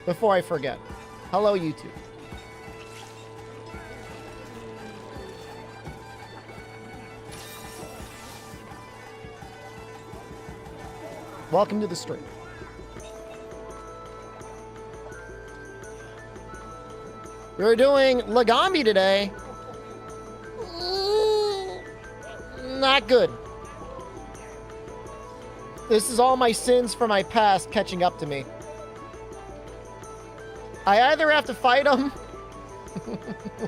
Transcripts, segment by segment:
Before I forget. Hello, YouTube. Welcome to the stream. We're doing Lagombi today. Not good. This is all my sins from my past catching up to me. I either have to fight him,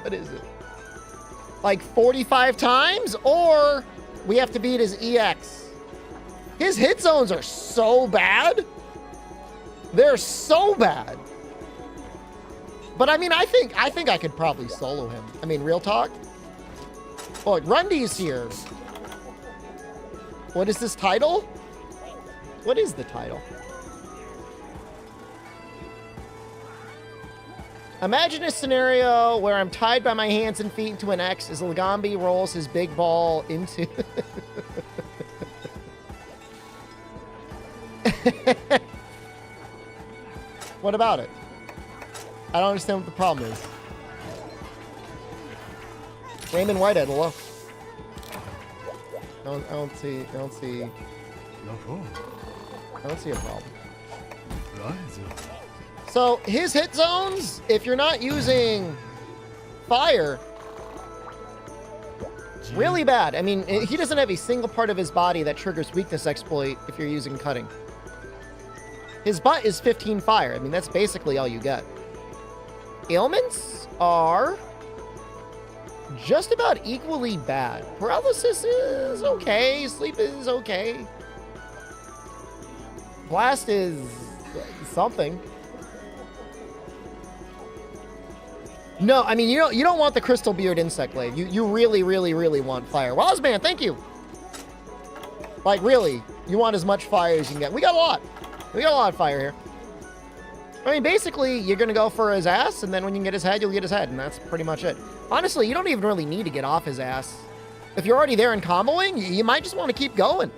what is it? Like 45 times, or we have to beat his EX. His hit zones are so bad. They're so bad. But I mean, I think I could probably solo him. I mean, real talk. Oh, Rundy's here. What is this title? What is the title? Imagine a scenario where I'm tied by my hands and feet into an X as Lagombi rolls his big ball into... What about it? I don't understand what the problem is. Raymond Whitehead, hello. I don't see a problem. So his hit zones, if you're not using fire, really bad. I mean, he doesn't have a single part of his body that triggers weakness exploit if you're using cutting. His butt is 15 fire. I mean, that's basically all you get. Ailments are just about equally bad. Paralysis is okay. Sleep is okay. Blast is something. No, I mean, you don't want the Crystal Beard Insect Blade. You really, really, really want fire. Wozman, thank you. Like, really, you want as much fire as you can get. We got a lot. We got a lot of fire here. I mean, basically, you're going to go for his ass, and then when you can get his head, you'll get his head, and that's pretty much it. Honestly, you don't even really need to get off his ass. If you're already there and comboing, you might just want to keep going.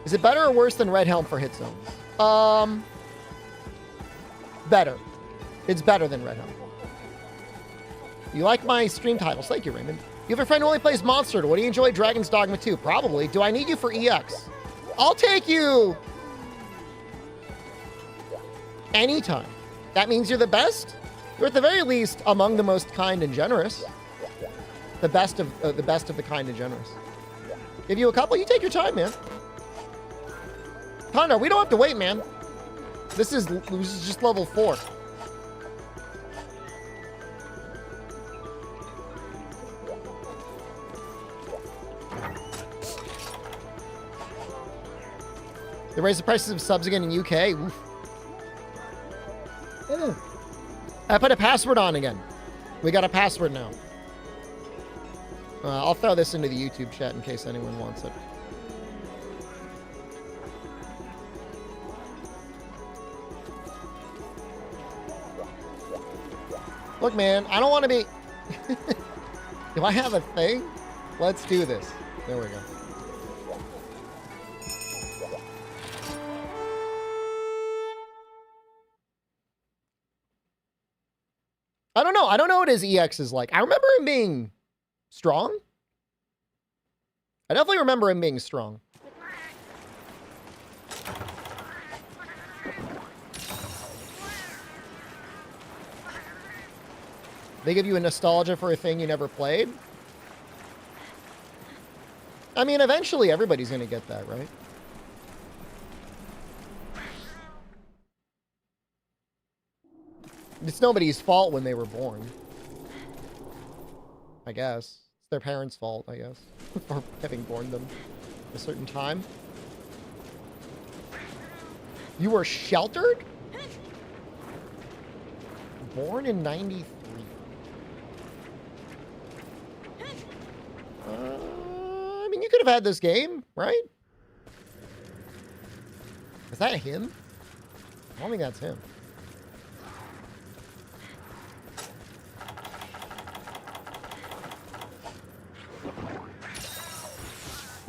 Is it better or worse than Red Helm for hit zones? Better. It's better than Red Helm. You like my stream titles. Thank you, Raymond. You have a friend who only plays Monster. What do you enjoy Dragon's Dogma 2? Probably. Do I need you for EX? I'll take you anytime. That means you're the best? You're at the very least among the most kind and generous. The best of the kind and generous. Give you a couple, you take your time, man. Condor, we don't have to wait, man. This is just level 4. They raised the prices of subs again in UK. Oof. I put a password on again. We got a password now. I'll throw this into the YouTube chat in case anyone wants it. Look, man, I don't want to be... Do I have a thing? Let's do this. There we go. I don't know. I don't know what his EX is like. I remember him being strong. I definitely remember him being strong. They give you a nostalgia for a thing you never played. I mean, eventually everybody's going to get that, right? It's nobody's fault when they were born. I guess. It's their parents' fault, I guess. For having born them at a certain time. You were sheltered? Born in 93. I mean, you could have had this game, right? Is that him? I don't think that's him.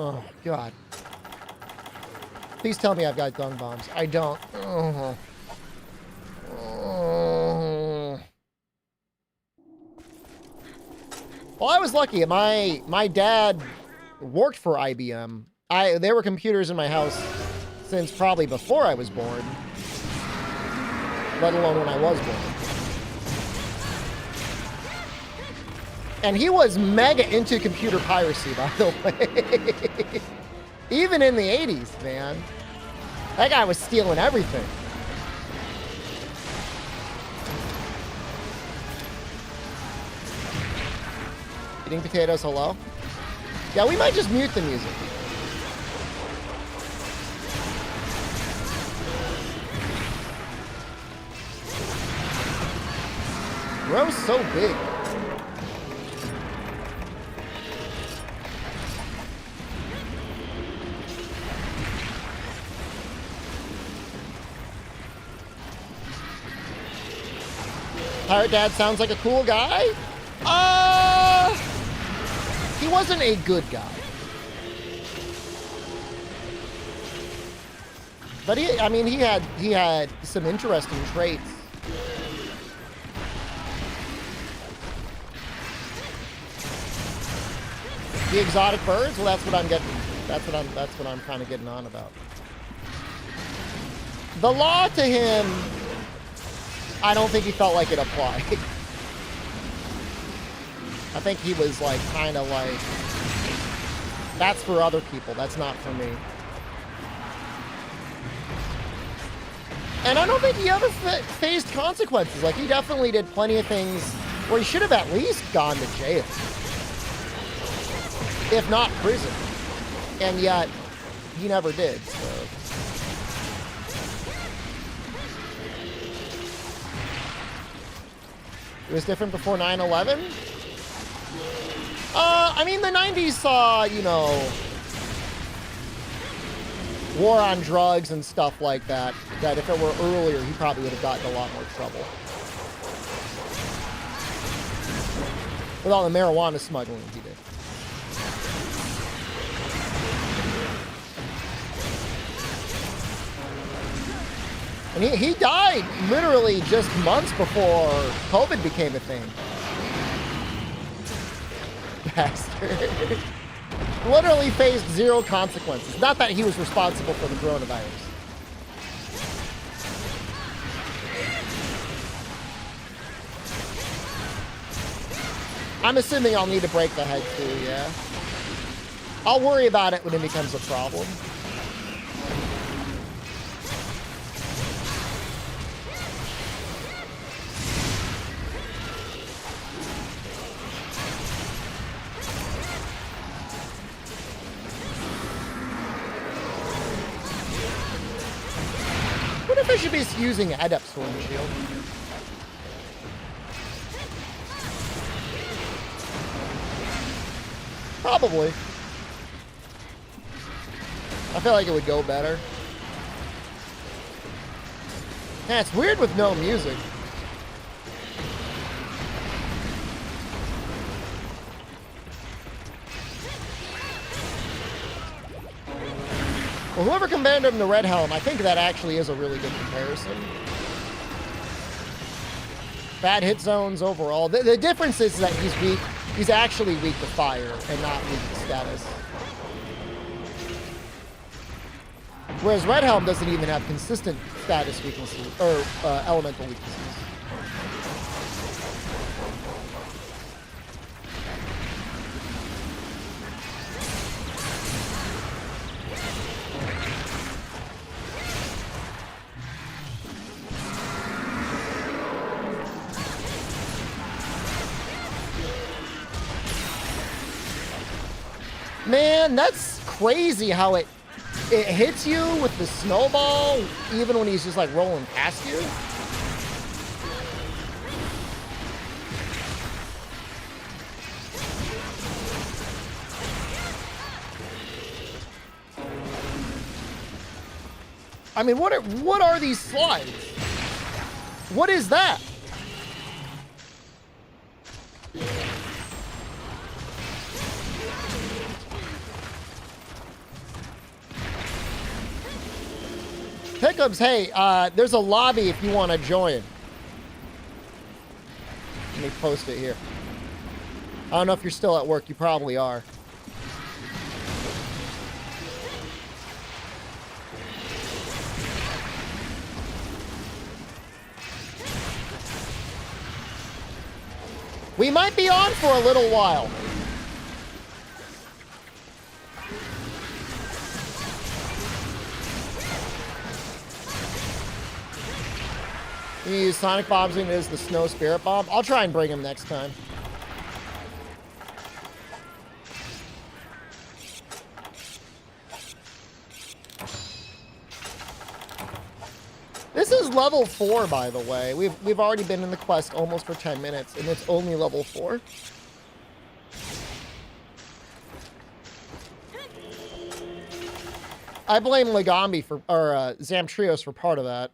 Oh, God. Please tell me I've got dung bombs. I don't. Oh. Well, I was lucky. My dad worked for IBM. There were computers in my house since probably before I was born, let alone when I was born. And he was mega into computer piracy, by the way. Even in the 80s, man. That guy was stealing everything. Eating potatoes, hello? Yeah, we might just mute the music. Bro's so big. Pirate Dad sounds like a cool guy? He wasn't a good guy. But he had some interesting traits. The exotic birds? Well, that's what I'm getting. That's what I'm kind of getting on about. The law to him, I don't think he felt like it applied. I think he was like, kind of like, that's for other people, that's not for me. And I don't think he ever faced consequences. Like, he definitely did plenty of things where he should have at least gone to jail, if not prison. And yet, he never did, so. It was different before 9/11? I mean, the 90s saw, you know, war on drugs and stuff like that, that if it were earlier, he probably would have gotten a lot more trouble. With all the marijuana smuggling he did. And he died literally just months before COVID became a thing. Bastard. Literally faced zero consequences. Not that he was responsible for the coronavirus. I'm assuming I'll need to break the head too, yeah? I'll worry about it when it becomes a problem. What if I should be using Adept's Storm Shield? Probably. I feel like it would go better. Yeah, it's weird with no music. Well, whoever compared him to Red Helm, I think that actually is a really good comparison. Bad hit zones overall. The difference is that he's weak. He's actually weak to fire and not weak to status. Whereas Red Helm doesn't even have consistent status weaknesses, or elemental weaknesses. Man, that's crazy how it hits you with the snowball, even when he's just like rolling past you. I mean, what are these slides? What is that? Hiccups, hey, there's a lobby if you want to join. Let me post it here. I don't know if you're still at work. You probably are. We might be on for a little while. You use Sonic Bombs as the Snow Spirit Bomb. I'll try and bring him next time. This is level 4, by the way. We've already been in the quest almost for 10 minutes, and it's only level 4. I blame Lagombi for, or Zamtrios for part of that.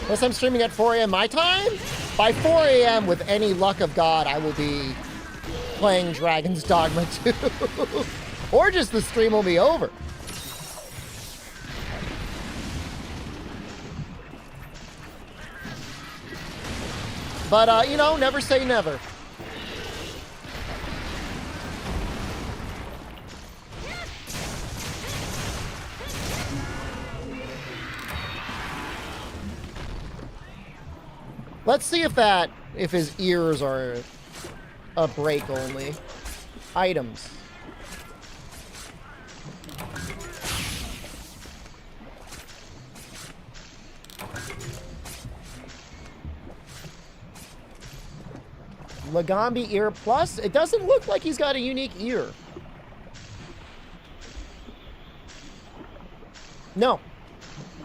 Unless I'm streaming at 4 a.m. my time? By 4 a.m., with any luck of God, I will be playing Dragon's Dogma 2. Or just the stream will be over. But, you know, never say never. Let's see if his ears are a break only. Items. Lagombi ear plus? It doesn't look like he's got a unique ear. No.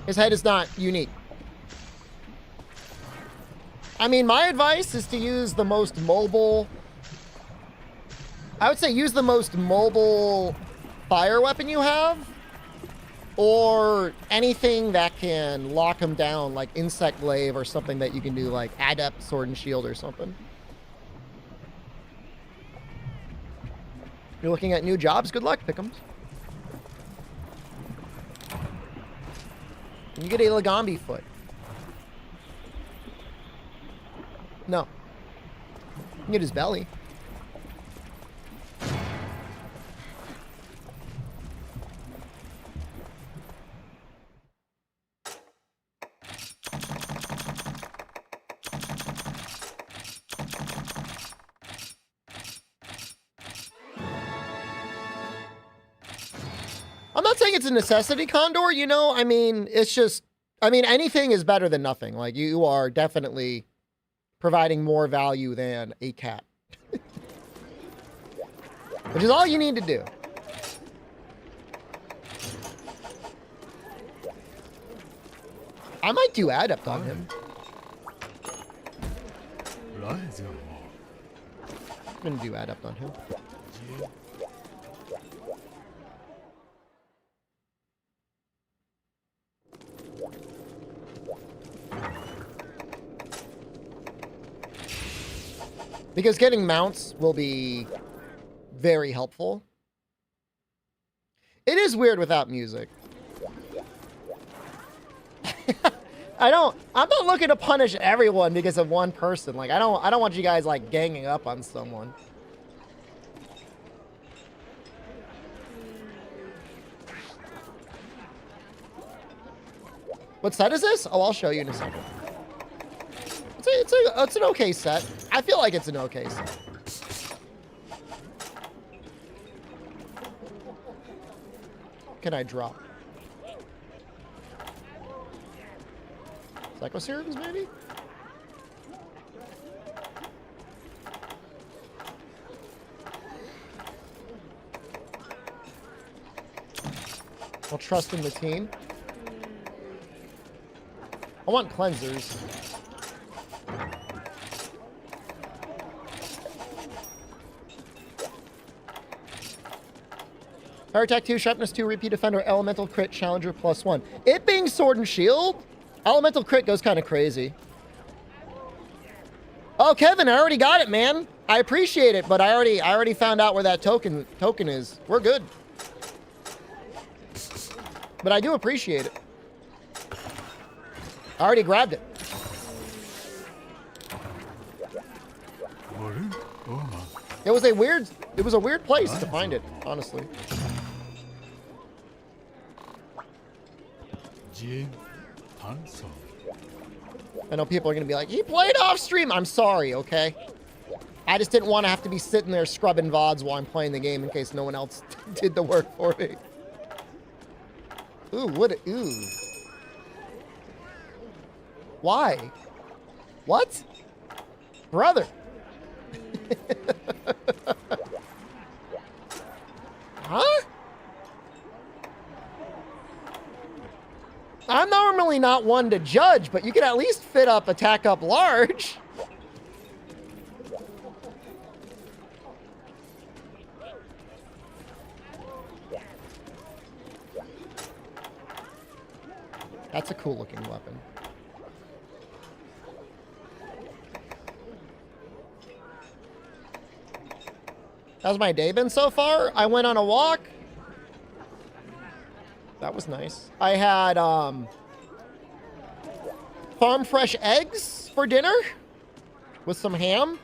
His head is not unique. I mean, my advice is to use the most mobile... I would say use the most mobile fire weapon you have. Or anything that can lock him down, like Insect Glaive or something that you can do, like Adept Sword and Shield or something. You're looking at new jobs? Good luck, Pick'ems. Can you get a Lagombi foot? No. You can get his belly. I'm not saying it's a necessity, Condor, you know? I mean, it's just... I mean, anything is better than nothing. Like, you are definitely providing more value than a cat. Which is all you need to do. I might do Adept on him. I'm gonna do Adept on him. Because getting mounts will be very helpful. It is weird without music. I'm not looking to punish everyone because of one person. Like, I don't want you guys like ganging up on someone. What set is this? Oh, I'll show you in a second. It's an okay set. I feel like it's an okay set. Can I drop? Psychoserums, maybe? I'll trust in the team. I want cleansers. Fire attack 2, sharpness 2, repeat defender, elemental crit, challenger +1. It being sword and shield, elemental crit goes kind of crazy. Oh, Kevin, I already got it, man. I appreciate it, but I already found out where that token is. We're good. But I do appreciate it. I already grabbed it. It was a weird place to find it, honestly. I know people are gonna be like, he played off stream. I'm sorry, okay? I just didn't want to have to be sitting there scrubbing VODs while I'm playing the game in case no one else did the work for me. Ooh, ooh. Why? What? Brother. Huh? I'm normally not one to judge, but you can at least fit up attack up large. That's a cool looking weapon. How's my day been so far? I went on a walk. That was nice. I had farm fresh eggs for dinner with some ham.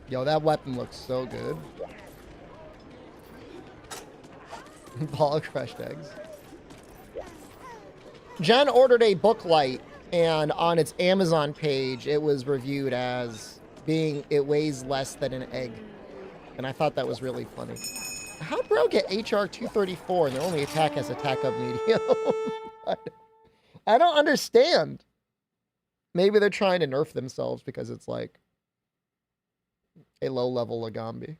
Yo, that weapon looks so good. Ball of crushed eggs. Jen ordered a book light, and on its Amazon page, it was reviewed as being, it weighs less than an egg. And I thought that was really funny. How'd bro get HR 234 and their only attack has attack of medium? I don't understand. Maybe they're trying to nerf themselves because it's like a low-level Lagombi.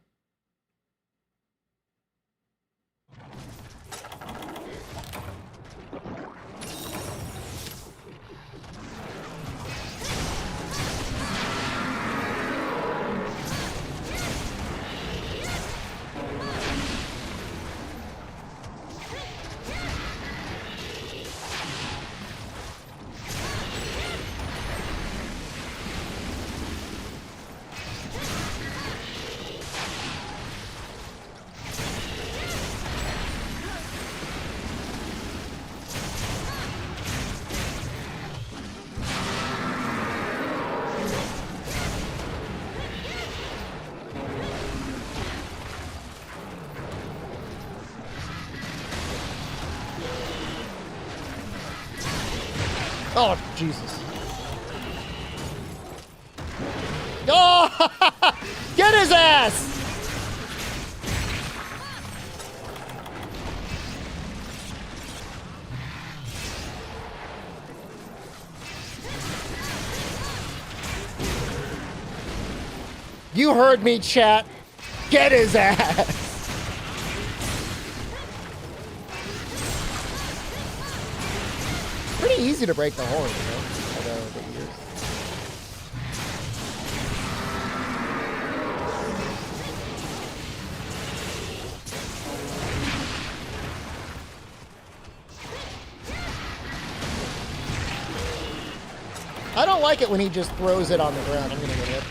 Oh, Jesus. Oh! Get his ass! You heard me, chat. Get his ass! Pretty easy to break the horn, you know, over the years. I don't like it when he just throws it on the ground. I'm gonna get hit.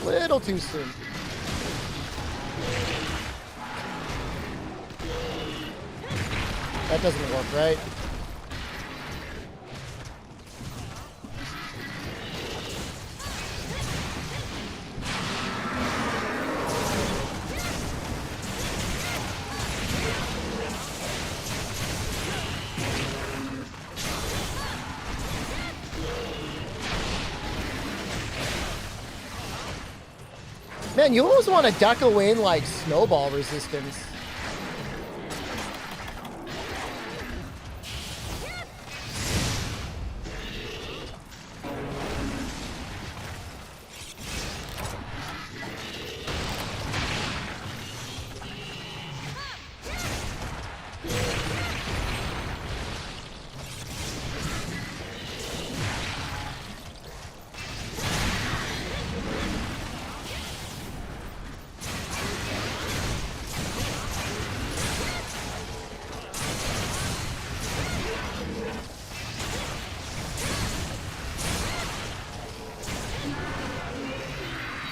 Little too soon. That doesn't work, right? Man, you almost want to duck away in like snowball resistance.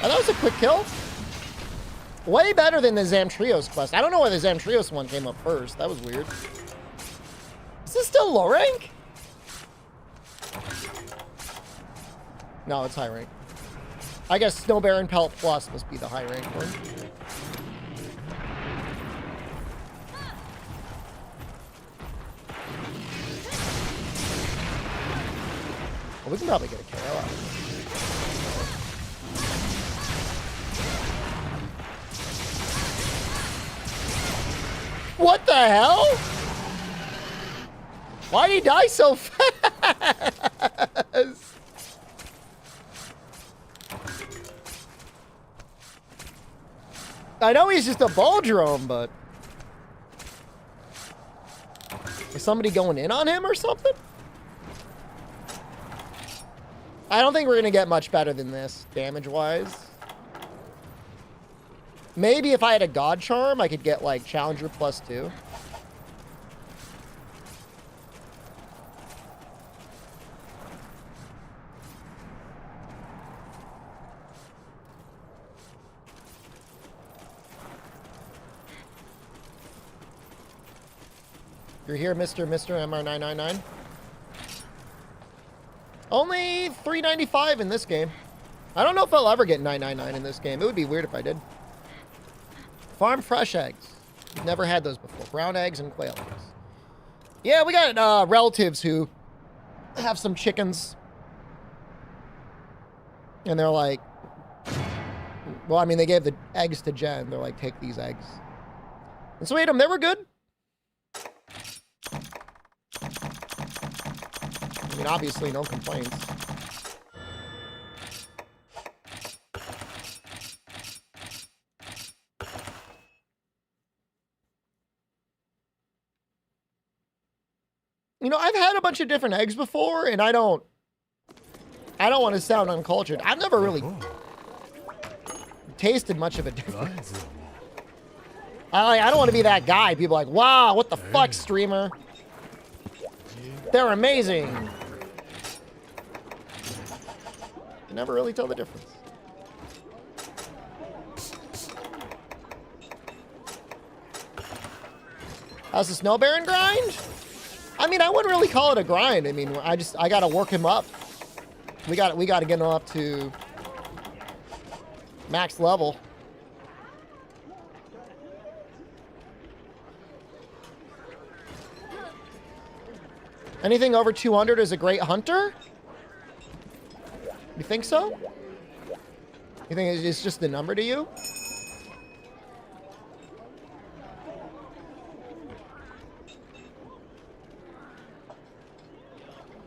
Oh, that was a quick kill. Way better than the Zamtrios quest. I don't know why the Zamtrios one came up first. That was weird. Is this still low rank? No, it's high rank. I guess Snow Baron Pelt Plus must be the high rank one. Well, we can probably get a KO out of this. What the hell? Why'd he die so fast? I know he's just a ball drone, but... is somebody going in on him or something? I don't think we're going to get much better than this, damage-wise. Maybe if I had a God Charm, I could get, like, Challenger +2. You're here, Mr. MR999. Only $3.95 in this game. I don't know if I'll ever get $9.99 in this game. It would be weird if I did. Farm fresh eggs. We've never had those before. Brown eggs and quail eggs. Yeah, we got relatives who have some chickens. And they're like... well, I mean, they gave the eggs to Jen. They're like, take these eggs. And so we ate them. They were good. I mean, obviously, no complaints. You know, I've had a bunch of different eggs before, and I don't want to sound uncultured. I've never really tasted much of a difference. I don't want to be that guy. People are like, wow, what the fuck, streamer? They're amazing. You never really tell the difference. How's the Snow Baron grind? I mean, I wouldn't really call it a grind. I mean, I gotta work him up. We gotta get him up to max level. Anything over 200 is a great hunter? You think so? You think it's just the number to you?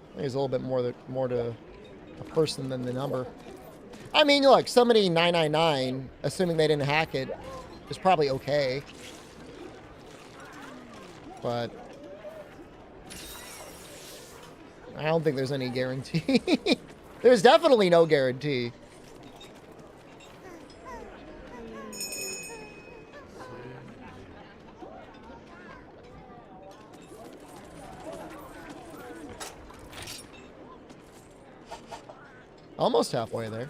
I think it's a little bit more to a person than the number. I mean, look, somebody 999, assuming they didn't hack it, is probably okay. But I don't think there's any guarantee. There's definitely no guarantee. Almost halfway there.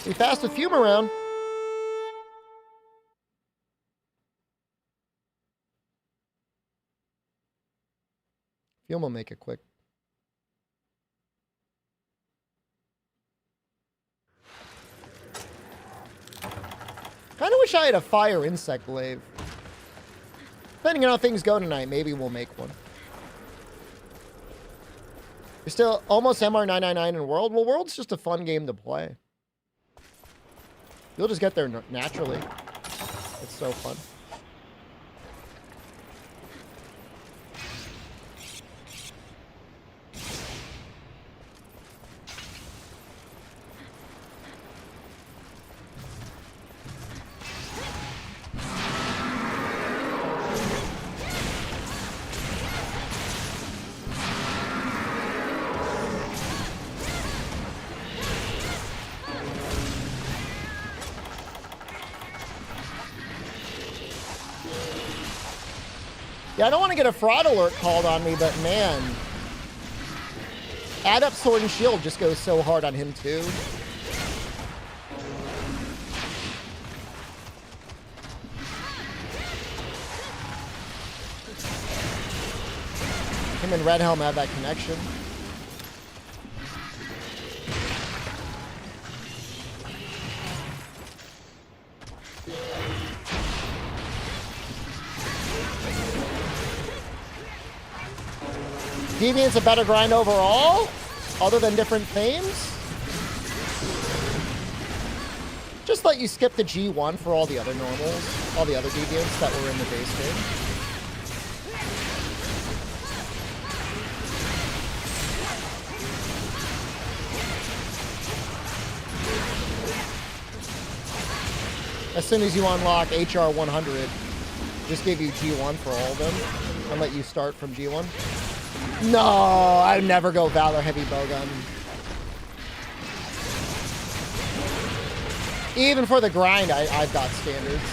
We fast with Fume around. Fume will make it quick. Kind of wish I had a fire insect glaive. Depending on how things go tonight, maybe we'll make one. You're still almost MR999 in World? Well, World's just a fun game to play. You'll just get there naturally. It's so fun. Yeah, I don't want to get a fraud alert called on me, but man. Add up Sword and Shield just goes so hard on him too. Him and Red Helm have that connection. Deviant's a better grind overall, other than different themes. Just let you skip the G1 for all the other normals, all the other Deviants that were in the base game. As soon as you unlock HR 100, just give you G1 for all of them and let you start from G1. No, I would never go Valor Heavy Bowgun. Even for the grind, I've got standards.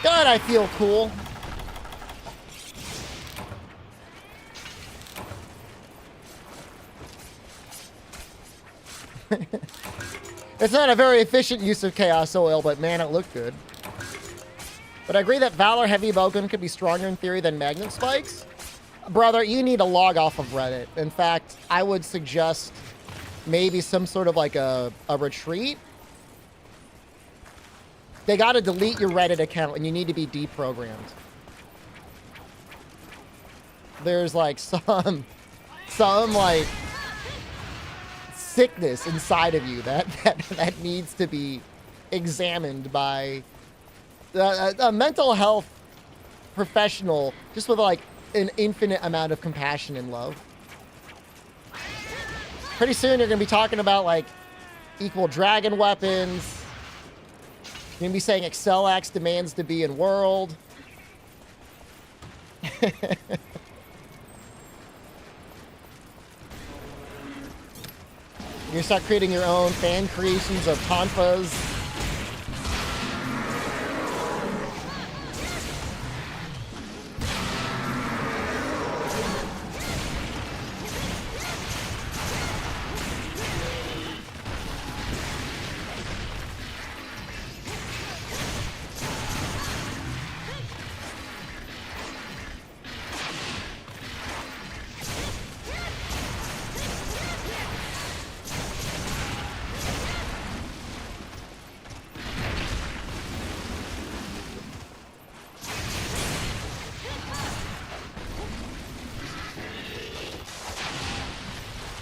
God, I feel cool. It's not a very efficient use of Chaos Oil, but man, it looked good. But I agree that Valor Heavy Bowgun could be stronger in theory than Magnet Spikes. Brother, you need to log off of Reddit. In fact, I would suggest maybe some sort of like a retreat. They got to delete your Reddit account and you need to be deprogrammed. There's like some like sickness inside of you that needs to be examined by a mental health professional just with like an infinite amount of compassion and love. Pretty soon you're going to be talking about like equal dragon weapons. You're going to be saying Excellax demands to be in world. You're going to start creating your own fan creations of Tonfas.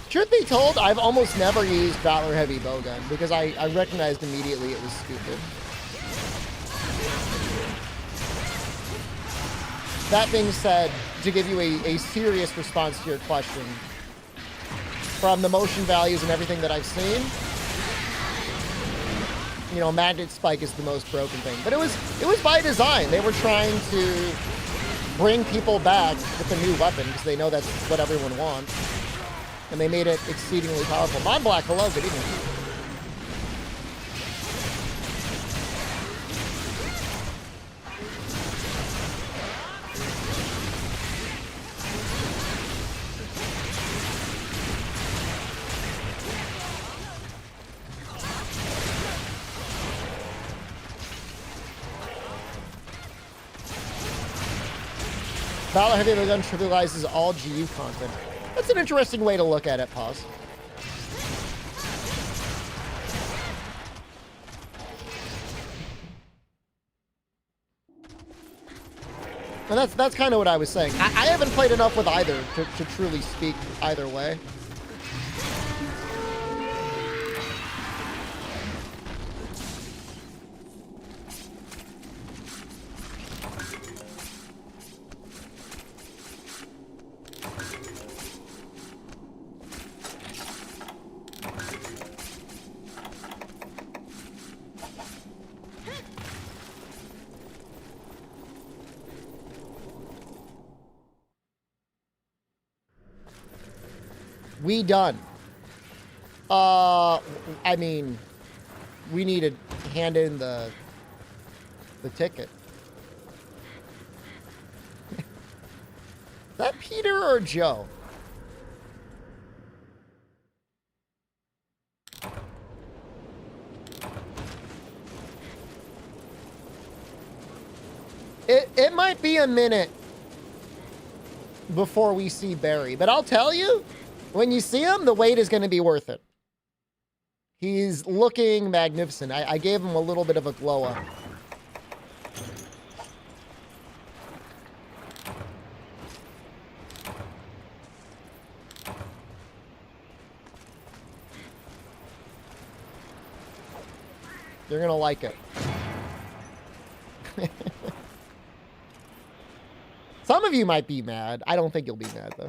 Truth be told, I've almost never used Valor Heavy Bowgun because I recognized immediately it was stupid. That being said, to give you a serious response to your question, from the motion values and everything that I've seen, you know, Magnet Spike is the most broken thing. But it was by design. They were trying to bring people back with a new weapon because they know that's what everyone wants. And they made it exceedingly powerful. Mon Black, hello, good evening. Valor Heavy Bowgun trivializes all GU content. That's an interesting way to look at it, Pause. And that's kind of what I was saying. I haven't played enough with either to truly speak either way. We done. I mean, we need to hand in the ticket. Is that Peter or Joe? It might be a minute before we see Barry, but I'll tell you, when you see him, the wait is going to be worth it. He's looking magnificent. I gave him a little bit of a glow up. You're going to like it. Some of you might be mad. I don't think you'll be mad, though.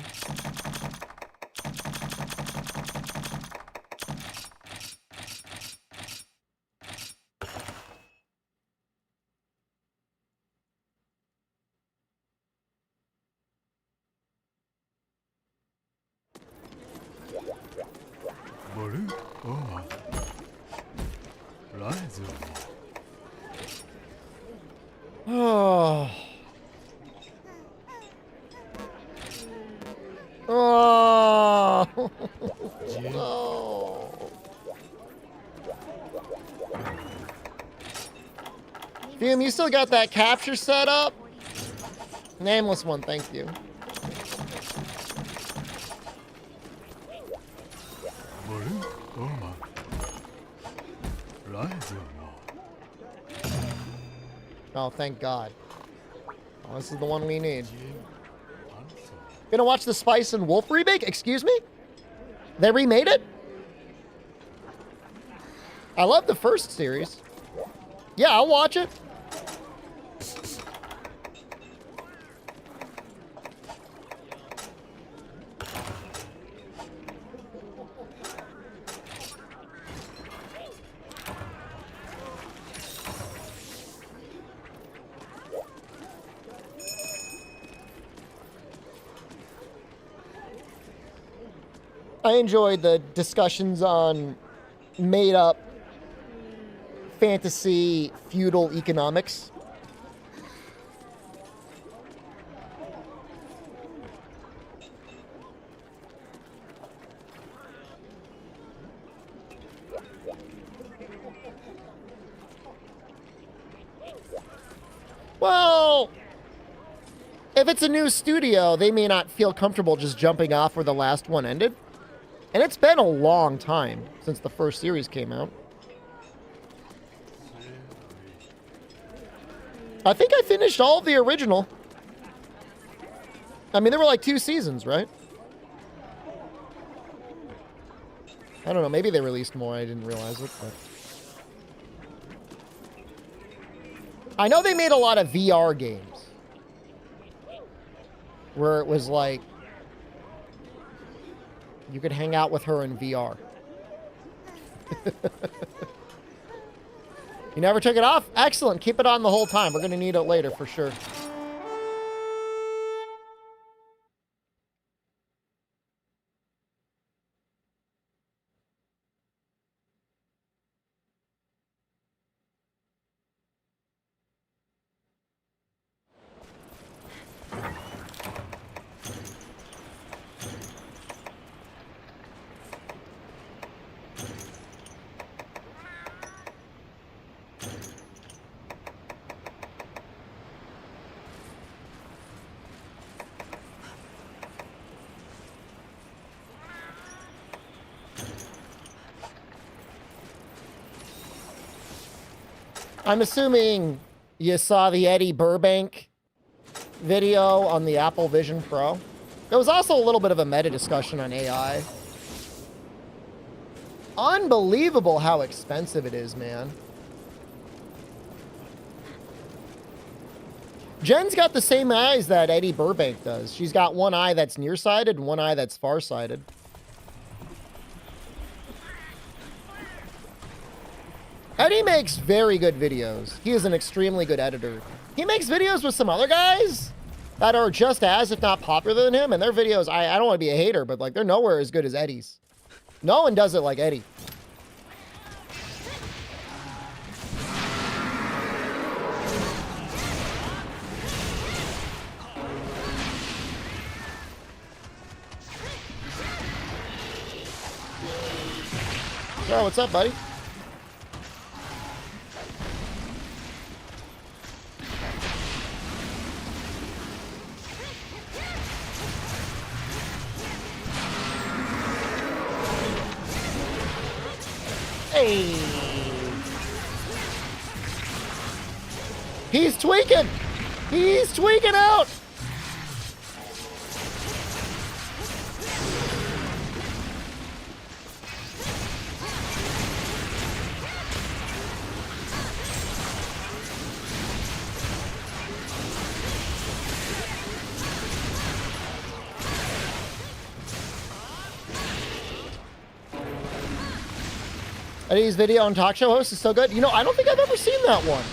Oh. Oh. No. Fume, you still got that capture set up? Nameless one, thank you. Oh, thank God. Oh, this is the one we need. Gonna watch the Spice and Wolf remake? Excuse me? They remade it? I love the first series. Yeah, I'll watch it. I enjoyed the discussions on made-up fantasy feudal economics. Well, if it's a new studio, they may not feel comfortable just jumping off where the last one ended. And it's been a long time since the first series came out. I think I finished all of the original. I mean, there were like 2 seasons, right? I don't know. Maybe they released more. I didn't realize it. But I know they made a lot of VR games where it was like you could hang out with her in VR. You never took it off? Excellent. Keep it on the whole time. We're going to need it later for sure. I'm assuming you saw the Eddie Burbank video on the Apple Vision Pro. There was also a little bit of a meta discussion on AI. Unbelievable how expensive it is, man. Jen's got the same eyes that Eddie Burbank does. She's got one eye that's nearsighted and one eye that's farsighted. Eddie makes very good videos. He is an extremely good editor. He makes videos with some other guys that are just as, if not popular than him, and their videos, I don't want to be a hater, but like they're nowhere as good as Eddie's. No one does it like Eddie. Yo, what's up, buddy? Hey! He's tweaking! He's tweaking out! Eddie's video on talk show host is so good. You know, I don't think I've ever seen that one.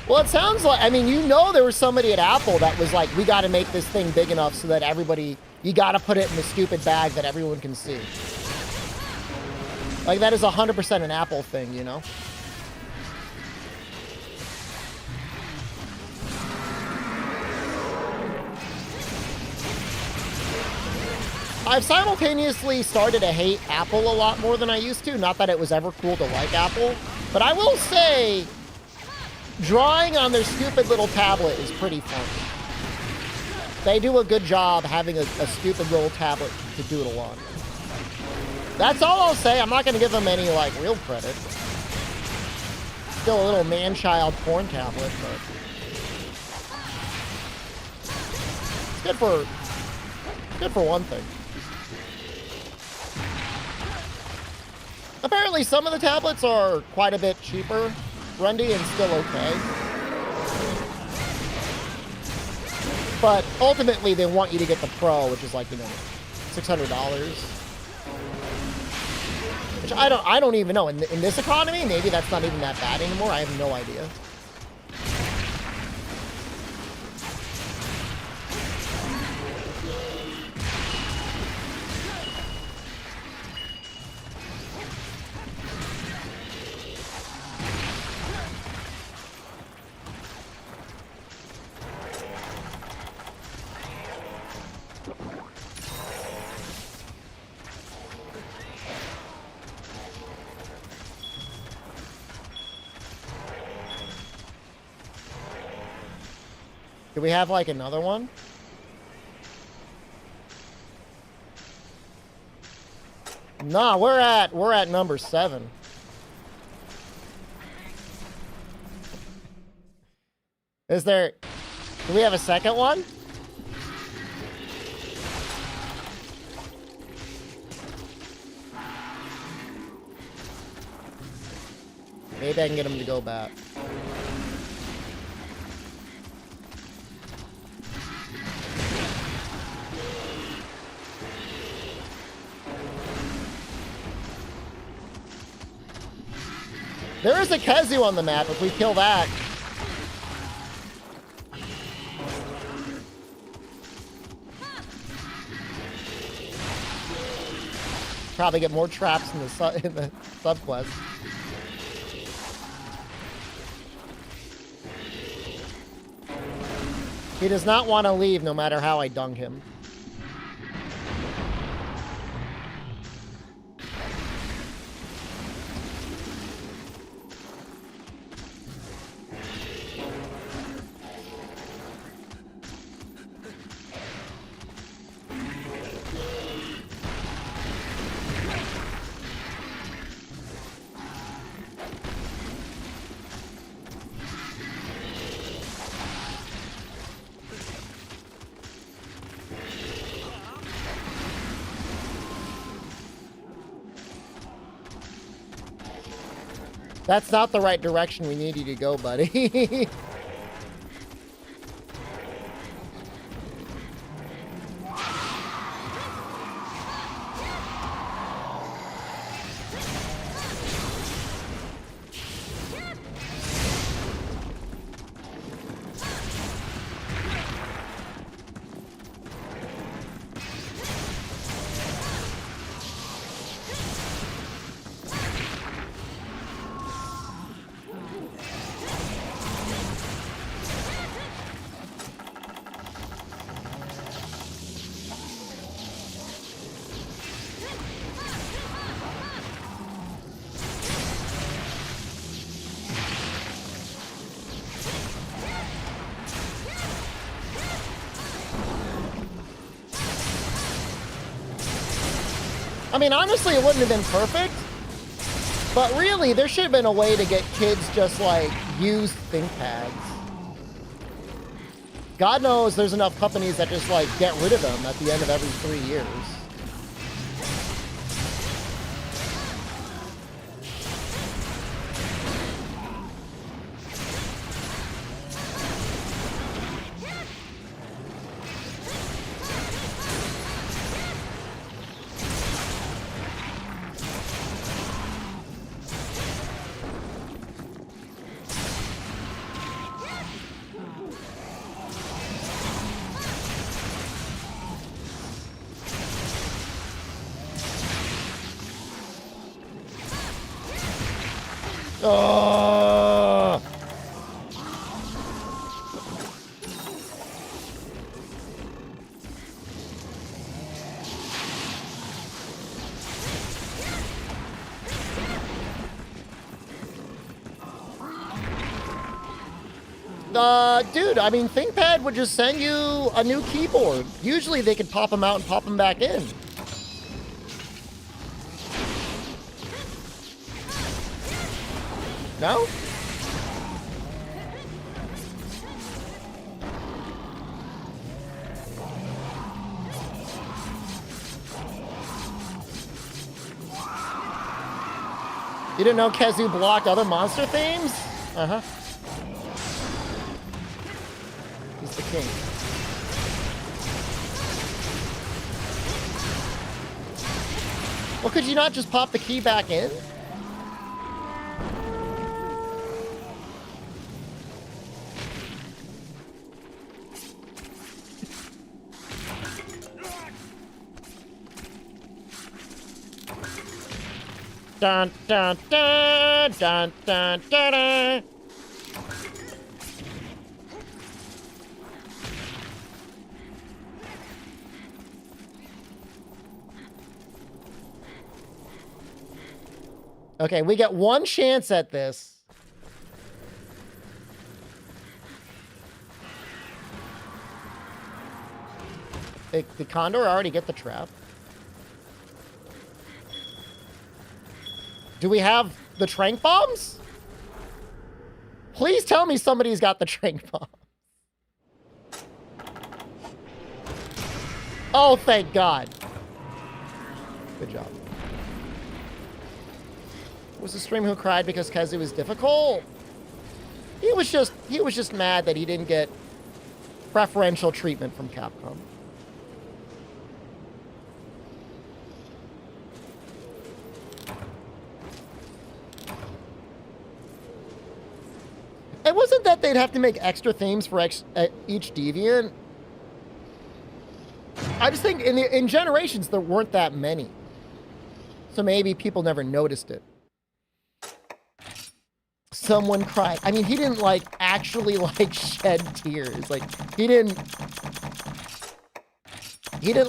Well, it sounds like, I mean, you know there was somebody at Apple that was like, we got to make this thing big enough so that everybody, you got to put it in the stupid bag that everyone can see. Like, that is 100% an Apple thing, you know? I've simultaneously started to hate Apple a lot more than I used to. Not that it was ever cool to like Apple, but I will say drawing on their stupid little tablet is pretty fun. They do a good job having a stupid little tablet to doodle on. That's all I'll say. I'm not going to give them any, like, real credit. Still a little man-child porn tablet, but it's good for one thing. Apparently, some of the tablets are quite a bit cheaper, Rundy, and still okay. But ultimately, they want you to get the Pro, which is like, you know, $600. Which I don't even know. In this economy, maybe that's not even that bad anymore. I have no idea. Do we have like another one? Nah, we're at number 7. Do we have a second one? Maybe I can get him to go back. There is a Kezu on the map if we kill that. Probably get more traps in the subquest. He does not want to leave no matter how I dung him. That's not the right direction we need you to go, buddy. I mean, honestly, it wouldn't have been perfect. But really, there should have been a way to get kids just, like, use ThinkPads. God knows there's enough companies that just, like, get rid of them at the end of every 3 years. Oh. Dude, I mean, ThinkPad would just send you a new keyboard. Usually they could pop them out and pop them back in. No? You didn't know Khezu blocked other monster themes? Uh-huh. He's the king. Well, could you not just pop the key back in? Dun dun dun dun dun dun dun. Okay, we get one chance at this. Did Condor already get the trap? Do we have the trank bombs? Please tell me somebody's got the trank bomb. Oh, thank God. Good job. Was the streamer who cried because Khezu was difficult? He was just mad that he didn't get preferential treatment from Capcom. It wasn't that they'd have to make extra themes for each deviant. I just think in Generations there weren't that many. So maybe people never noticed it. Someone cried. I mean, he didn't like actually like shed tears. Like he didn't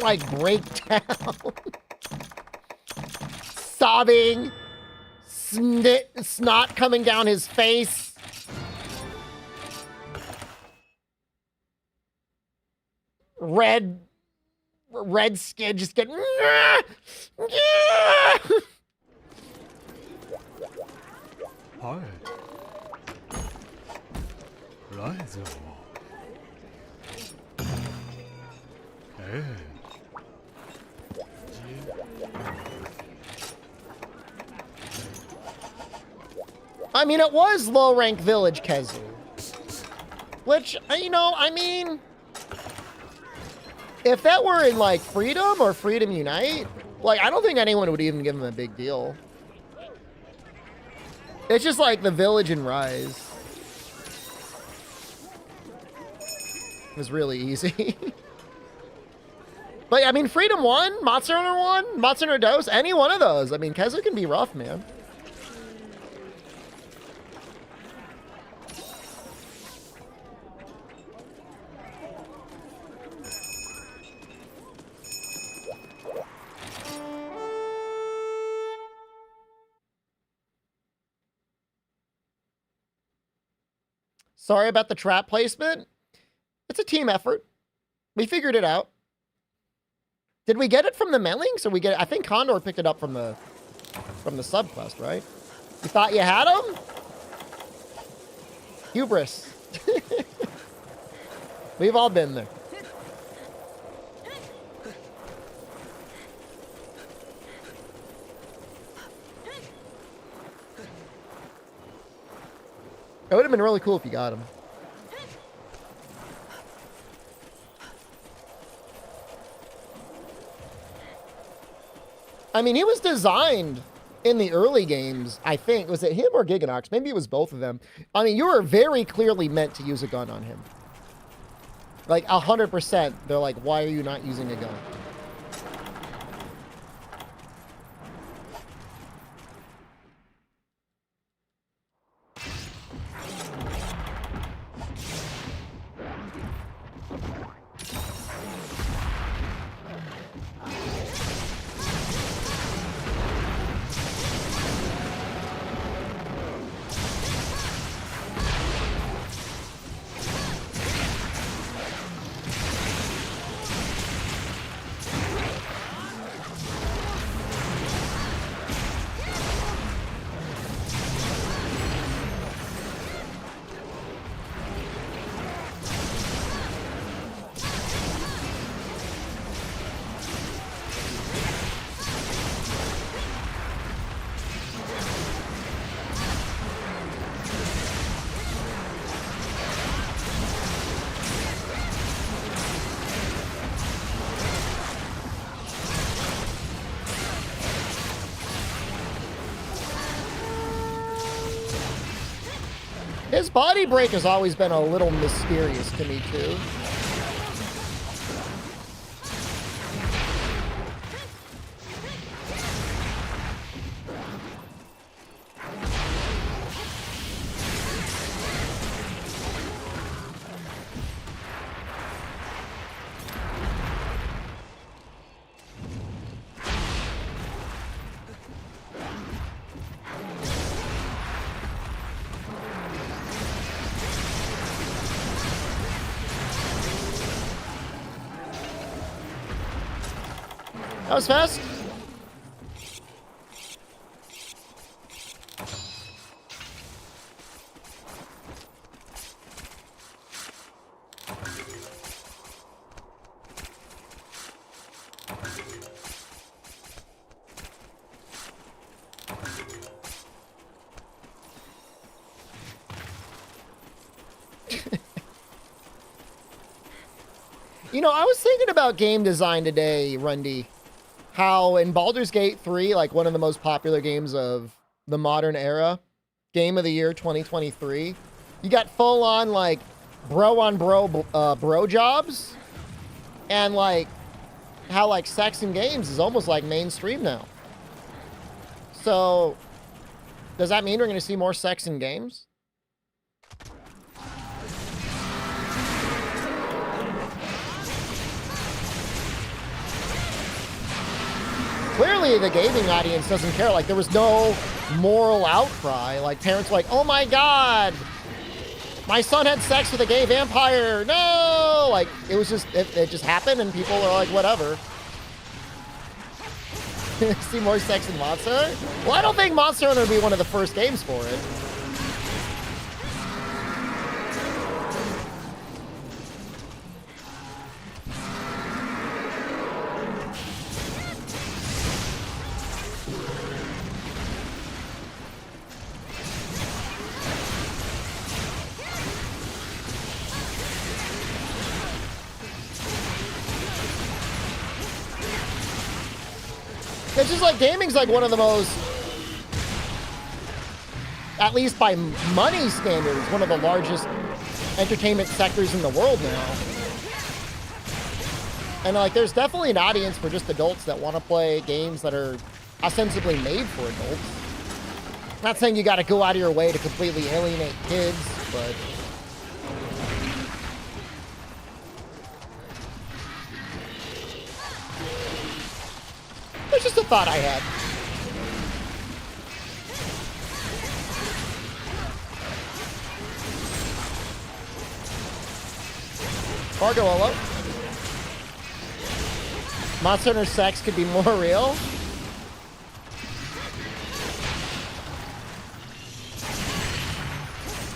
like break down. Sobbing. Snot coming down his face. Red skin just getting. Hi. Rise. Hey. I mean, it was low-rank village Khezu. Which, you know, I mean, if that were in, like, Freedom or Freedom Unite, like, I don't think anyone would even give him a big deal. It's just like the village in Rise. It was really easy. But, I mean, Freedom 1, Monster Hunter 1, Monster Hunter Dos, any one of those. I mean, Khezu can be rough, man. Sorry about the trap placement. It's a team effort. We figured it out. Did we get it from the Melings, or we get it? I think Condor picked it up from the subquest, right? You thought you had him? Hubris. We've all been there. It would have been really cool if you got him. I mean, he was designed in the early games, I think. Was it him or Giganox? Maybe it was both of them. I mean, you were very clearly meant to use a gun on him. Like, 100%. They're like, why are you not using a gun? His body break has always been a little mysterious to me, too. That was fast. You know, I was thinking about game design today, Rundy. How in Baldur's Gate 3, like one of the most popular games of the modern era, game of the year 2023, you got full on like bro on bro jobs, and like how like sex in games is almost like mainstream now. So does that mean we're going to see more sex in games? Clearly, the gaming audience doesn't care. Like, there was no moral outcry. Like, parents were like, oh my god, my son had sex with a gay vampire. No! Like, it was just, it just happened, and people are like, whatever. See more sex in Monster Hunter? Well, I don't think Monster Hunter would be one of the first games for it. It's just like gaming's like one of the most, at least by money standards, one of the largest entertainment sectors in the world now. And like there's definitely an audience for just adults that want to play games that are ostensibly made for adults. Not saying you got to go out of your way to completely alienate kids, but it's just a thought I had. Fargo, hello. Monster Hunter sex could be more real.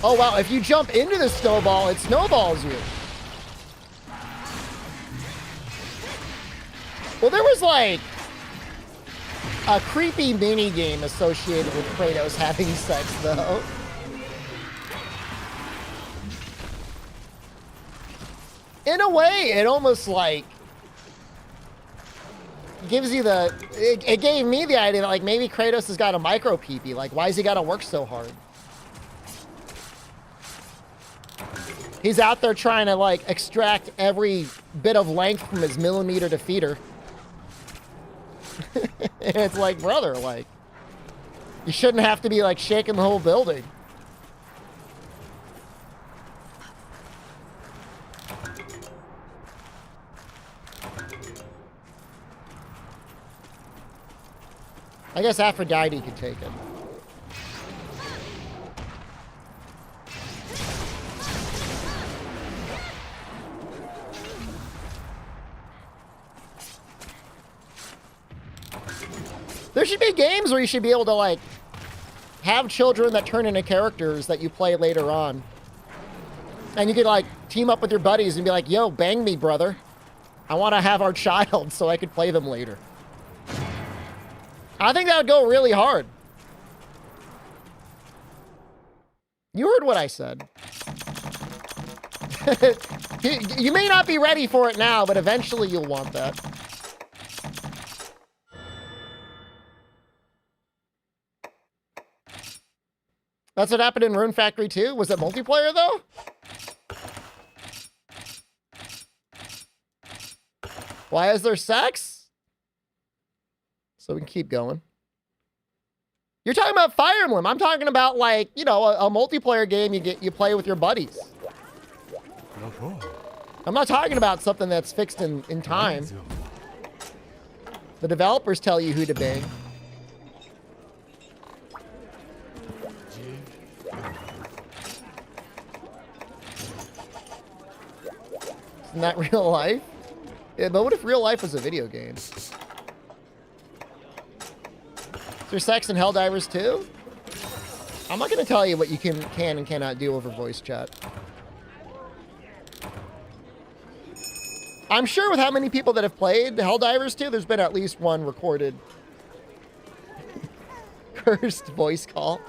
Oh, wow. If you jump into the snowball, it snowballs you. Well, there was like a creepy mini game associated with Kratos having sex, though. In a way, it almost like gives you the... It gave me the idea that like maybe Kratos has got a micro peepee. Like, why has he got to work so hard? He's out there trying to like extract every bit of length from his millimeter to feeder. And it's like, brother, like, you shouldn't have to be like shaking the whole building. I guess Aphrodite could take it. There should be games where you should be able to, like, have children that turn into characters that you play later on. And you could, like, team up with your buddies and be like, yo, bang me, brother. I want to have our child so I could play them later. I think that would go really hard. You heard what I said. You may not be ready for it now, but eventually you'll want that. That's what happened in Rune Factory 2? Was it multiplayer, though? Why is there sex? So we can keep going. You're talking about Fire Emblem. I'm talking about, like, you know, a multiplayer game you play with your buddies. I'm not talking about something that's fixed in time. The developers tell you who to bang. Isn't that real life? Yeah, but what if real life was a video game? Is there sex in Helldivers too? I'm not going to tell you what you can and cannot do over voice chat. I'm sure with how many people that have played Helldivers 2, there's been at least one recorded cursed voice call.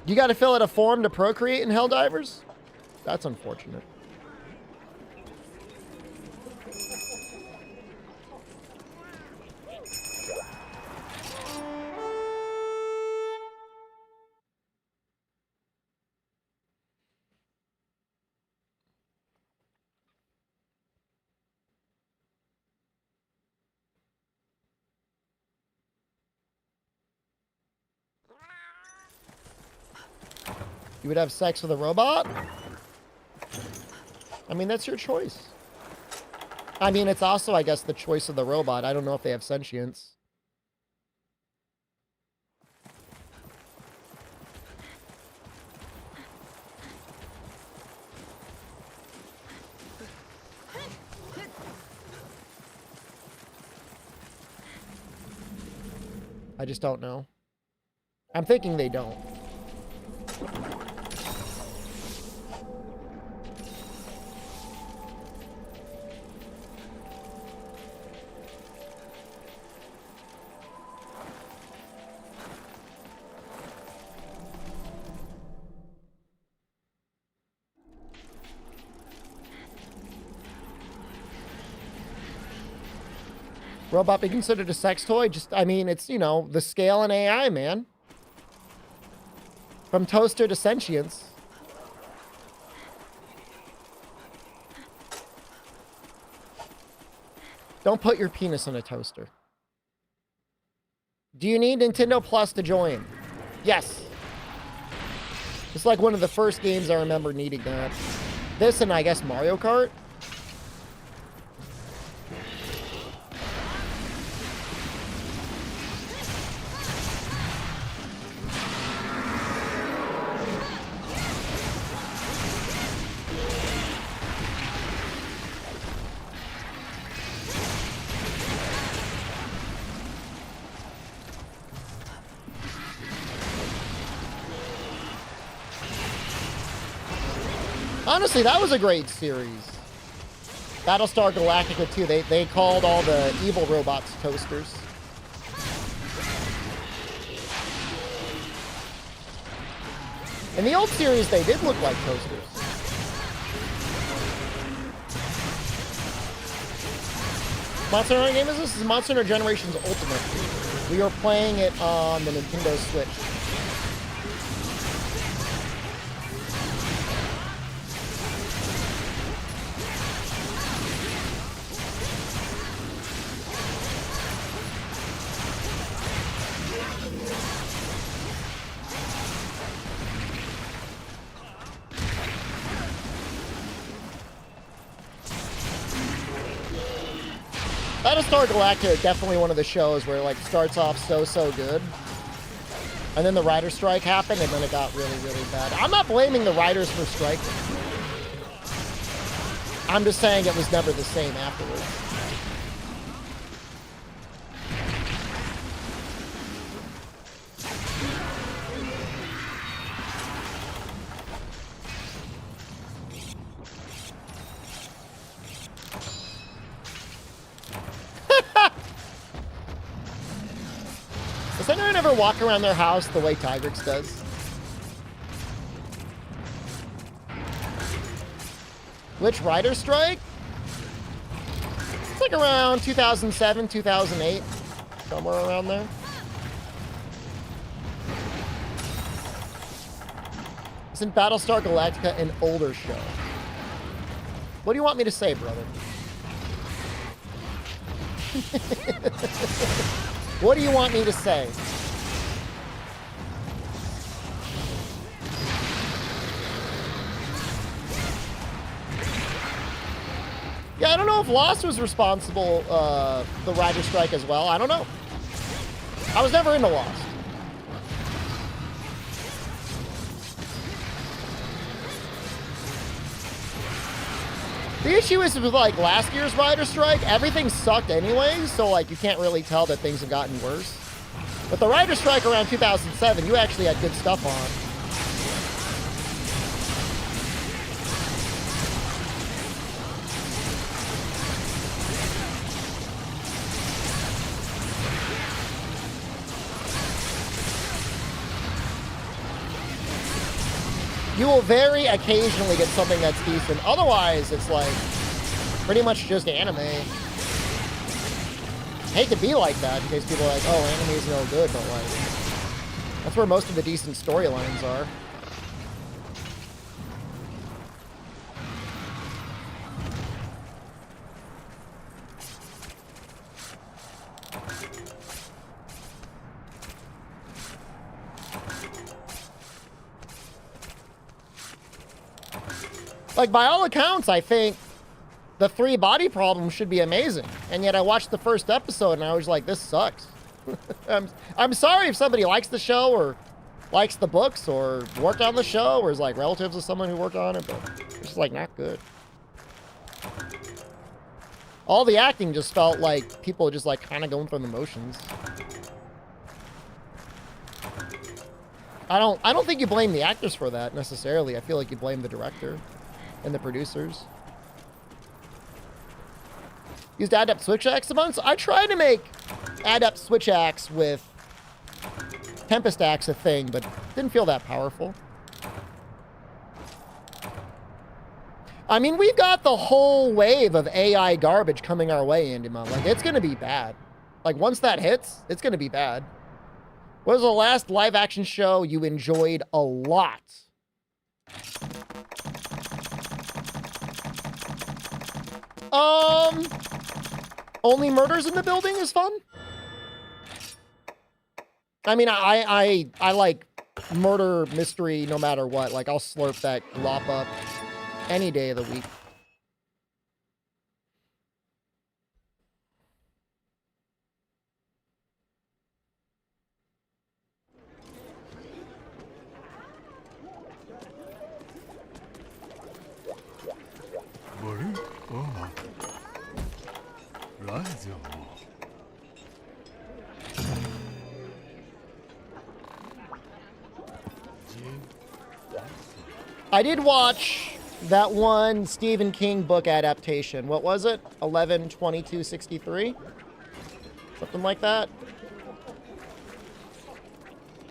You got to fill out a form to procreate in Helldivers? That's unfortunate. You would have sex with a robot? I mean, that's your choice. I mean, it's also, I guess, the choice of the robot. I don't know if they have sentience. I just don't know. I'm thinking they don't. Robot be considered a sex toy? Just, I mean, it's, you know, the scale in AI, man. From toaster to sentience. Don't put your penis in a toaster. Do you need Nintendo Plus to join? Yes. It's like one of the first games I remember needing that. This and I guess Mario Kart. Honestly, that was a great series. Battlestar Galactica 2, they called all the evil robots toasters. In the old series, they did look like toasters. Monster Hunter game is this? This is Monster Hunter Generations Ultimate. We are playing it on the Nintendo Switch. Battlestar Galactica, definitely one of the shows where it like starts off so good, and then the writer's strike happened, and then it got really bad. I'm not blaming the writers for striking. I'm just saying it was never the same afterwards. Does anyone ever walk around their house the way Tigrix does? Which writer's strike? It's like around 2007, 2008. Somewhere around there. Isn't Battlestar Galactica an older show? What do you want me to say, brother? What do you want me to say? Yeah, I don't know if Lost was responsible, the writer's strike as well. I don't know. I was never into Lost. The issue is with like last year's writer's strike, everything sucked anyway, so like you can't really tell that things have gotten worse. But the writer's strike around 2007, you actually had good stuff on. You will very occasionally get something that's decent. Otherwise, it's like pretty much just anime. I hate to be like that in case people are like, oh, anime is no good, but like, that's where most of the decent storylines are. Like, by all accounts, I think the 3 body problem should be amazing. And yet I watched the first episode and I was like, this sucks. I'm sorry if somebody likes the show or likes the books or worked on the show or is like relatives of someone who worked on it, but it's just like not good. All the acting just felt like people just like kind of going through the motions. I don't think you blame the actors for that necessarily. I feel like you blame the director and the producers. Used Adept Switch Axe a bunch. I tried to make Adept Switch Axe with Tempest Axe a thing, but didn't feel that powerful. I mean, we've got the whole wave of AI garbage coming our way, Andymon. Like, it's gonna be bad. Like, once that hits, it's gonna be bad. What was the last live action show you enjoyed a lot? Only Murders in the Building is fun. I mean, I like murder mystery no matter what. Like, I'll slurp that glop up any day of the week. I did watch That one Stephen King book adaptation. What was it? 11/22/63? Something like that.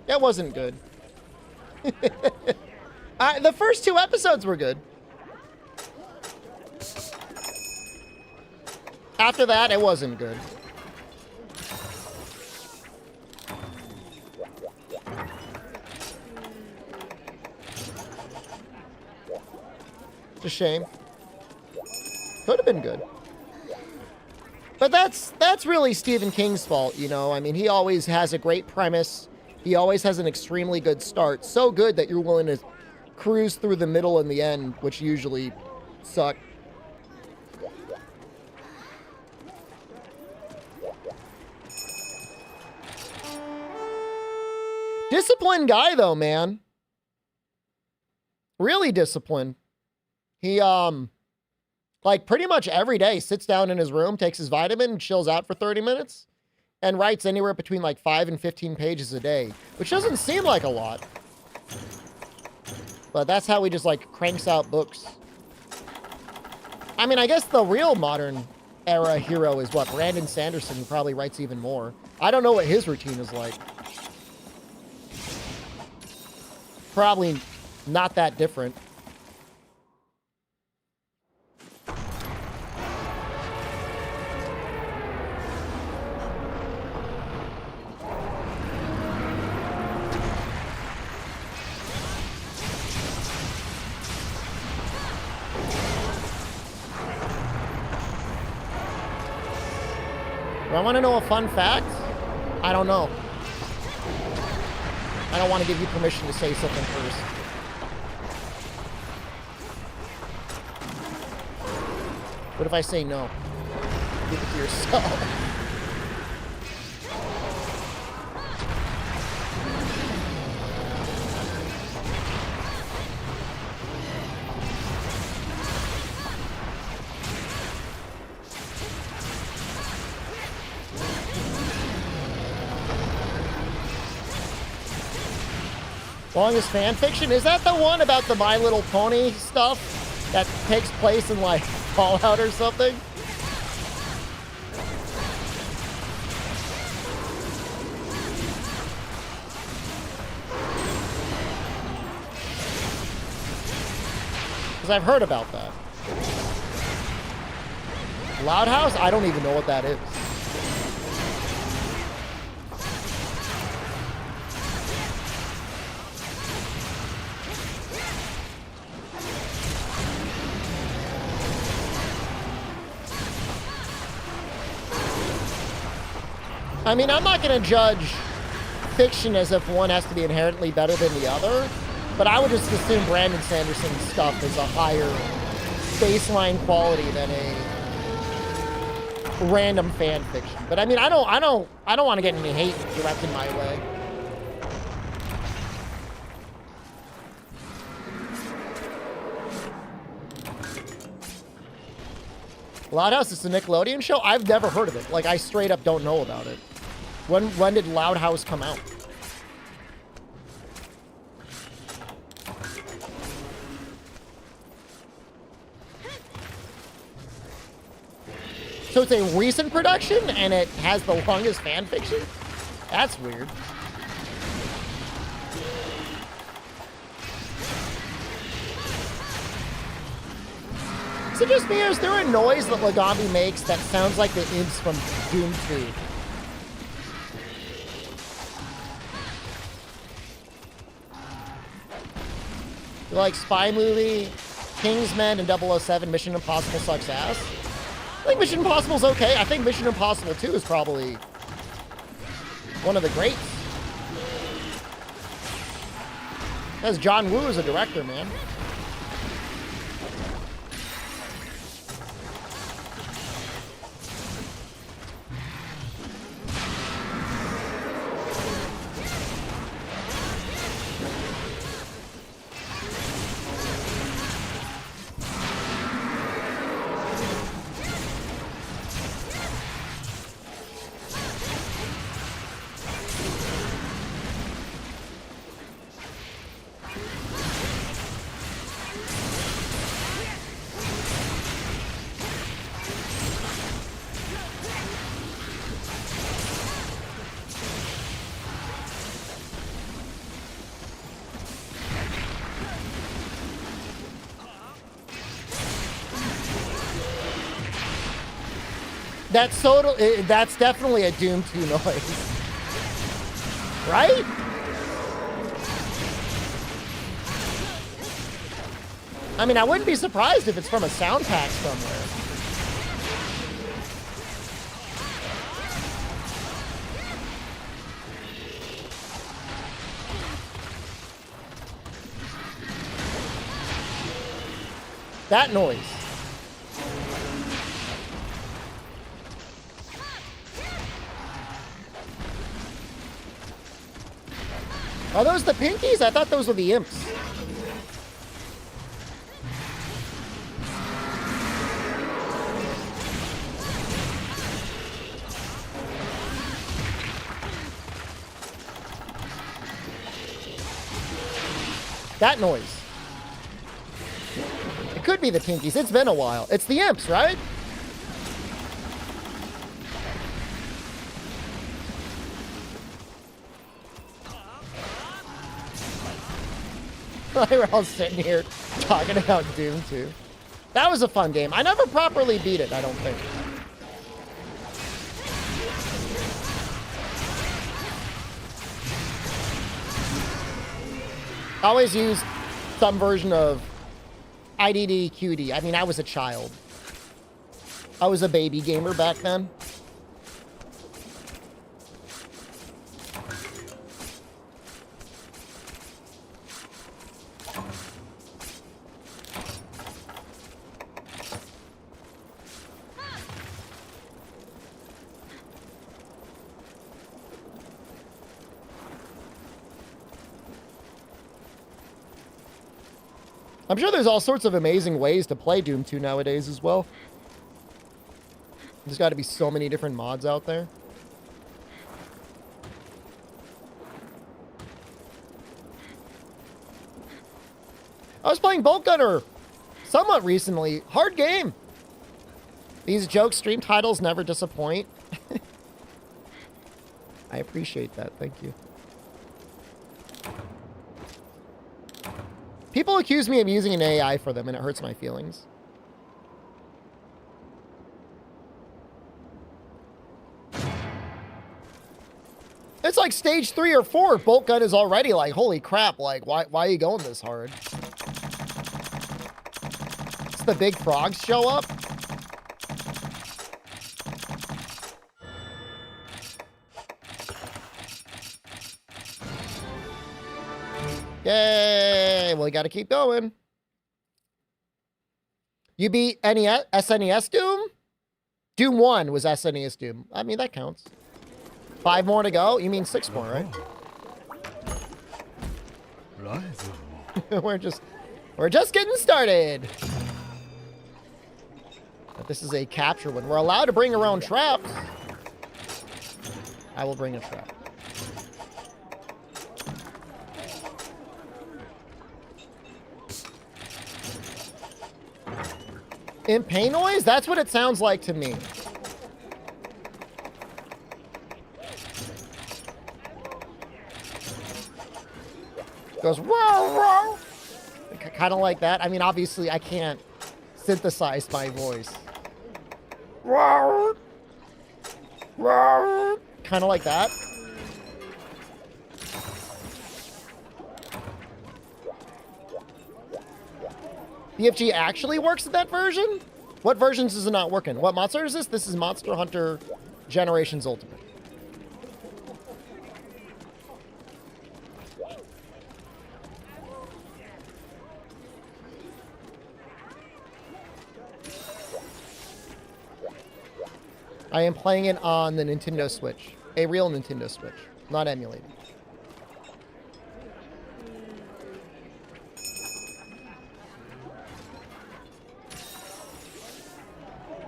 It wasn't good. The first 2 episodes were good. After that, it wasn't good. It's a shame. Could have been good. But that's really Stephen King's fault, you know? I mean, he always has a great premise. He always has an extremely good start. So good that you're willing to cruise through the middle and the end, which usually suck. Disciplined guy, though, man. Really disciplined. He, like, pretty much every day sits down in his room, takes his vitamin, and chills out for 30 minutes, and writes anywhere between, like, 5 and 15 pages a day, which doesn't seem like a lot. But that's how he just, like, cranks out books. I mean, I guess the real modern era hero is, what, Brandon Sanderson, who probably writes even more. I don't know what his routine is like. Probably not that different. Do I want to know a fun fact? I don't know. I don't want to give you permission to say something first. What if I say no? Keep it to yourself. Longest fan fiction? Is that the one about the My Little Pony stuff that takes place in, like, Fallout or something? Because I've heard about that. Loud House? I don't even know what that is. I mean, I'm not going to judge fiction as if one has to be inherently better than the other, but I would just assume Brandon Sanderson's stuff is a higher baseline quality than a random fan fiction. But I mean, I don't want to get any hate directed my way. Loud House is a Nickelodeon show? I've never heard of it. Like, I straight up don't know about it. When did Loud House come out? So it's a recent production and it has the longest fan fiction? That's weird. Is it just me, or is there a noise that Lagombi makes that sounds like the imps from Doom 2? You like Spy Movie, Kingsman, and 007 Mission Impossible sucks ass? I think Mission Impossible's okay. I think Mission Impossible 2 is probably one of the greats. That's John Woo as a director, man. That's that's definitely a Doom 2 noise. Right? I mean, I wouldn't be surprised if it's from a sound pack somewhere. That noise. Are those the pinkies? I thought those were the imps. That noise. It could be the pinkies. It's been a while. It's the imps, right? We're all sitting here talking about Doom 2. That was a fun game. I never properly beat it, I don't think. I always use some version of IDD QD. I mean, I was a child. I was a baby gamer back then. I'm sure there's all sorts of amazing ways to play Doom 2 nowadays as well. There's got to be so many different mods out there. I was playing Bolt Gunner somewhat recently. Hard game. These joke stream titles never disappoint. I appreciate that. Thank you. People accuse me of using an AI for them, and it hurts my feelings. It's like stage 3 or 4. Bolt gun is already like, holy crap, like, why are you going this hard? It's the big frogs show up. Yay! Well, you got to keep going. You beat SNES Doom? Doom 1 was SNES Doom. I mean, that counts. 5 more to go? You mean 6 more, right? we're just getting started. But this is a capture one. We're allowed to bring our own traps. I will bring a trap. In pain noise? That's what it sounds like to me. Goes, whoa, whoa. Kind of like that. I mean, obviously, I can't synthesize my voice. Whoa. Whoa. Kind of like that. BFG actually works in that version? What versions is it not working? What monster is this? This is Monster Hunter Generations Ultimate. I am playing it on the Nintendo Switch. A real Nintendo Switch, not emulated.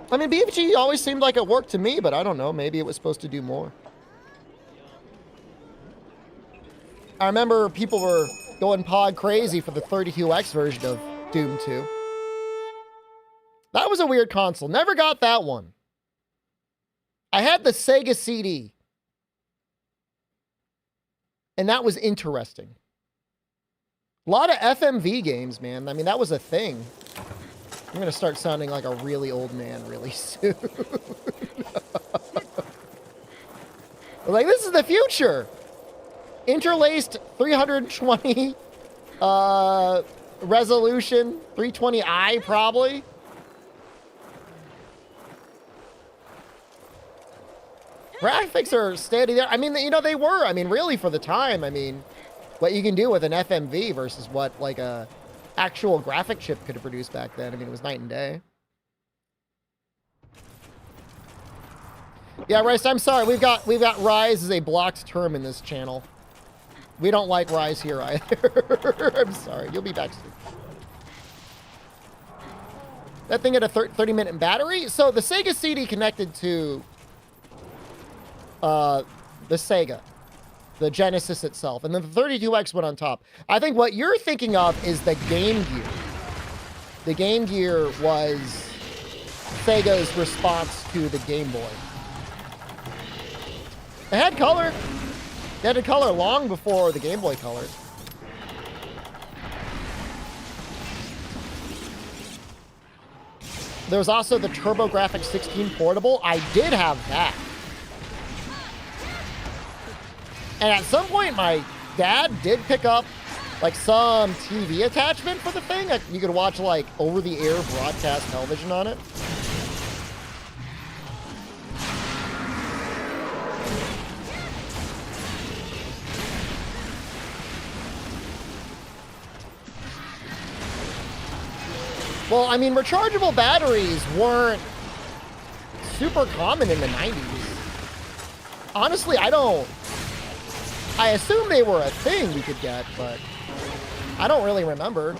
I mean, BFG always seemed like it worked to me, but I don't know. Maybe it was supposed to do more. I remember people were going pod crazy for the 32X version of Doom 2. That was a weird console. Never got that one. I had the Sega CD. And that was interesting. A lot of FMV games, man. I mean, that was a thing. I'm going to start sounding like a really old man really soon. Like, this is the future. Interlaced 320 resolution, 320i probably. Graphics are steady there. I mean, you know, they were. I mean, really, for the time, I mean, what you can do with an FMV versus what, like, a actual graphic chip could have produced back then. I mean, it was night and day. Yeah, Rice, I'm sorry. We've got Rise as a blocked term in this channel. We don't like Rise here either. I'm sorry. You'll be back soon. That thing had a 30-minute battery? So the Sega CD connected to the Sega, the Genesis itself, and then the 32X went on top. I think what you're thinking of is the Game Gear. The Game Gear was Sega's response to the Game Boy. It had color. They had a color long before the Game Boy Color. There was also the TurboGrafx 16 portable. I did have that. And at some point, my dad did pick up, like, some TV attachment for the thing. You could watch, like, over-the-air broadcast television on it. Well, I mean, rechargeable batteries weren't super common in the 90s. Honestly, I assume they were a thing you could get, but I don't really remember.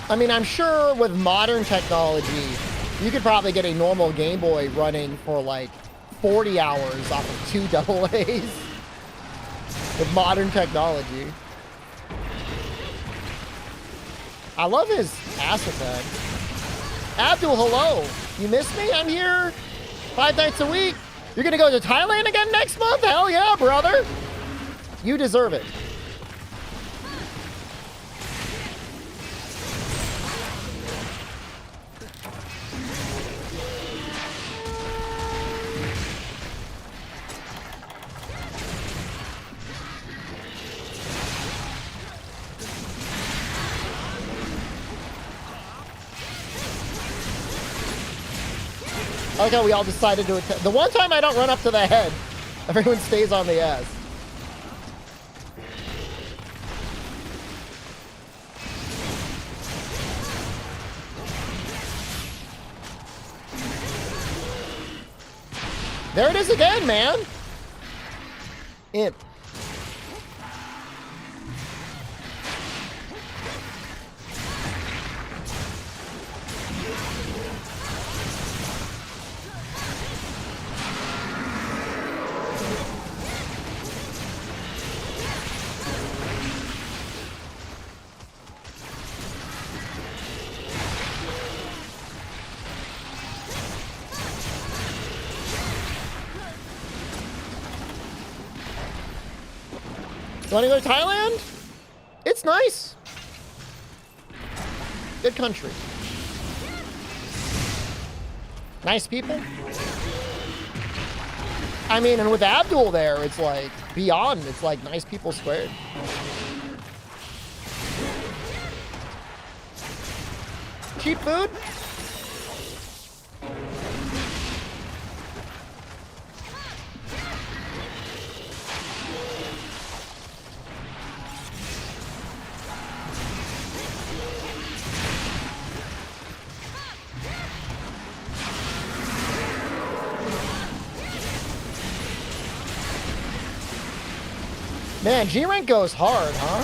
I mean, I'm sure with modern technology, you could probably get a normal Game Boy running for like 40 hours off of 2 AA's with modern technology. I love his ass attack. Abdul, hello. You miss me? I'm here 5 nights a week. You're gonna go to Thailand again next month? Hell yeah, brother. You deserve it. I like how we all decided to attack. The one time I don't run up to the head, everyone stays on the ass. There it is again, man. Imp. You want to go to Thailand? It's nice. Good country. Nice people. I mean, and with Abdul there, it's like beyond. It's like nice people squared. Cheap food? Man, G-Rank goes hard, huh?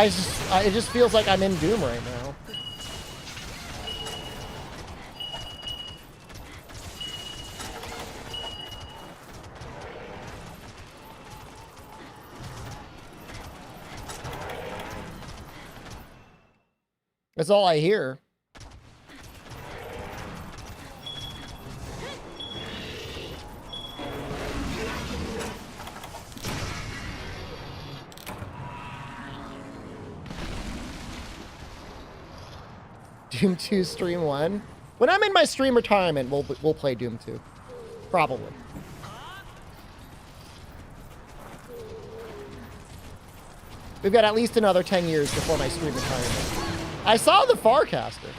It just feels like I'm in Doom right now. That's all I hear. Doom 2 stream 1. When I'm in my stream retirement, we'll play Doom 2. Probably. We've got at least another 10 years before my stream retirement. I saw the Farcaster.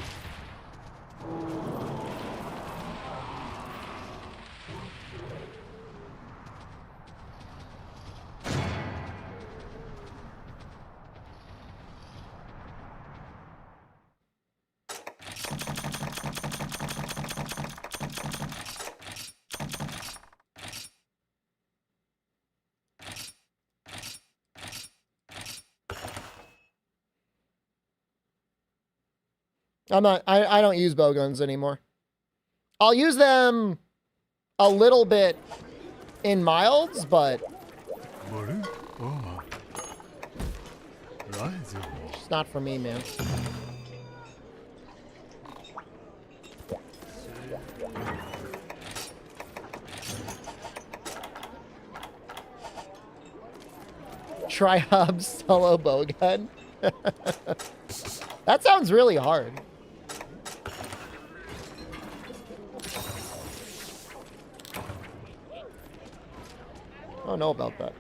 I don't use bowguns anymore. I'll use them a little bit in milds, but it's not for me, man. Try hub solo bowgun. That sounds really hard. I don't know about that.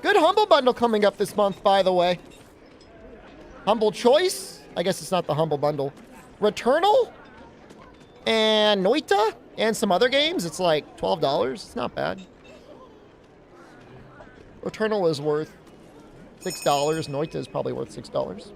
Good Humble Bundle coming up this month, by the way. Humble Choice. I guess it's not the Humble Bundle. Returnal. And Noita. And some other games. It's like $12. It's not bad. Returnal is worth $6. Noita is probably worth $6.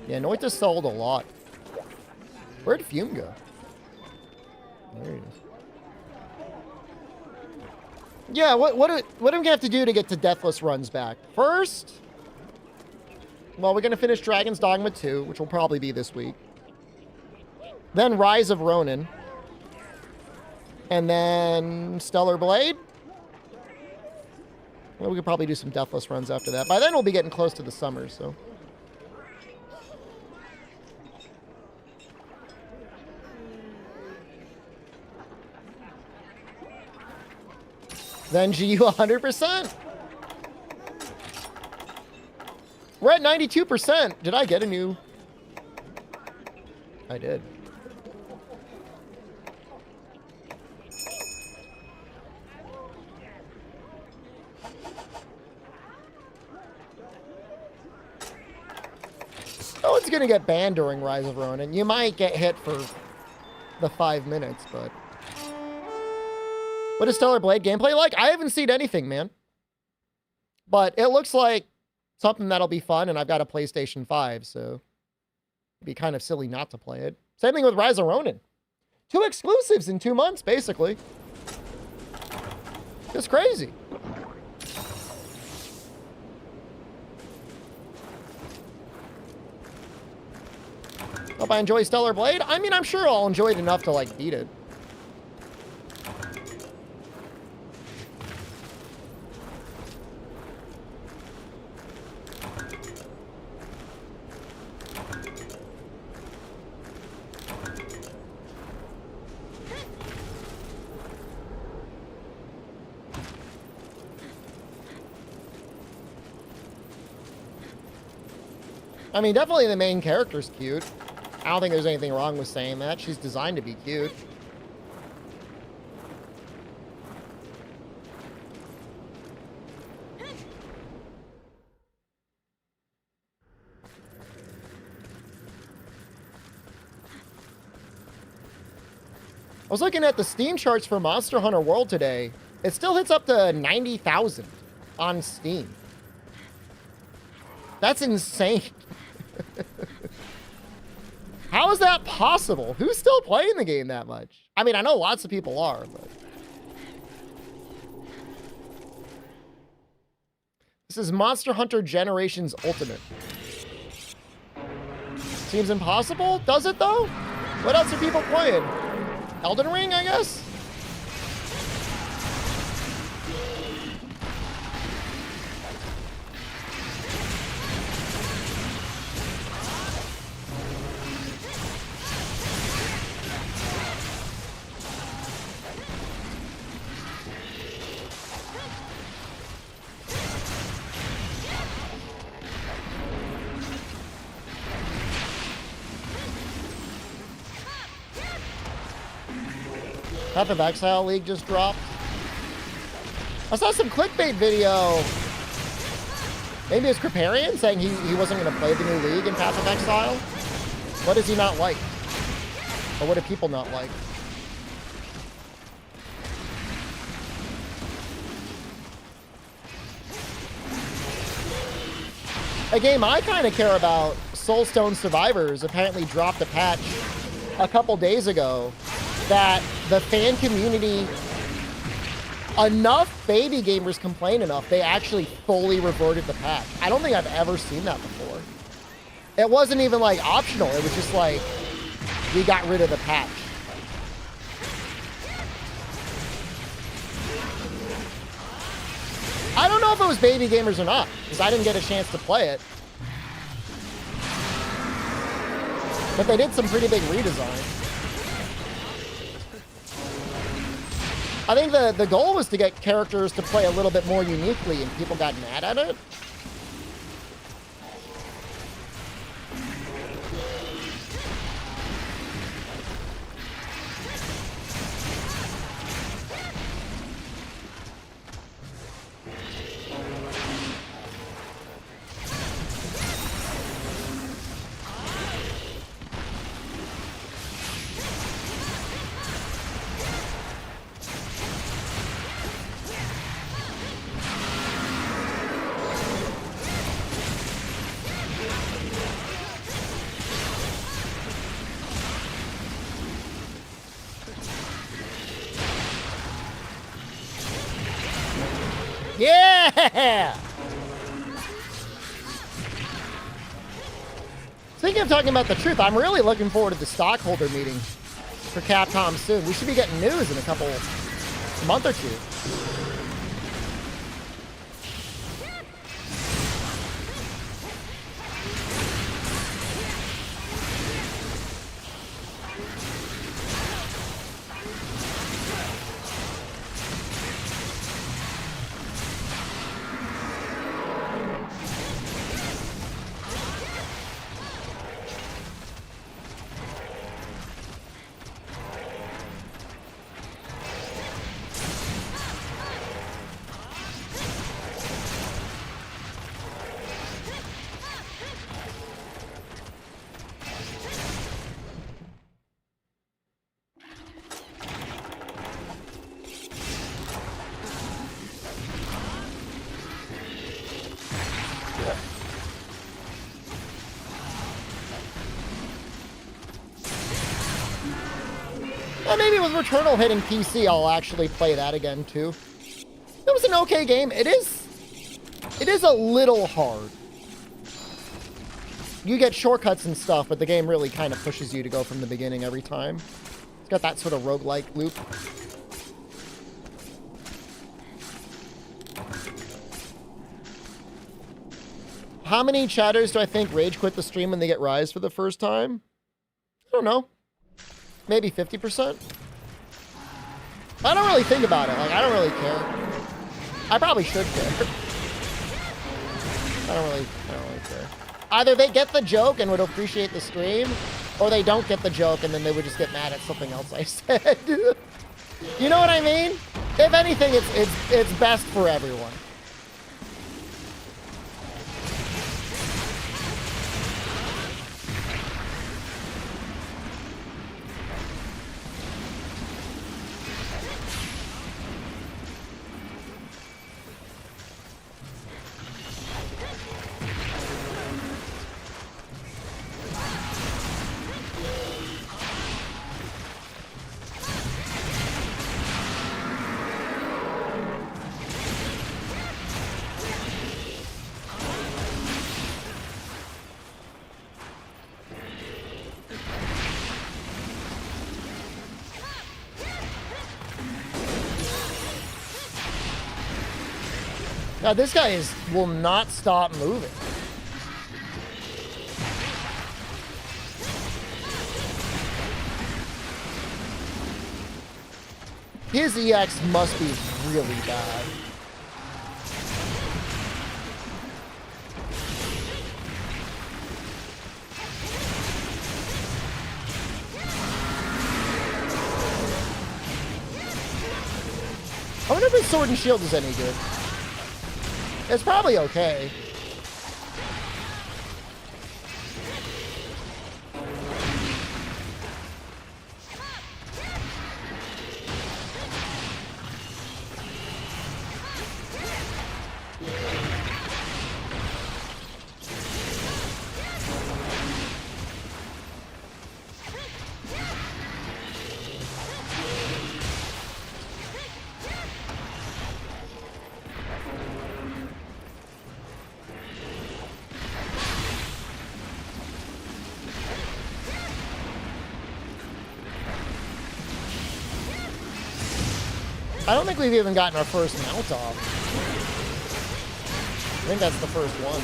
Yeah, Noita sold a lot. Where'd Fume go? There he is. Yeah, what am I gonna have to do to get to Deathless runs back? First, well, we're gonna finish Dragon's Dogma 2, which will probably be this week. Then Rise of Ronin. And then Stellar Blade. Well, we could probably do some Deathless runs after that. By then, we'll be getting close to the summer, so. Then GU 100%. We're at 92%. Did I get a new? I did. Oh, it's gonna get banned during Rise of Ronin. You might get hit for the 5 minutes, but. What is Stellar Blade gameplay like? I haven't seen anything, man. But it looks like something that'll be fun, and I've got a PlayStation 5, so it'd be kind of silly not to play it. Same thing with Rise of Ronin. 2 exclusives in 2 months, basically. It's crazy. Hope I enjoy Stellar Blade. I mean, I'm sure I'll enjoy it enough to, like, beat it. I mean, definitely the main character's cute. I don't think there's anything wrong with saying that. She's designed to be cute. I was looking at the Steam charts for Monster Hunter World today. It still hits up to 90,000 on Steam. That's insane. How is that possible? Who's still playing the game that much? I mean, I know lots of people are, but... This is Monster Hunter Generations Ultimate. Seems impossible? Does it, though? What else are people playing? Elden Ring, I guess? Path of Exile League just dropped. I saw some clickbait video. Maybe it's Kriparian saying he wasn't going to play the new league in Path of Exile. What does he not like? Or what do people not like? A game I kind of care about, Soulstone Survivors, apparently dropped a patch a couple days ago that the fan community, enough baby gamers complain enough, they actually fully reverted the patch. I don't think I've ever seen that before. It wasn't even like optional. It was just like, we got rid of the patch. I don't know if it was baby gamers or not, because I didn't get a chance to play it. But they did some pretty big redesign. I think the goal was to get characters to play a little bit more uniquely, and people got mad at it. Yeah! Speaking of talking about the truth, I'm really looking forward to the stockholder meeting for Capcom soon. We should be getting news in a month or two. Well, maybe with Returnal hitting PC, I'll actually play that again, too. It was an okay game. It is a little hard. You get shortcuts and stuff, but the game really kind of pushes you to go from the beginning every time. It's got that sort of roguelike loop. How many chatters do I think rage quit the stream when they get Rise for the first time? I don't know. Maybe 50%? I don't really think about it. Like, I don't really care. I probably should care. I don't really care. Either they get the joke and would appreciate the stream, or they don't get the joke and then they would just get mad at something else I said. You know what I mean? If anything, it's best for everyone. God, this guy will not stop moving. His EX must be really bad. I wonder if his sword and shield is any good. It's probably okay. I don't think we've even gotten our first mount off. I think that's the first one.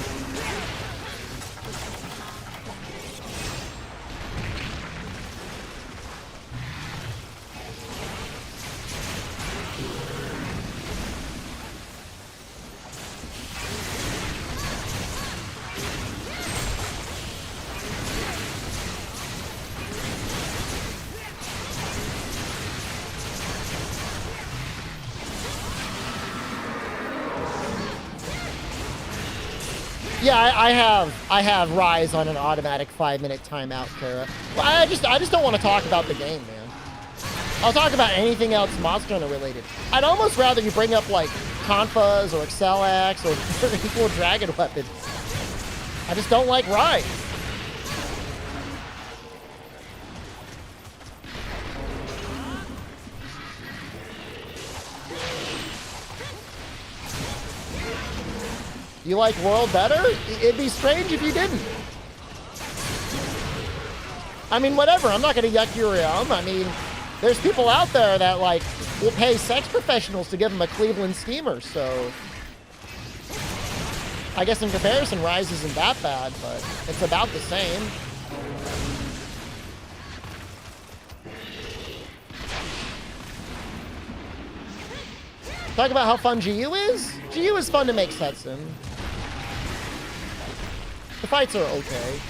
Yeah, I have Rise on an automatic 5-minute timeout, Kara. Well, I just don't want to talk about the game, man. I'll talk about anything else Monster Hunter related. I'd almost rather you bring up like Confas or Excellax or equal Dragon Weapon. I just don't like Rise. You like World better? It'd be strange if you didn't. I mean, whatever. I'm not going to yuck your yum. I mean, there's people out there that, like, will pay sex professionals to give them a Cleveland steamer, so... I guess in comparison, Rise isn't that bad, but it's about the same. Talk about how fun GU is? GU is fun to make sets in. The fights are okay.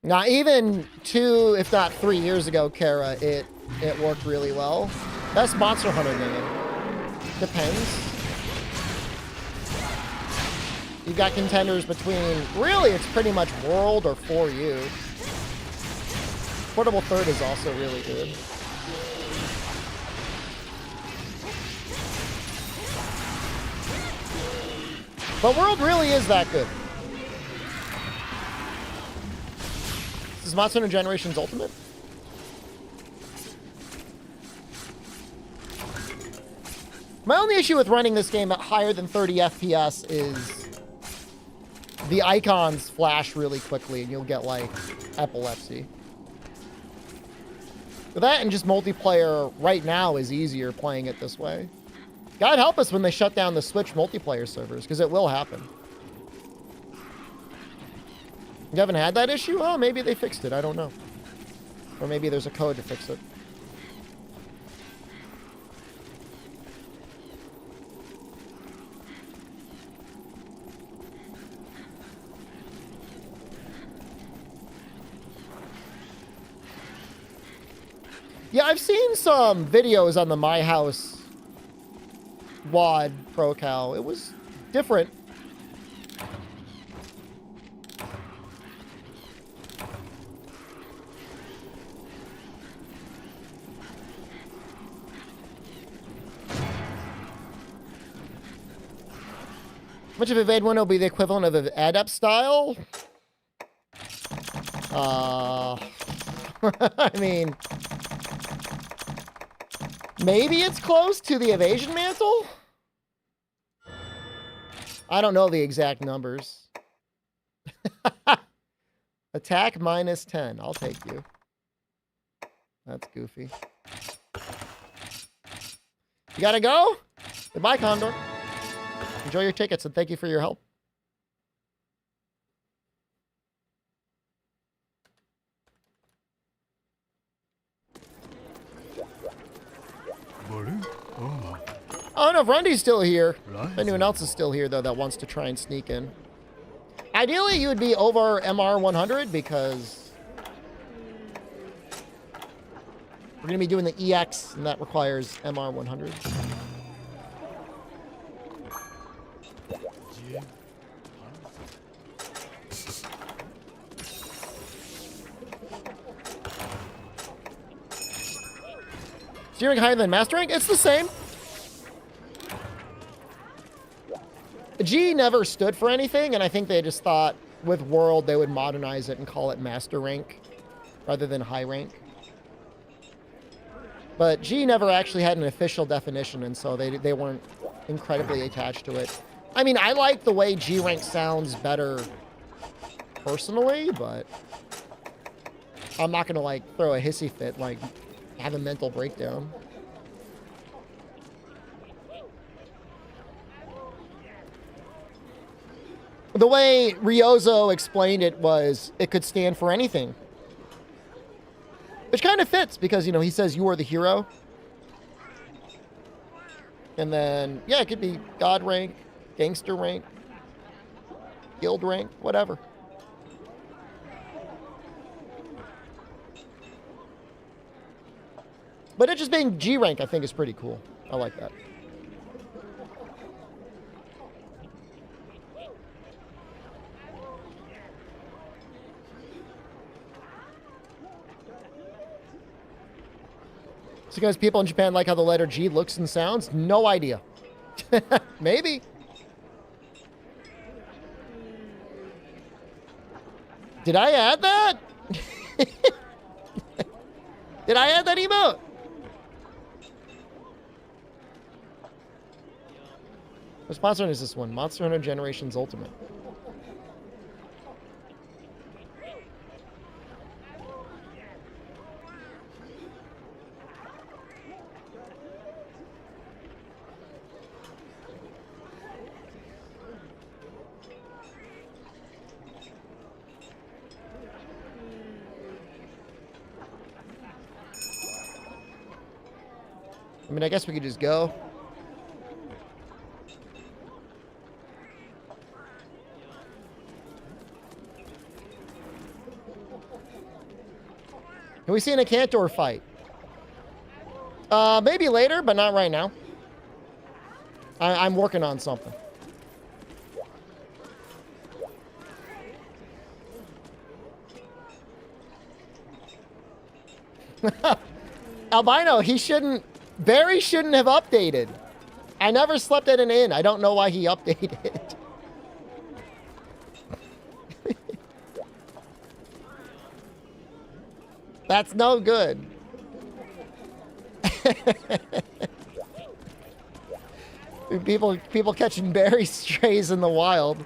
Now, even 2, if not 3 years ago, Kara, it worked really well. Best Monster Hunter game. Depends. You've got contenders between, really, it's pretty much World or 4U. Portable Third is also really good. But World really is that good. This is Monster Hunter Generations Ultimate. My only issue with running this game at higher than 30 FPS is the icons flash really quickly and you'll get, like, epilepsy. But that and just multiplayer right now is easier playing it this way. God help us when they shut down the Switch multiplayer servers, because it will happen. You haven't had that issue? Oh, maybe they fixed it. I don't know. Or maybe there's a code to fix it. Yeah, I've seen some videos on the My House WAD Pro Cal. It was different. Much of Evade 1 will be the equivalent of an adept style? I mean... Maybe it's close to the Evasion Mantle? I don't know the exact numbers. Attack -10. I'll take you. That's goofy. You gotta go? Goodbye, Condor. Enjoy your tickets and thank you for your help. Oh, I don't know if Rundy's still here. right. If anyone else is still here, though, that wants to try and sneak in. Ideally, you would be over MR 100 because we're going to be doing the EX, and that requires MR 100. Steering higher than master rank? It's the same. G never stood for anything, and I think they just thought with World they would modernize it and call it master rank rather than high rank. But G never actually had an official definition, and so they weren't incredibly attached to it. I mean, I like the way G rank sounds better personally, but I'm not gonna like throw a hissy fit, like have a mental breakdown. The way Ryozo explained it was it could stand for anything. Which kind of fits because, you know, he says you are the hero. And then, yeah, it could be God rank, gangster rank, guild rank, whatever. But it just being G rank, I think, is pretty cool. I like that. So because people in Japan like how the letter G looks and sounds? No idea. Maybe. Did I add that? Did I add that emote? What sponsor is this one? Monster Hunter Generations Ultimate. I mean, I guess we could just go. Can we see a Cantor fight? Maybe later, but not right now. I'm working on something. Albino, Barry shouldn't have updated. I never slept at an inn. I don't know why he updated. That's no good. People catching berry strays in the wild.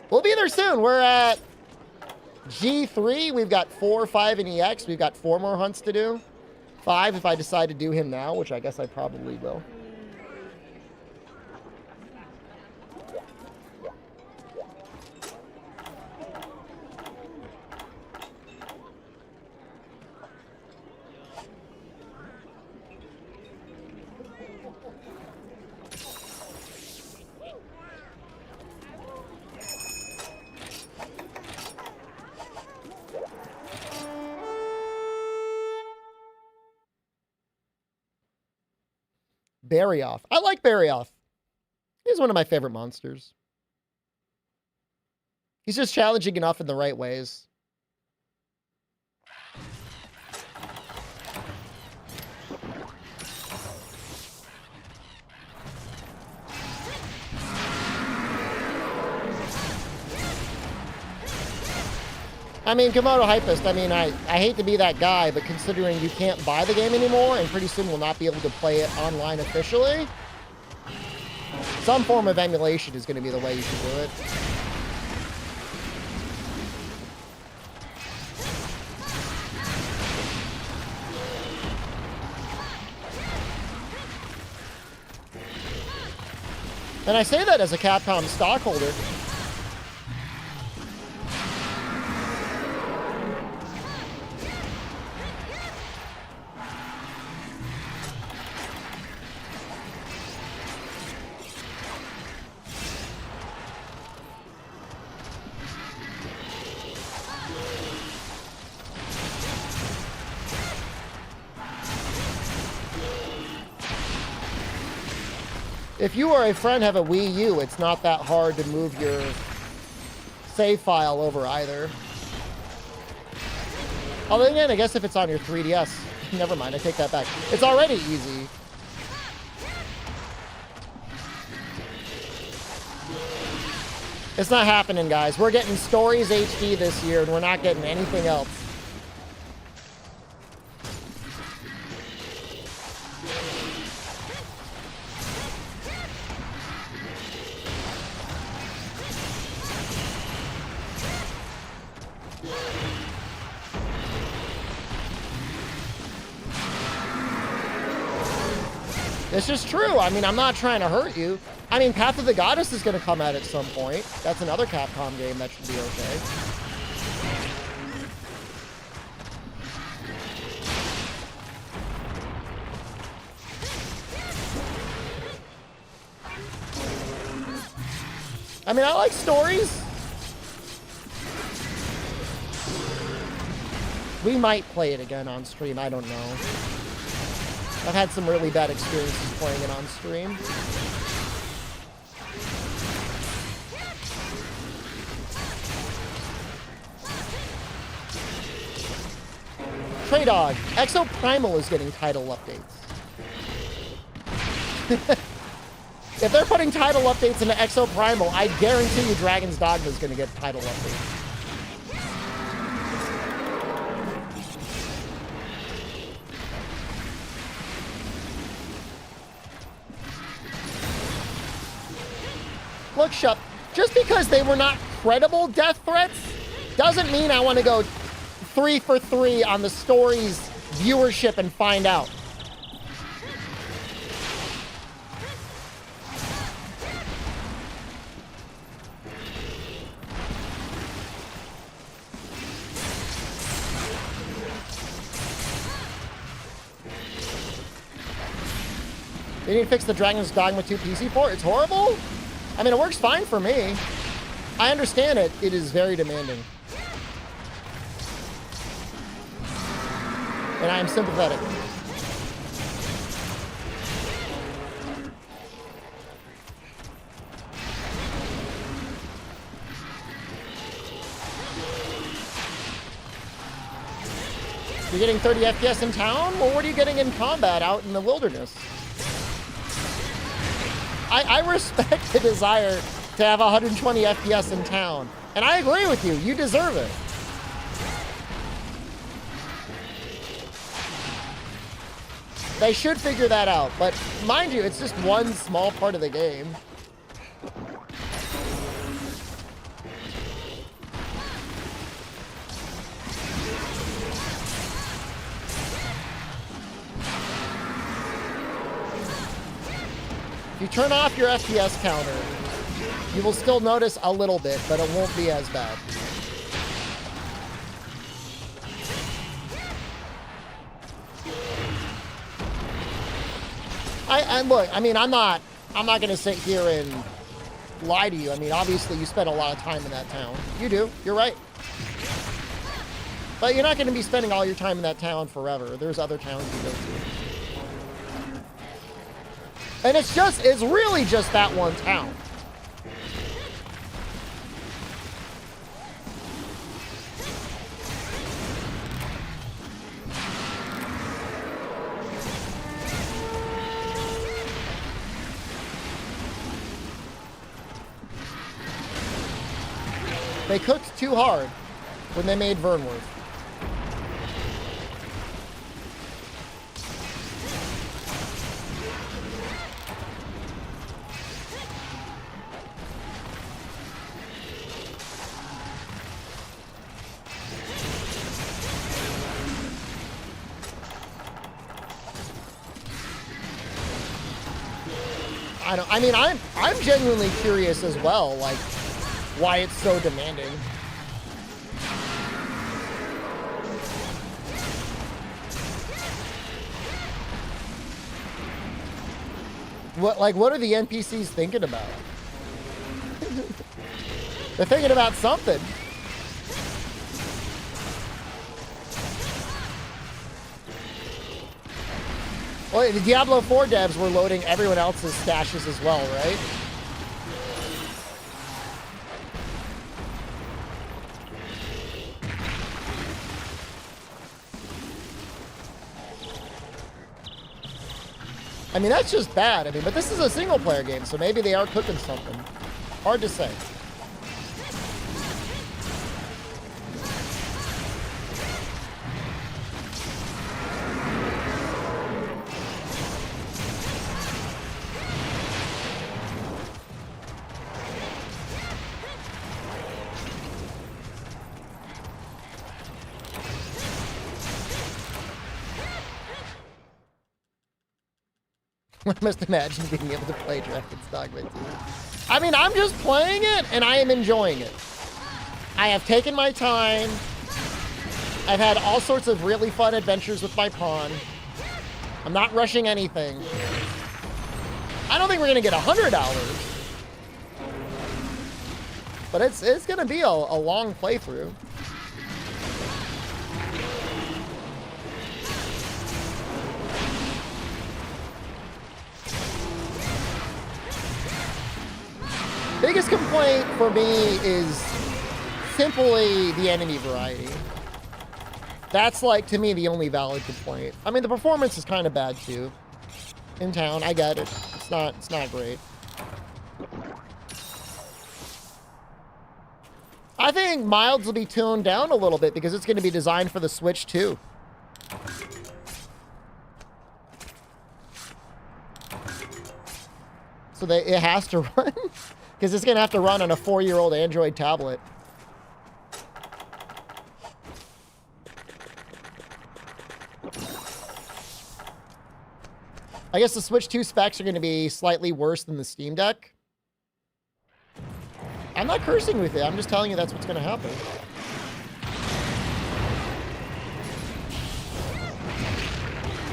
We'll be there soon. We're at G3. We've got 4, 5 in EX. We've got 4 more hunts to do. 5 if I decide to do him now, which I guess I probably will. Barryoff. I like Barryoff. He's one of my favorite monsters. He's just challenging enough in the right ways. I mean, Komodo Hypist, I mean, I hate to be that guy, but considering you can't buy the game anymore and pretty soon we'll not be able to play it online officially, some form of emulation is going to be the way you should do it. And I say that as a Capcom stockholder. If you or a friend have a Wii U, it's not that hard to move your save file over either. Although again, I guess if it's on your 3DS, never mind, I take that back. It's already easy. It's not happening, guys. We're getting Stories HD this year, and we're not getting anything else. It's just true. I mean, I'm not trying to hurt you. I mean, Path of the Goddess is going to come out at some point. That's another Capcom game that should be okay. I mean, I like Stories. We might play it again on stream. I don't know. I've had some really bad experiences playing it on stream. Trey Dog, Exo Primal is getting title updates. If they're putting title updates into Exo Primal, I guarantee you Dragon's Dogma is going to get title updates. Look, Shup, just because they were not credible death threats doesn't mean I want to go 3 for 3 on the story's viewership and find out. They need to fix the Dragon's Dogma 2 PC port. It's horrible. I mean, it works fine for me. I understand it. It is very demanding. And I am sympathetic. You're getting 30 FPS in town? Well, what are you getting in combat out in the wilderness? I respect the desire to have 120 FPS in town. And I agree with you. You deserve it. They should figure that out. But mind you, it's just one small part of the game. If you turn off your FPS counter, you will still notice a little bit, but it won't be as bad. Look, I mean, I'm not going to sit here and lie to you. I mean, obviously you spend a lot of time in that town. You do. You're right. But you're not going to be spending all your time in that town forever. There's other towns you go to. And it's really just that one town. They cooked too hard when they made Vernworth. I don't. I mean, I'm genuinely curious as well, like why it's so demanding. What are the NPCs thinking about? They're thinking about something. Well, the Diablo 4 devs were loading everyone else's stashes as well, right? I mean, that's just bad. I mean, but this is a single-player game, so maybe they are cooking something. Hard to say. I must imagine being able to play Dragon's Dogma 2. I mean, I'm just playing it, and I am enjoying it. I have taken my time. I've had all sorts of really fun adventures with my pawn. I'm not rushing anything. I don't think we're going to get $100. But it's going to be a long playthrough. Biggest complaint for me is simply the enemy variety. That's, like, to me, the only valid complaint. I mean, the performance is kind of bad, too. In town, I get it. It's not great. I think Milds will be toned down a little bit because it's going to be designed for the Switch, too. So it has to run? Because it's going to have to run on a 4-year-old Android tablet. I guess the Switch 2 specs are going to be slightly worse than the Steam Deck. I'm not cursing with it. I'm just telling you that's what's going to happen.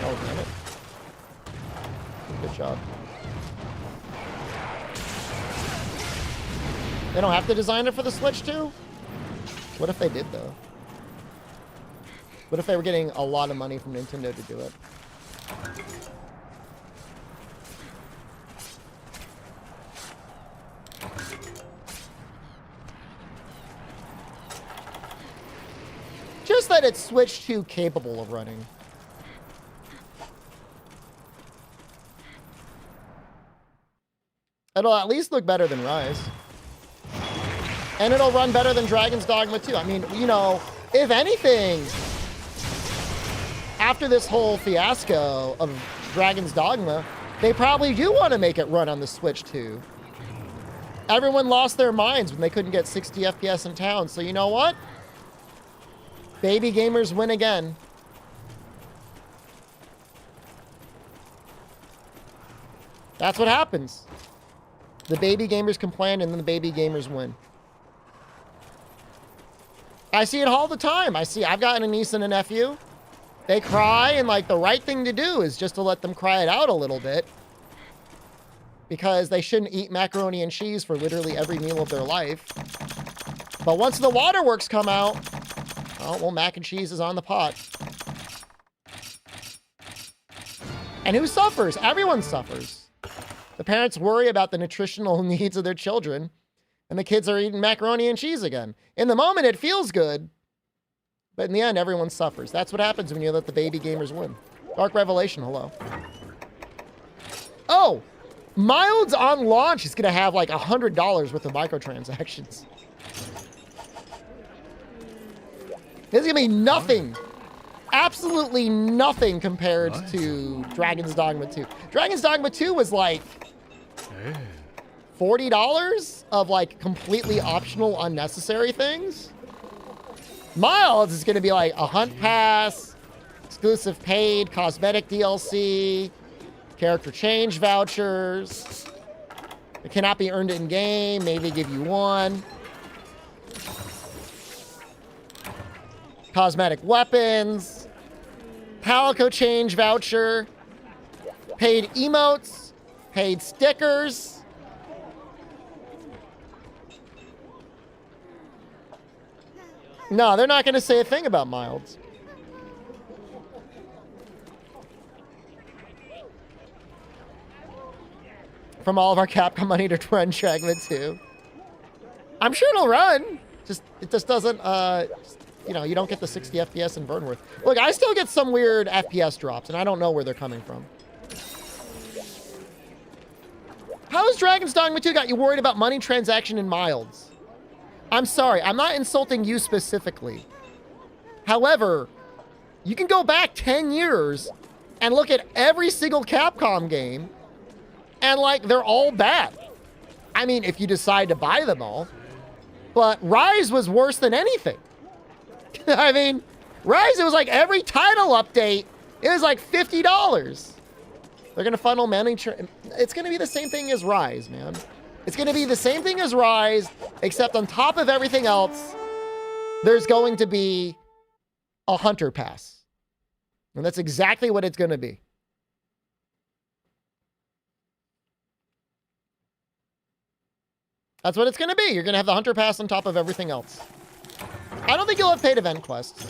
Oh, damn it. Good job. They don't have to design it for the Switch 2? What if they did, though? What if they were getting a lot of money from Nintendo to do it? Just that it's Switch 2 capable of running. It'll at least look better than Rise. And it'll run better than Dragon's Dogma 2. I mean, you know, if anything, after this whole fiasco of Dragon's Dogma, they probably do want to make it run on the Switch 2. Everyone lost their minds when they couldn't get 60 FPS in town. So you know what? Baby gamers win again. That's what happens. The baby gamers complain and then the baby gamers win. I see it all the time. I've got a niece and a nephew. They cry, and like the right thing to do is just to let them cry it out a little bit. Because they shouldn't eat macaroni and cheese for literally every meal of their life. But once the waterworks come out, oh, well, mac and cheese is on the pot. And who suffers? Everyone suffers. The parents worry about the nutritional needs of their children, and the kids are eating macaroni and cheese again. In the moment, it feels good, but in the end, everyone suffers. That's what happens when you let the baby gamers win. Dark Revelation, hello. Oh, Milds on launch is going to have like $100 worth of microtransactions. This is going to be nothing. Absolutely nothing compared to Dragon's Dogma 2. Dragon's Dogma 2 was like $40 of like completely optional, unnecessary things. Milds is going to be like a hunt pass, exclusive paid, cosmetic DLC, character change vouchers, It cannot be earned in game. Maybe give you one. Cosmetic weapons. Palico change voucher. Paid emotes. Paid stickers. No, they're not going to say a thing about Milds. From all of our Capcom money to run Dragma 2. I'm sure it'll run. It just doesn't, you know, you don't get the 60 FPS in Vernworth. Look, I still get some weird FPS drops, and I don't know where they're coming from. How has Dragon's Dogma 2 got you worried about money transaction in Milds? I'm sorry, I'm not insulting you specifically. However, you can go back 10 years and look at every single Capcom game, and, like, they're all bad. I mean, if you decide to buy them all. But Rise was worse than anything. I mean, Rise, it was like every title update, it was like $50. They're going to funnel money. It's going to be the same thing as Rise, man. It's going to be the same thing as Rise, except on top of everything else, there's going to be a Hunter Pass. And that's exactly what it's going to be. That's what it's going to be. You're going to have the Hunter Pass on top of everything else. I don't think you'll have paid event quests.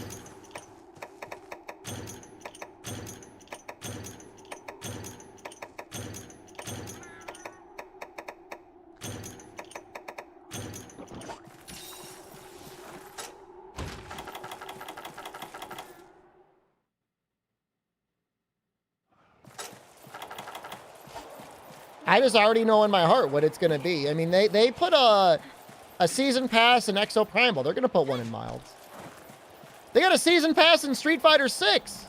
I just already know in my heart what it's going to be. I mean, they put a season pass in Exo Primal. They're going to put one in Milds. They got a season pass in Street Fighter 6.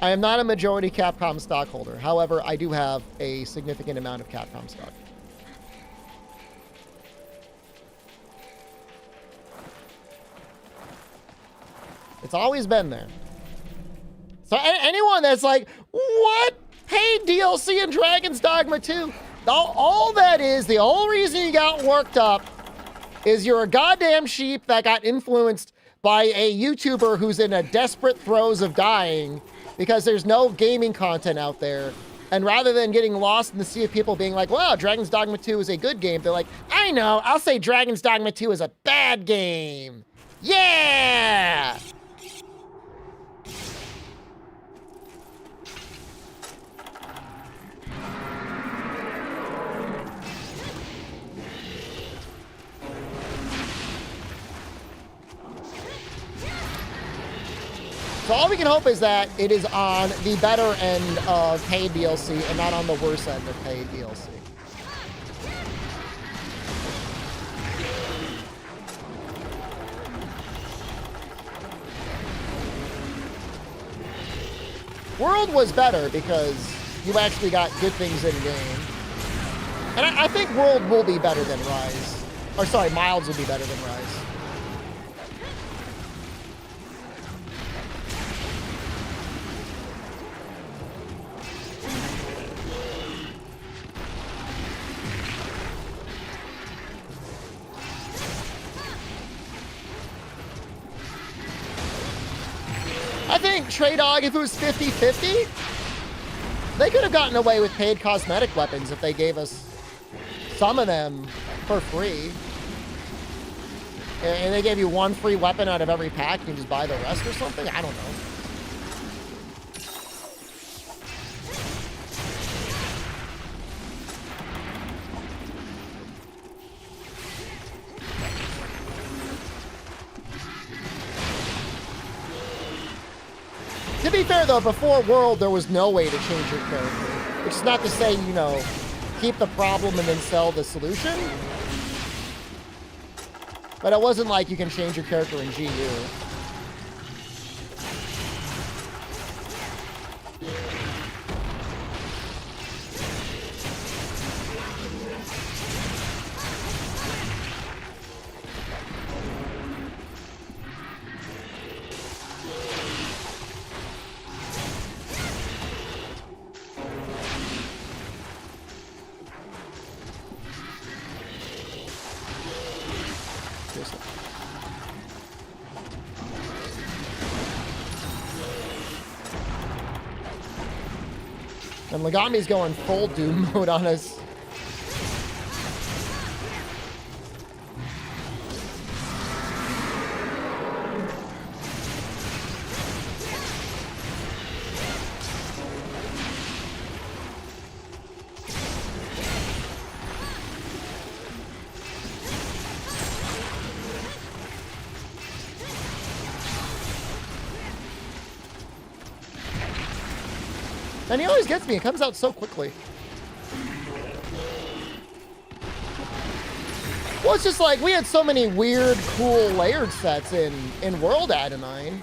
I am not a majority Capcom stockholder. However, I do have a significant amount of Capcom stock. It's always been there. So anyone that's like, what? Paid DLC in Dragon's Dogma 2? All that is, the only reason you got worked up is you're a goddamn sheep that got influenced by a YouTuber who's in a desperate throes of dying because there's no gaming content out there. And rather than getting lost in the sea of people being like, wow, Dragon's Dogma 2 is a good game, they're like, I know, I'll say Dragon's Dogma 2 is a bad game. Yeah! So all we can hope is that it is on the better end of paid DLC and not on the worse end of paid DLC. World was better because you actually got good things in game. And I think World will be better than Rise. Or sorry, Milds will be better than Rise. I think Trey Dog, if it was 50-50, they could have gotten away with paid cosmetic weapons if they gave us some of them for free. And they gave you one free weapon out of every pack, you can just buy the rest or something? I don't know. To be fair, though, before World, there was no way to change your character. Which is not to say, you know, keep the problem and then sell the solution. But it wasn't like you can change your character in GU. And Lagombi's going full Doom mode on us. And he always gets me. It comes out so quickly. Well, it's just like we had so many weird, cool layered sets in World Adenine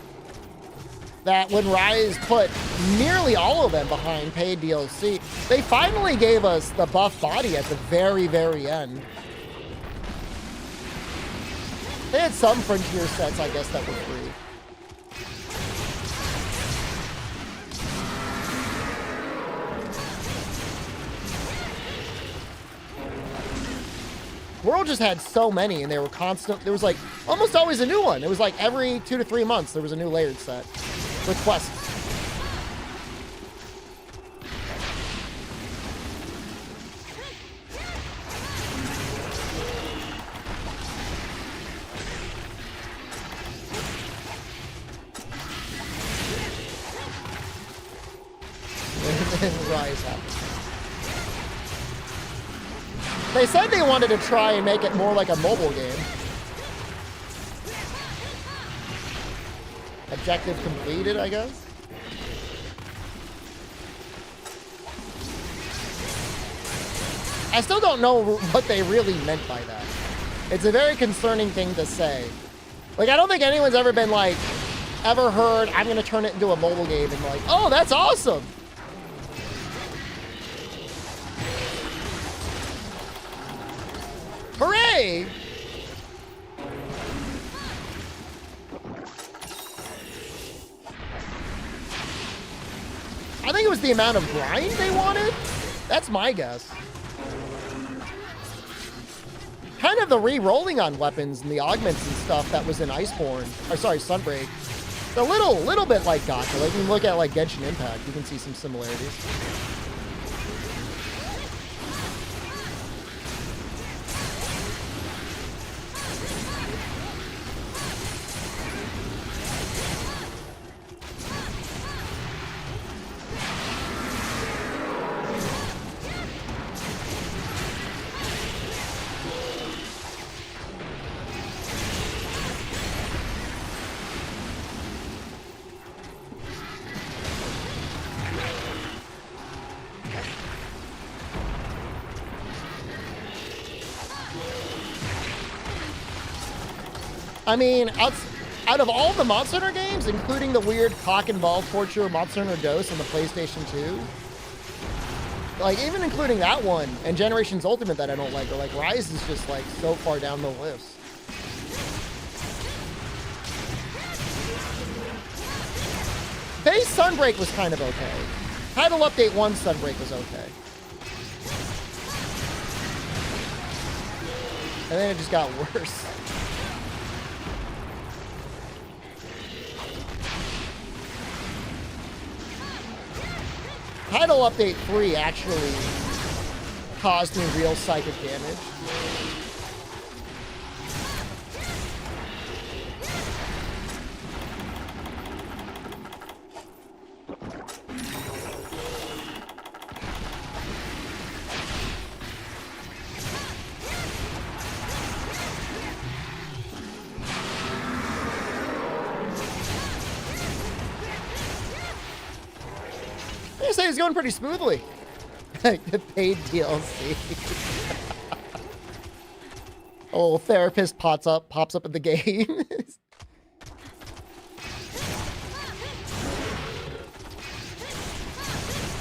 that when Rise put nearly all of them behind paid DLC, they finally gave us the buff body at the very, very end. They had some Frontier sets, I guess, that were free. World just had so many, and they were constant. There was like almost always a new one. It was like every 2 to 3 months there was a new layered set with quests. And Rise happened. They said they wanted to try and make it more like a mobile game. Objective completed, I guess. I still don't know what they really meant by that. It's a very concerning thing to say. Like, I don't think anyone's ever been like, ever heard, I'm gonna turn it into a mobile game and like, oh, that's awesome. Hooray! I think it was the amount of grind they wanted. That's my guess. Kind of the re-rolling on weapons and the augments and stuff that was in Iceborne. Or sorry, Sunbreak. A little bit like Gacha. Like, you can look at like Genshin Impact, you can see some similarities. I mean, out of all the Monster Hunter games, including the weird cock and ball torture Monster Hunter Dose on the PlayStation 2, like, even including that one and Generations Ultimate that I don't like, or like Rise is just like so far down the list. Base Sunbreak was kind of okay. Title Update 1 Sunbreak was okay. And then it just got worse. Title Update 3 actually caused me real psychic damage. I say he's going pretty smoothly. The paid DLC. Oh, therapist pops up in the game.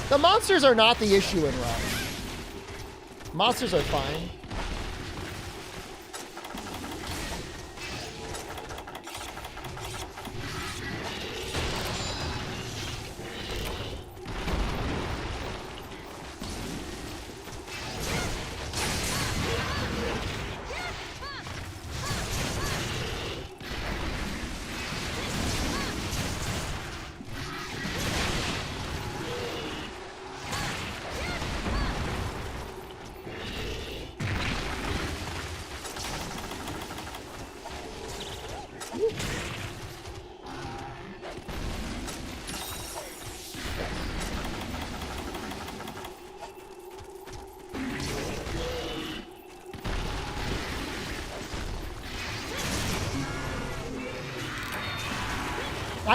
The monsters are not the issue in Rise. Monsters are fine.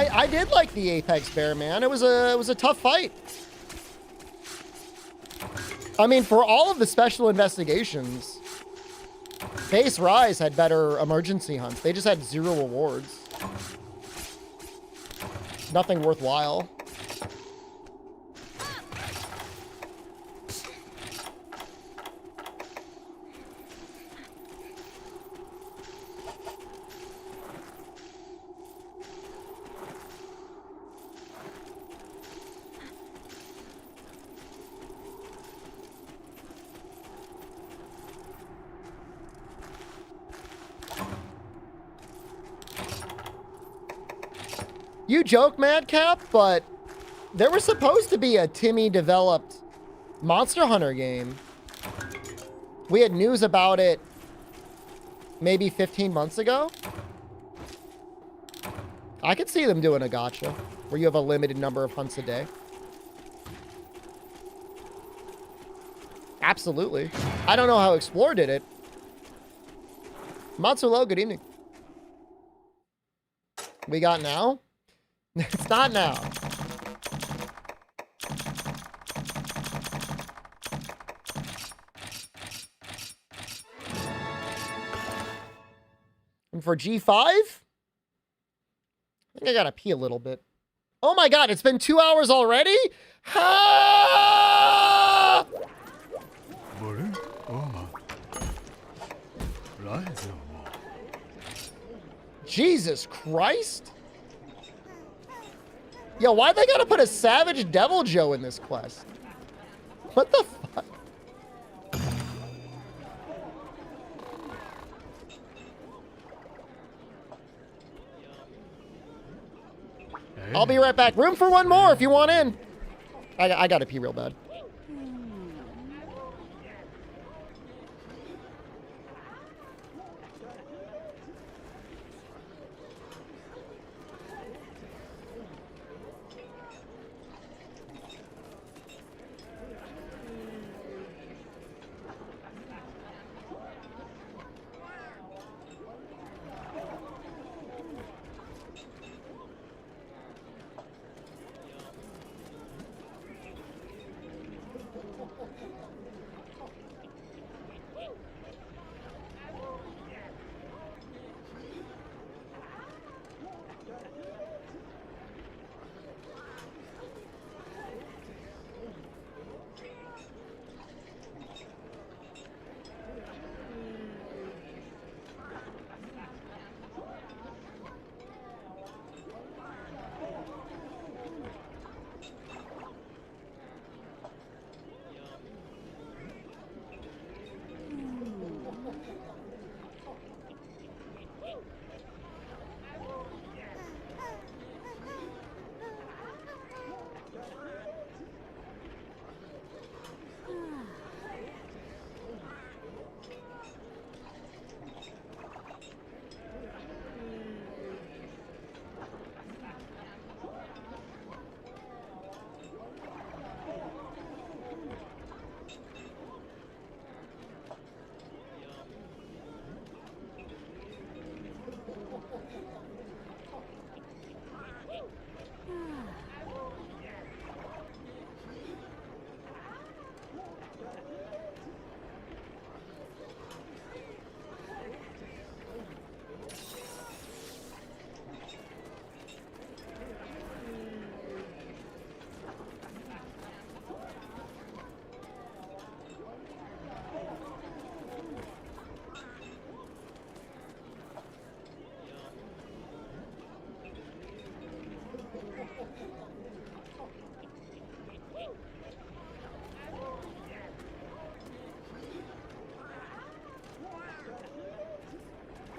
I did like the Apex Bear, man. It was a tough fight. I mean, for all of the special investigations, Base Rise had better emergency hunts. They just had 0 rewards. Nothing worthwhile. You joke, Madcap, but there was supposed to be a Timmy-developed Monster Hunter game. We had news about it maybe 15 months ago. I could see them doing a gacha where you have a limited number of hunts a day. Absolutely. I don't know how Explore did it. Matsulo, good evening. We got now? It's not now. And for G5? I think I gotta pee a little bit. Oh my god, it's been 2 hours already? Ah! Jesus Christ. Yo, why they gotta put a Savage Devil Joe in this quest? What the fuck? I'll be right back. Room for one more if you want in. I gotta pee real bad.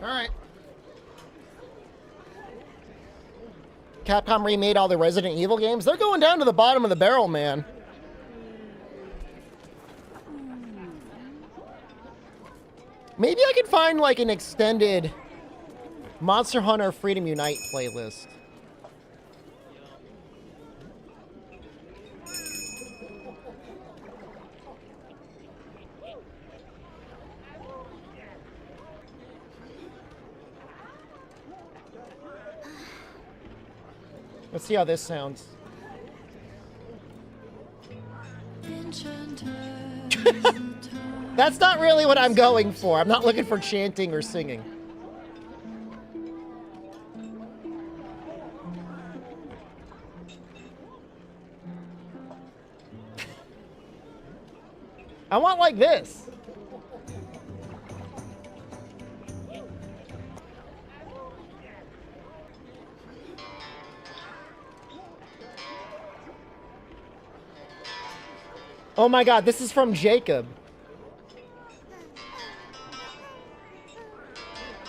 All right. Capcom remade all the Resident Evil games. They're going down to the bottom of the barrel, man. Maybe I could find like an extended Monster Hunter Freedom Unite playlist. Let's see how this sounds. That's not really what I'm going for. I'm not looking for chanting or singing. I want like this. Oh my God, this is from Jacob.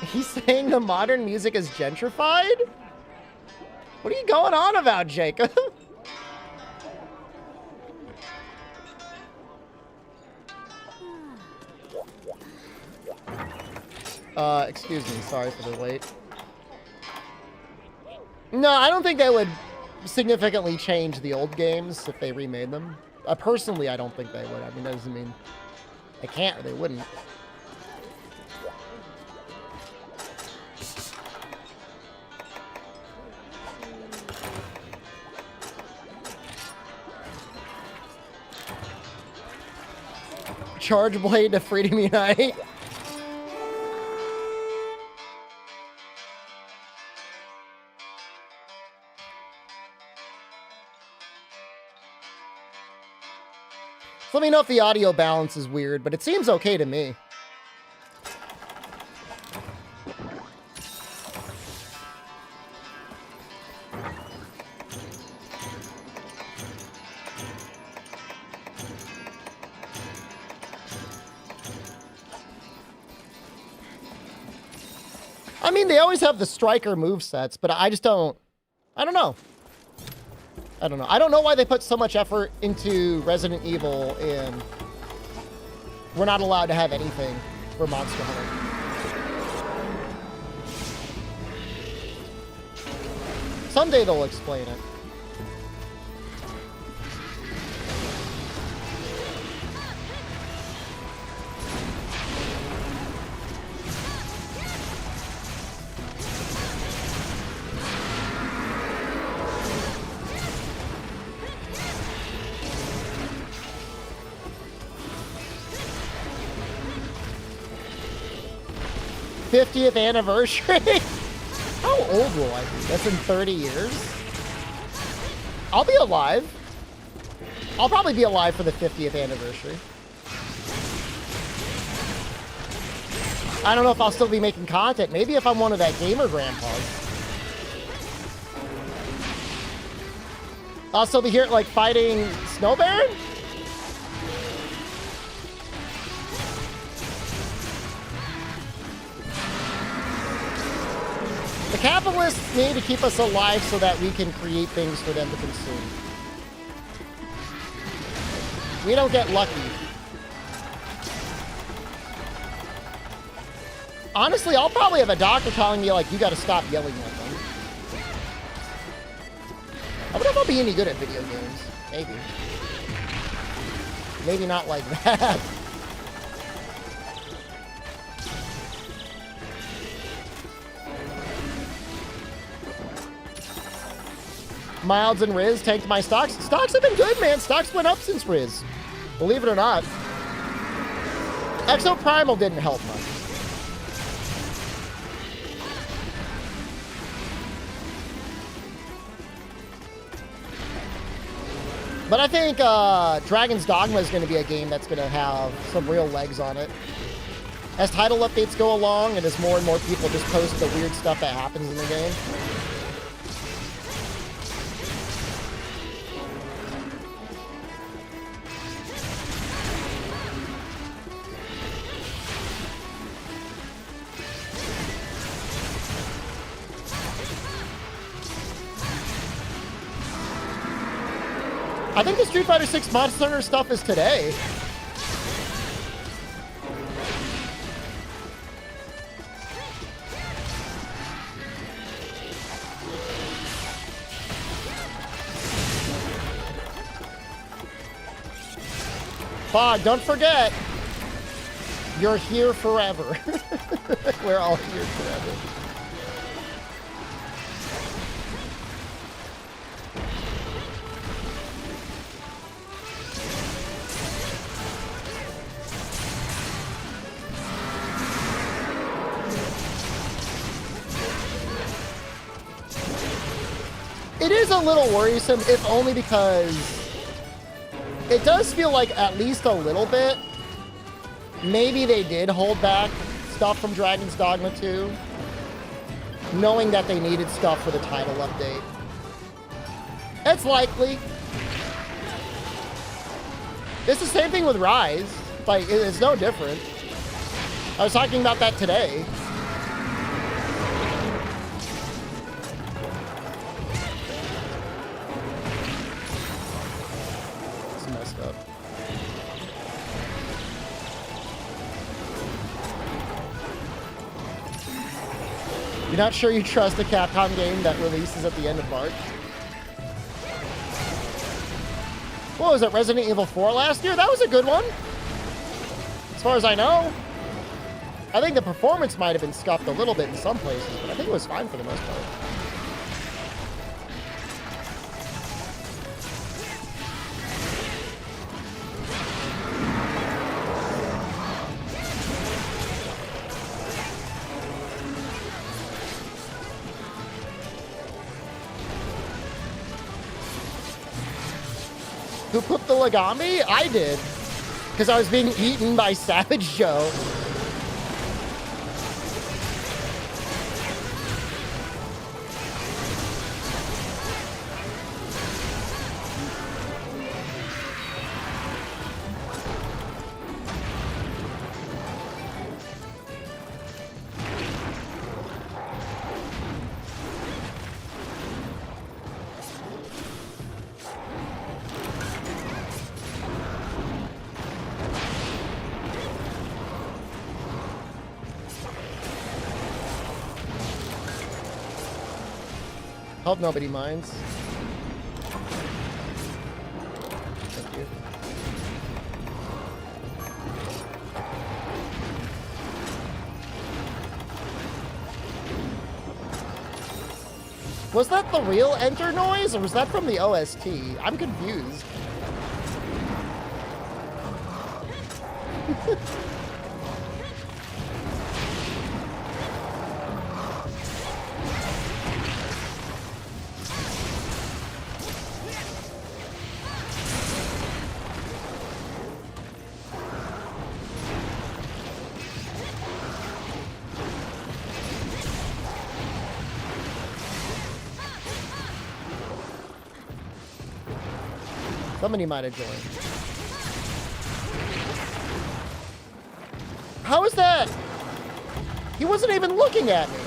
He's saying the modern music is gentrified? What are you going on about, Jacob? Excuse me, sorry for the wait. No, I don't think they would significantly change the old games if they remade them. Personally, I don't think they would. I mean, that doesn't mean they can't or they wouldn't. Charge blade to freedom unite. So let me know if the audio balance is weird, but it seems okay to me. I mean, they always have the striker movesets, but I just don't... I don't know. I don't know. I don't know why they put so much effort into Resident Evil and we're not allowed to have anything for Monster Hunter. Someday they'll explain it. '50th anniversary? How old will I be? That's in 30 years? I'll be alive. I'll probably be alive for the 50th anniversary. I don't know if I'll still be making content. Maybe if I'm one of that gamer grandpas. I'll still be here, like, fighting Snow Baron? The capitalists need to keep us alive so that we can create things for them to consume. We don't get lucky. Honestly, I'll probably have a doctor telling me, like, you gotta stop yelling at them. I wonder if I'll be any good at video games. Maybe. Maybe not like that. Milds and Riz tanked my stocks. Stocks have been good, man. Stocks went up since Riz. Believe it or not. Exo Primal didn't help much. But I think Dragon's Dogma is going to be a game that's going to have some real legs on it. As title updates go along and as more and more people just post the weird stuff that happens in the game. I think the Street Fighter 6 Monster Hunter stuff is today. Fog, don't forget, you're here forever. We're all here forever. It is a little worrisome, if only because it does feel like at least a little bit, maybe they did hold back stuff from Dragon's Dogma 2, knowing that they needed stuff for the title update. It's likely. It's the same thing with Rise. Like, it's no different. I was talking about that today. It's messed up. You're not sure you trust a Capcom game that releases at the end of March? What was it, Resident Evil 4 last year? That was a good one. As far as I know. I think the performance might have been scuffed a little bit in some places, but I think it was fine for the most part. Who pooped the Lagombi? I did. Because I was being eaten by Savage Joe. Hope nobody minds. Thank you. Was that the real enter noise, or was that from the OST? I'm confused. Somebody might have joined. How is that? He wasn't even looking at me.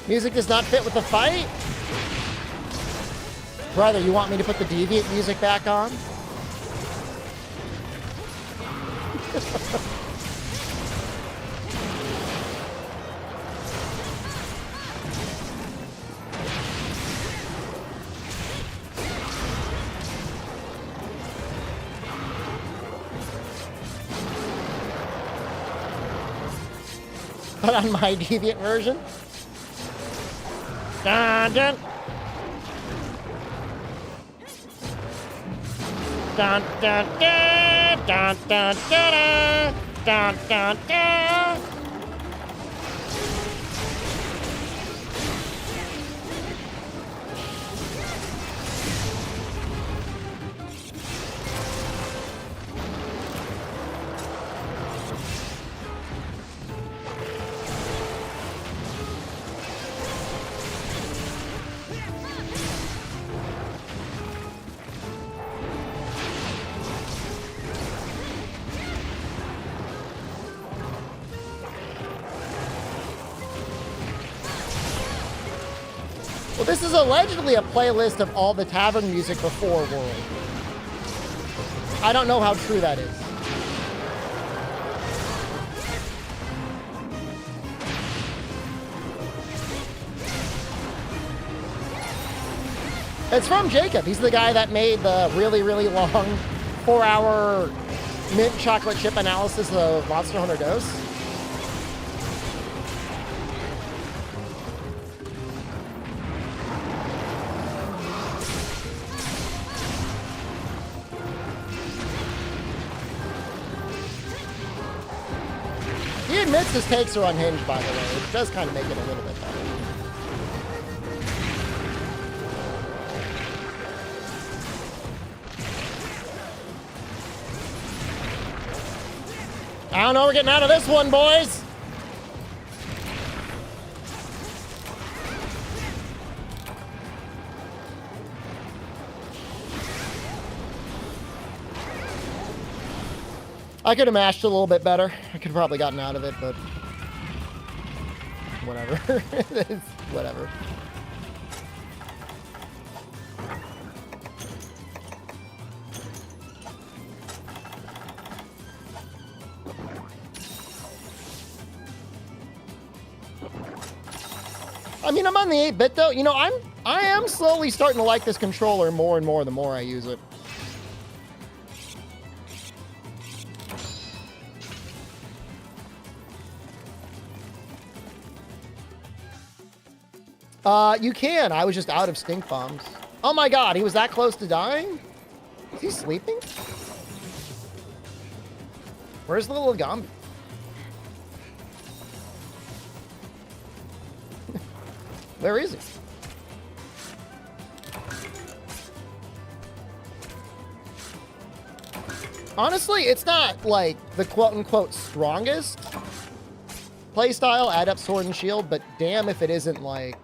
Music does not fit with the fight? Brother, you want me to put the Deviant music back on? Put on my Deviant version? Dun, dun. Dun, dun, dun, dun, dun, dun, dun, dun, dun. This is allegedly a playlist of all the tavern music before World. I don't know how true that is. It's from Jacob. He's the guy that made the really, really long 4-hour mint chocolate chip analysis of Monster Hunter Dose. He admits his takes are unhinged, by the way, which does kind of make it a little bit better. I don't know, we're getting out of this one, boys. I could have mashed it a little bit better. I could have probably gotten out of it, but whatever. It's whatever. I mean, I'm on the 8-bit though. You know, I am slowly starting to like this controller more and more the more I use it. You can. I was just out of stink bombs. Oh my god, he was that close to dying? Is he sleeping? Where's the little Lagombi? Where is he? Honestly, it's not like the quote-unquote strongest playstyle, add up sword and shield, but damn if it isn't like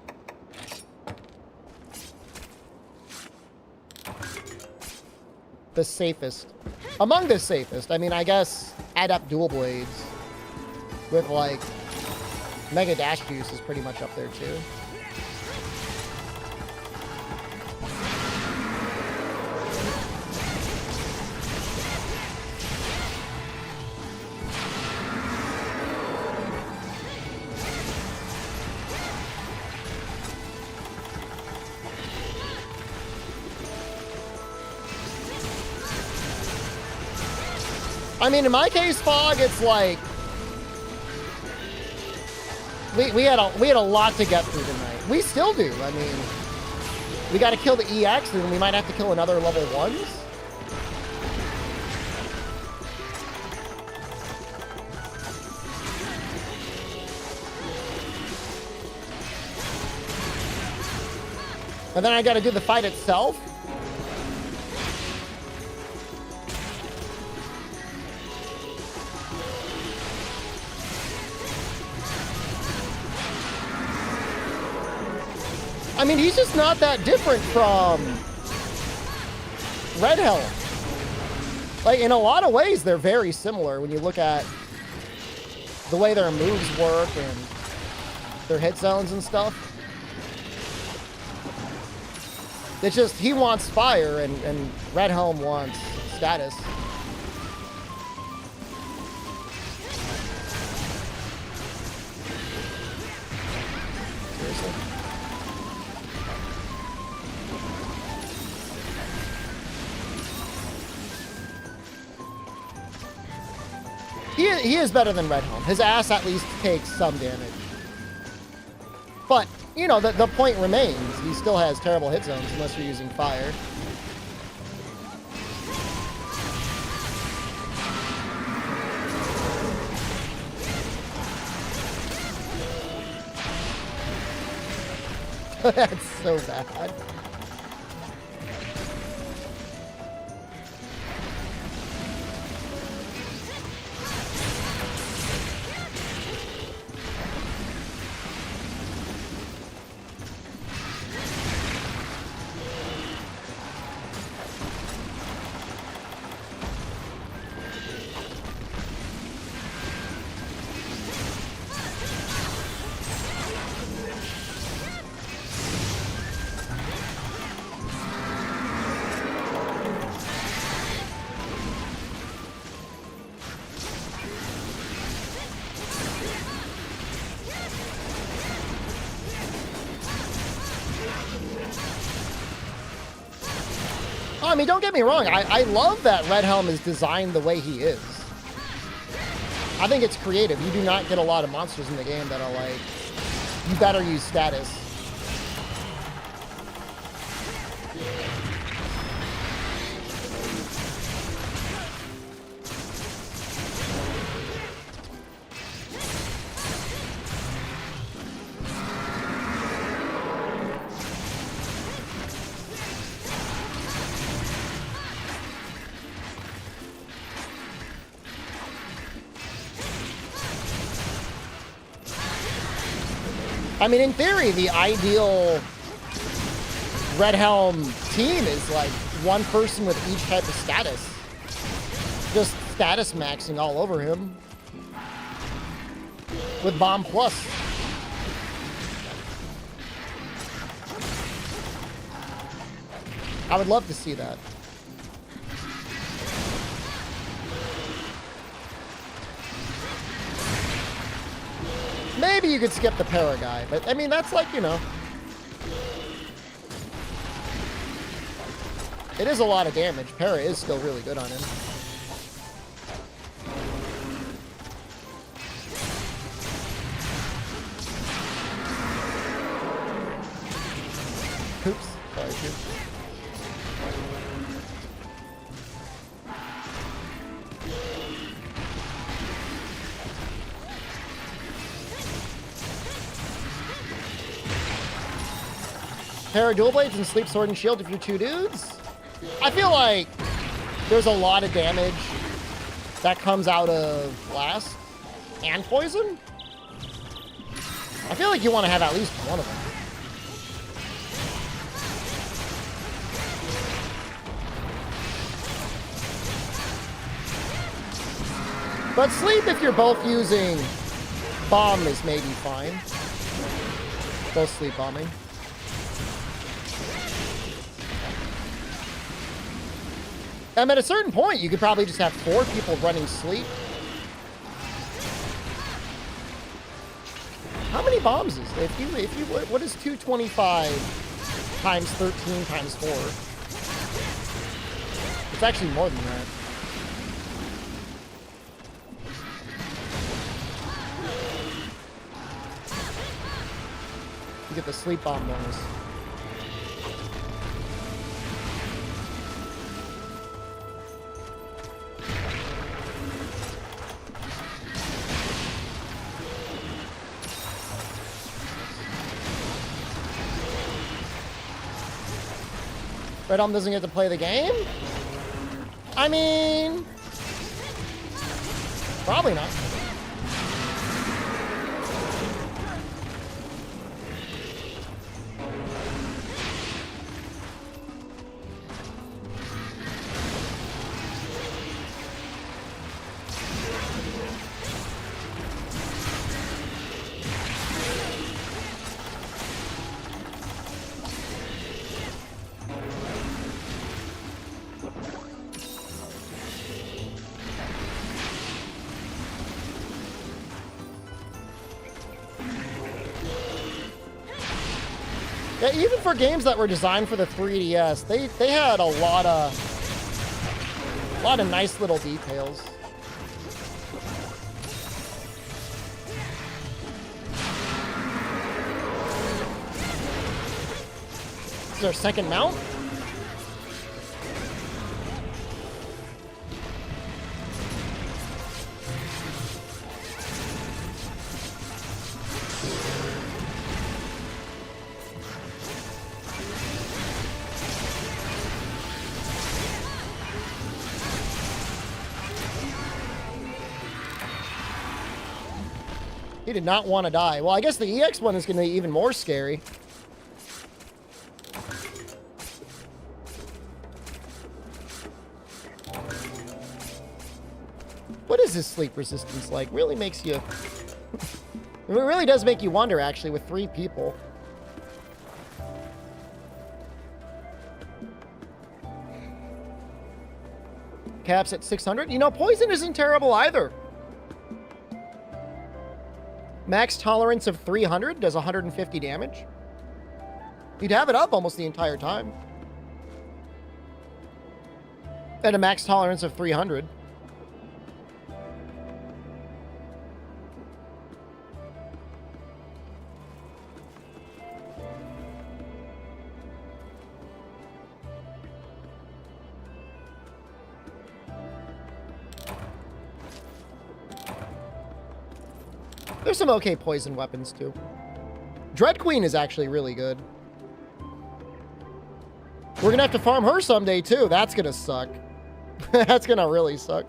the safest. Among the safest. I mean, I guess add up dual blades with like Mega Dash Juice is pretty much up there too. I mean, in my case, Fog, it's like we had a lot to get through tonight. We still do. I mean, we got to kill the EX, and we might have to kill another level 1s. And then I got to do the fight itself. I mean, he's just not that different from Red Helm. Like, in a lot of ways, they're very similar when you look at the way their moves work and their hit zones and stuff. It's just, he wants fire and Red Helm wants status. Seriously? He is better than Red Helm. His ass at least takes some damage. But, you know, the point remains. He still has terrible hit zones unless you're using fire. That's so bad. I mean, don't get me wrong. I love that Red Helm is designed the way he is. I think it's creative. You do not get a lot of monsters in the game that are like, you better use status. I mean, in theory, the ideal Red Helm team is like one person with each type of status. Just status maxing all over him. With Bomb Plus. I would love to see that. Maybe you could skip the para guy, but I mean, that's like, you know. It is a lot of damage. Para is still really good on him. Oops. Sorry, dude. Pair of dual blades and sleep sword and shield if you're two dudes. I feel like there's a lot of damage that comes out of blast and poison. I feel like you want to have at least one of them. But sleep, if you're both using bomb, is maybe fine. Both sleep bombing. At a certain point, you could probably just have 4 people running sleep. How many bombs is there? What is 225 times 13 times 4? It's actually more than that. You get the sleep bomb bonus. Red Helm doesn't get to play the game? I mean, probably not. Yeah, even for games that were designed for the 3DS, they had a lot of nice little details. Is there a second mount? He did not want to die. Well, I guess the EX one is going to be even more scary. What is his sleep resistance like? Really makes you... It really does make you wonder, actually, with 3 people. Caps at 600. You know, poison isn't terrible either. Max tolerance of 300 does 150 damage. You'd have it up almost the entire time. At a max tolerance of 300. There's some okay poison weapons, too. Dread Queen is actually really good. We're gonna have to farm her someday, too. That's gonna suck. That's gonna really suck.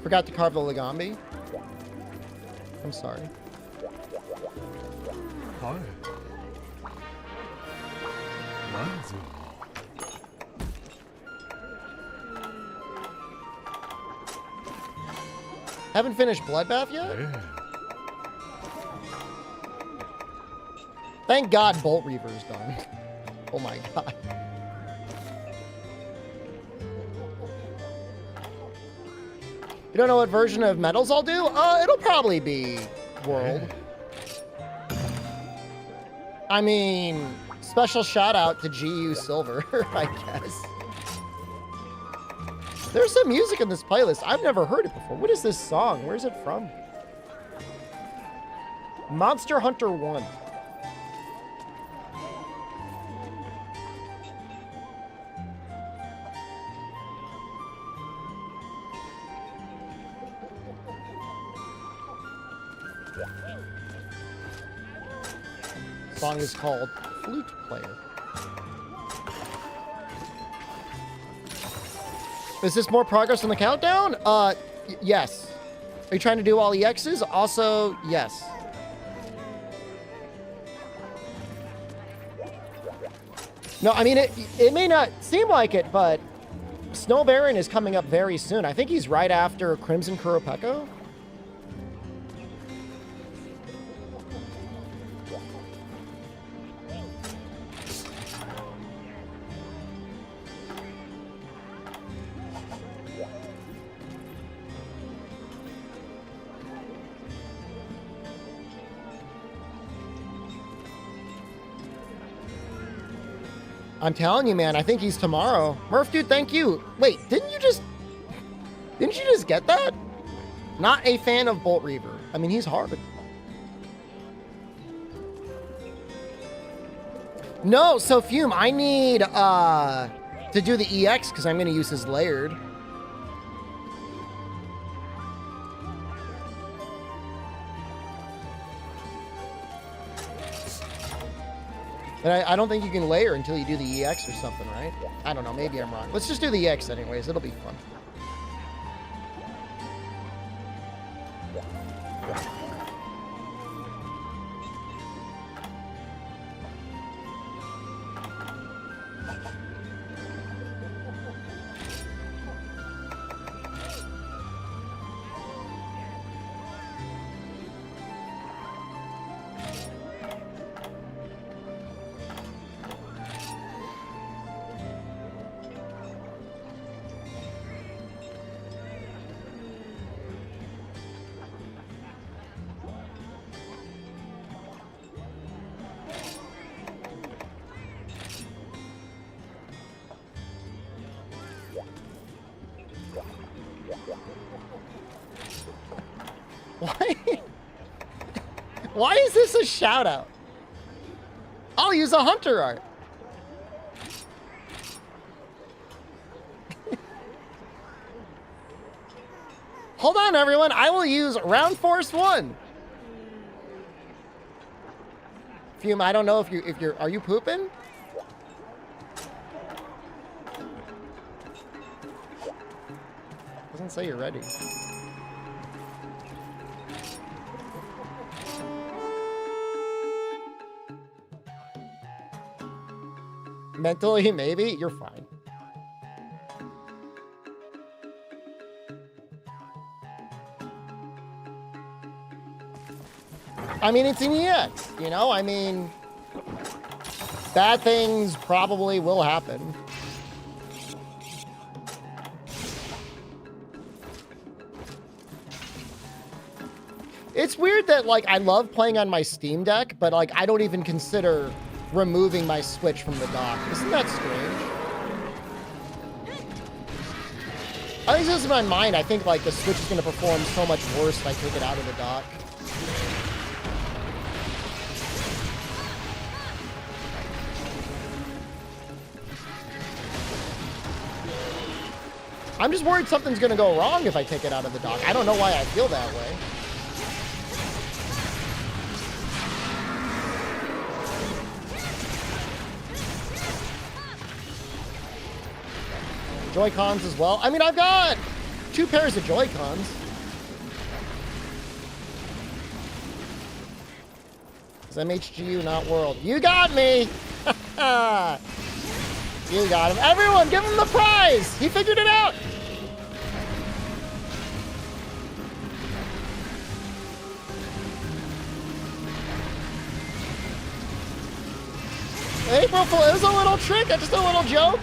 Forgot to carve the Lagombi. I'm sorry. Hi. Rising. Haven't finished Bloodbath yet? Yeah. Thank God Bolt Reaver is done. Oh my God. You don't know what version of Metals I'll do? It'll probably be World. I mean, special shout out to GU Silver, I guess. There's some music in this playlist. I've never heard it before. What is this song? Where's it from? Monster Hunter 1. Song is called Flute Player. Is this more progress on the countdown? Yes. Are you trying to do all EXs? Also, yes. No, I mean, it may not seem like it, but Snow Baron is coming up very soon. I think he's right after Crimson Kuropeko. I'm telling you, man, I think he's tomorrow. Murph, dude, thank you. Wait, didn't you just get that? Not a fan of Bolt Reaver. I mean, he's hard. No, so Fume, I need to do the EX because I'm going to use his layered. And I don't think you can layer until you do the EX or something, right? I don't know. Maybe I'm wrong. Let's just do the EX anyways. It'll be fun. Why? Why is this a shout out? I'll use a hunter art. Hold on, everyone. I will use Round Force 1. Fume, I don't know if you're are you pooping? Doesn't say you're ready. Mentally, maybe. You're fine. I mean, it's an EX, you know? I mean, bad things probably will happen. It's weird that, like, I love playing on my Steam Deck, but, like, I don't even consider removing my Switch from the dock. Isn't that strange? I think this is in my mind. I think, like, the Switch is going to perform so much worse if I take it out of the dock. I'm just worried something's going to go wrong if I take it out of the dock. I don't know why I feel that way. Joy-Cons as well. I mean, I've got 2 pairs of Joy-Cons. It's MHGU, not World. You got me! You got him. Everyone, give him the prize! He figured it out! April Fool, it was a little trick, just a little joke.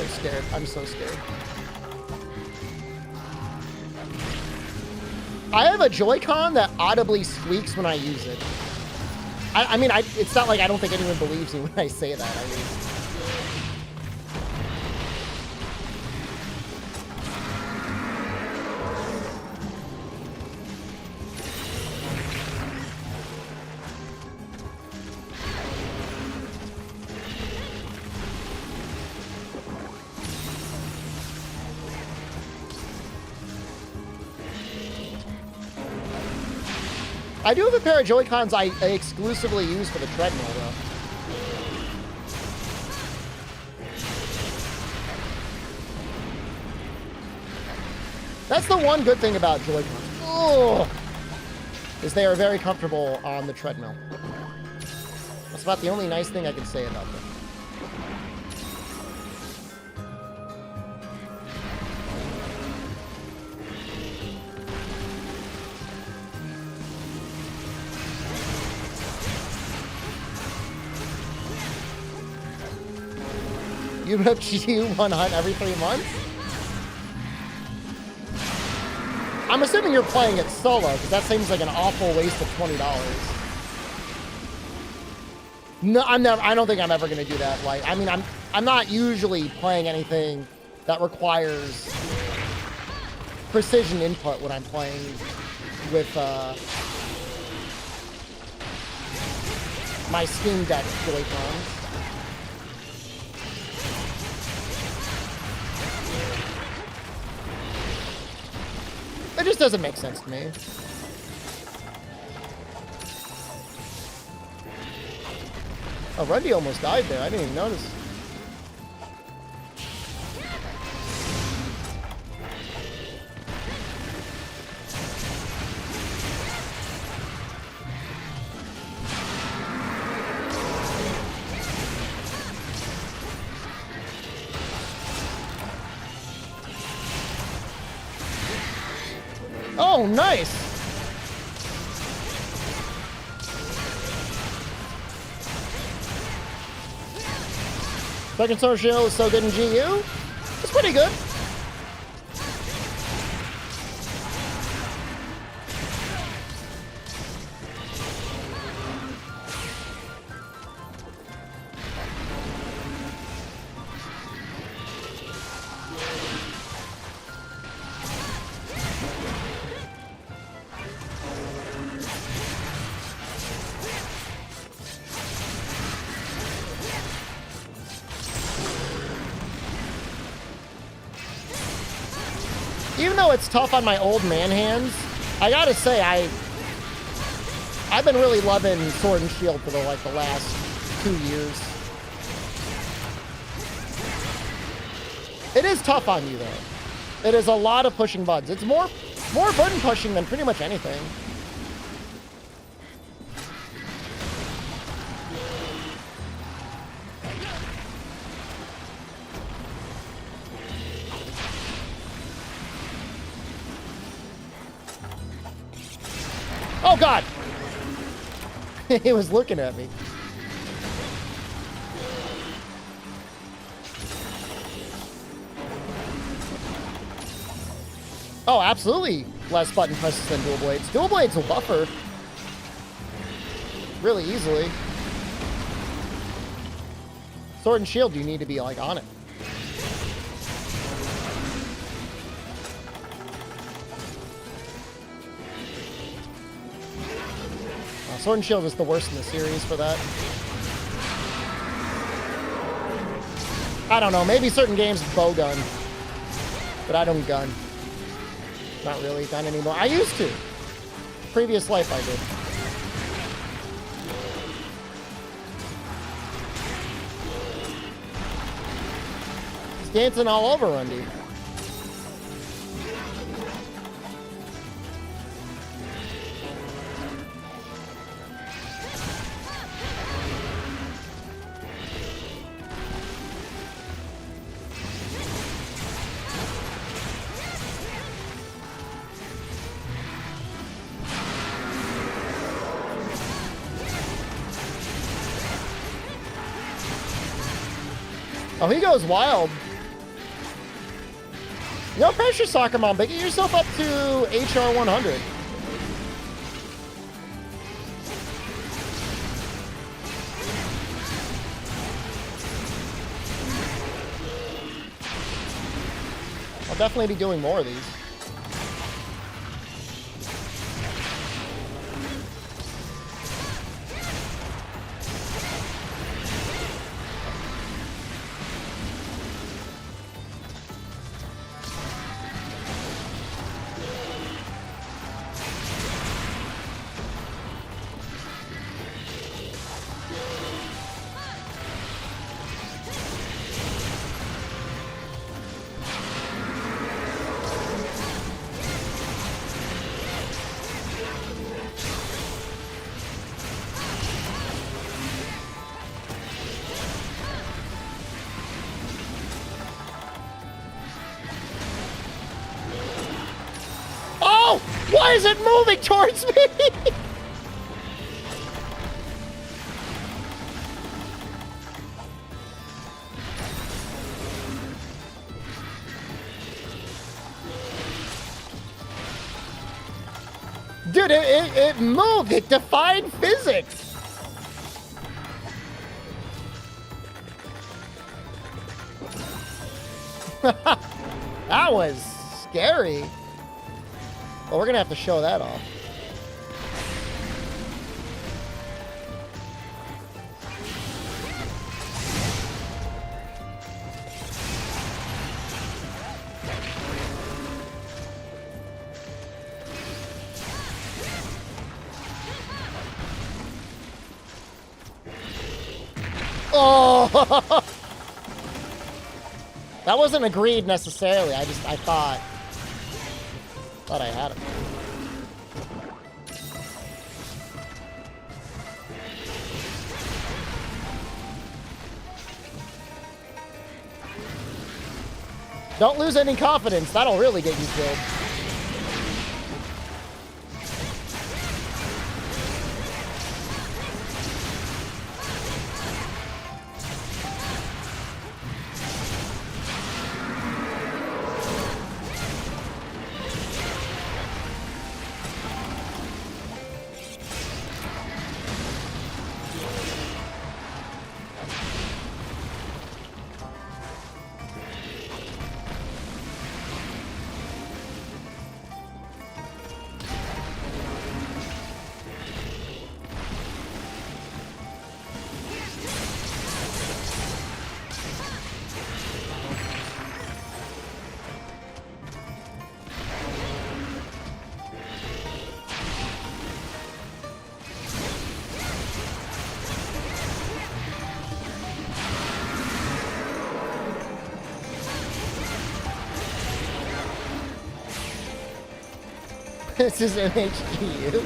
Scared. I'm so scared. I have a Joy-Con that audibly squeaks when I use it. I mean, it's not like I don't think anyone believes me when I say that. I mean, I do have a pair of Joy-Cons I exclusively use for the treadmill, though. That's the one good thing about Joy-Cons. Oh, is they are very comfortable on the treadmill. That's about the only nice thing I can say about them. You rip GU1 hunt every 3 months? I'm assuming you're playing it solo, because that seems like an awful waste of $20. No, I don't think I'm ever going to do that. Like, I mean, I'm not usually playing anything that requires precision input when I'm playing with my Steam Deck Joy-Cons. It just doesn't make sense to me. Oh, Rundy almost died there. I didn't even notice. Oh, nice! Second Star Shield is so good in GU. It's pretty good. Even though it's tough on my old man hands, I gotta say, I've been really loving Sword and Shield for the last 2 years. It is tough on you though. It is a lot of pushing buttons. It's more button pushing than pretty much anything. Oh, God! He was looking at me. Oh, absolutely less button presses than dual blades. Dual blades will buffer really easily. Sword and shield, you need to be, like, on it. Sword and shield is the worst in the series for that. I don't know. Maybe certain games bow gun. But I don't gun. Not really gun anymore. I used to. Previous life I did. He's dancing all over Undy. Oh, he goes wild. No pressure, Soccer Mom, but get yourself up to HR 100. I'll definitely be doing more of these. Why is it moving towards me? Dude, it moved. It defied physics. That was scary. Well, we're gonna have to show that off. Oh! That wasn't agreed necessarily. I thought I had him. Don't lose any confidence. That'll really get you killed. This is MHGU.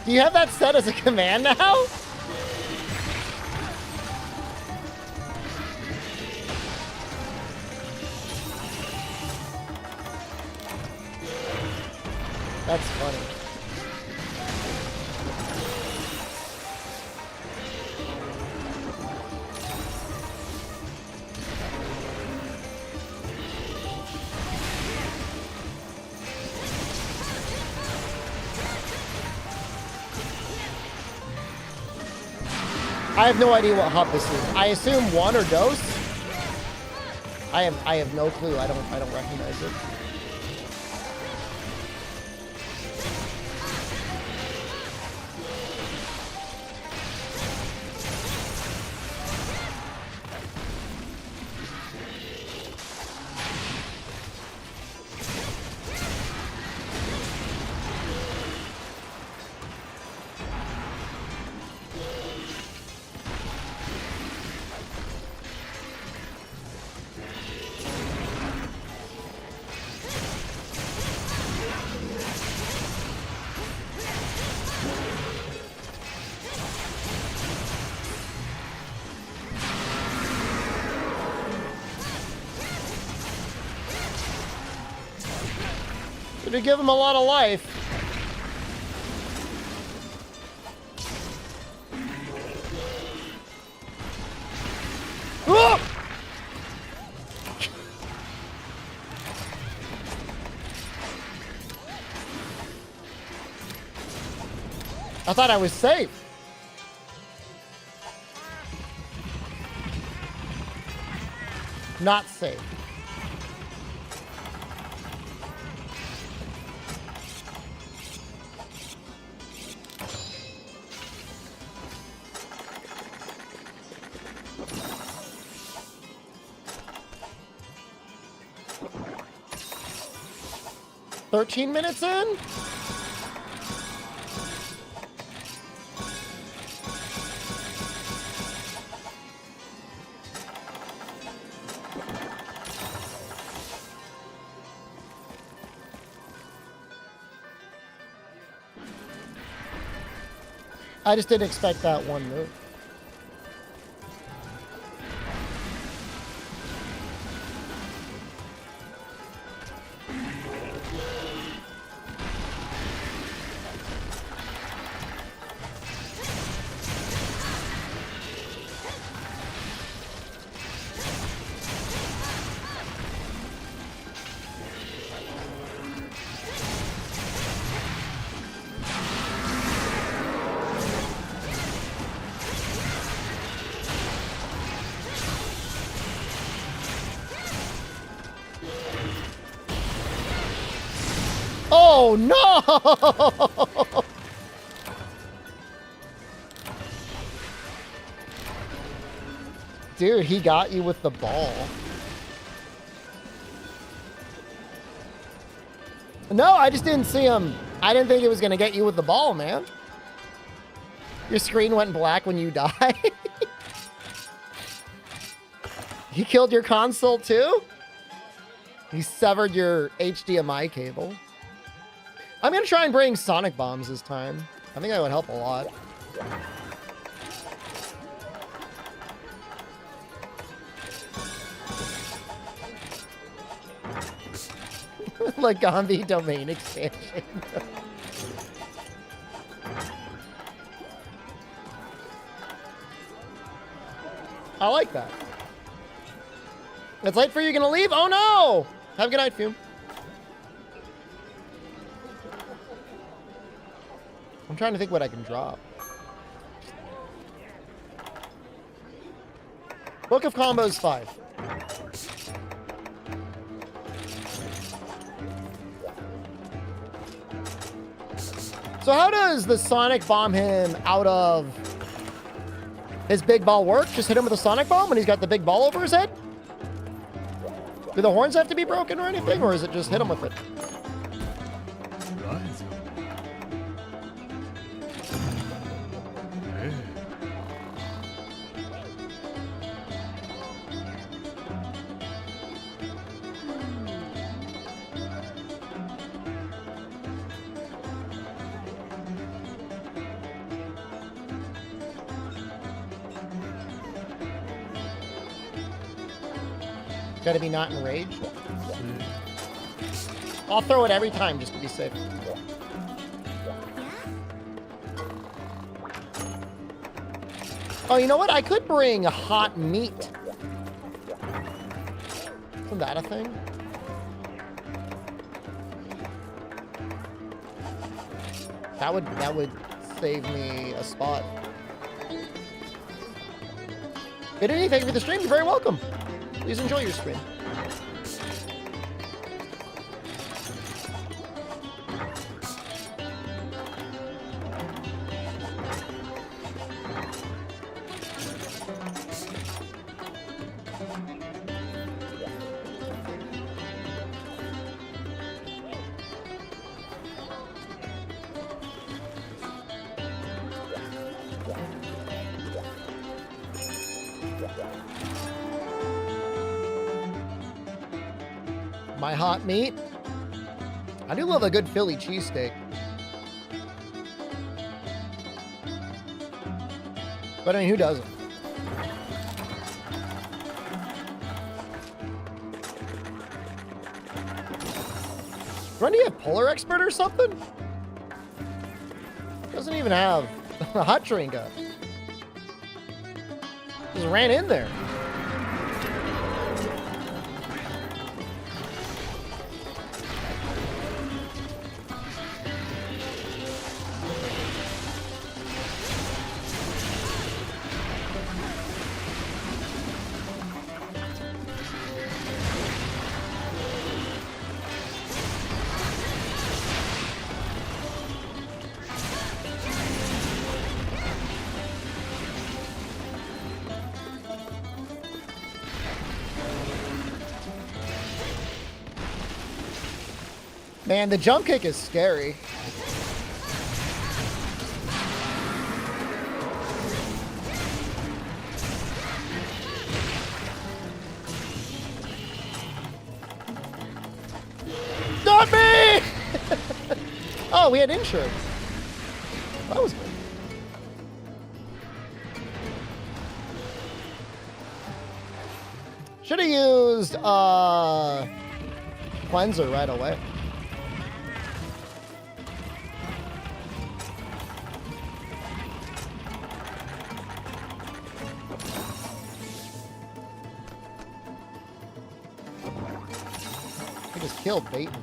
Do you have that set as a command now? That's funny. I have no idea what hub this is. I assume one or dose. I have no clue. I don't recognize it. To give him a lot of life. Oh! I thought I was safe. Not safe. $13 in? I just didn't expect that one move. Oh no! Dude, he got you with the ball. No, I just didn't see him. I didn't think it was gonna get you with the ball, man. Your screen went black when you died. He killed your console too? He severed your HDMI cable. I'm gonna try and bring Sonic Bombs this time. I think that would help a lot. Lagombi domain expansion. I like that. It's late for you, gonna leave? Oh no! Have a good night, Fume. I'm trying to think what I can drop. Book of Combos 5. So how does the Sonic Bomb him out of his big ball work? Just hit him with a Sonic Bomb when he's got the big ball over his head? Do the horns have to be broken or anything? Or is it just hit him with it? Gotta be not enraged. I'll throw it every time just to be safe. Oh, you know what? I could bring hot meat. Isn't that a thing? That would save me a spot. Bidini, thank you for the stream. You're very welcome. Please enjoy your stream. My hot meat. I do love a good Philly cheesesteak. But I mean, who doesn't? Run, do you have Polar Expert or something? Doesn't even have a hot drink up. Just ran in there. Man, the jump kick is scary. Not me! Oh, we had insurance. That was good. Should have used cleanser right away. Killed Baton.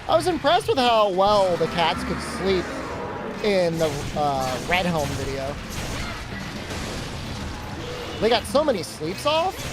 I was impressed with how well the cats could sleep in the Red Home video. They got so many sleeps off.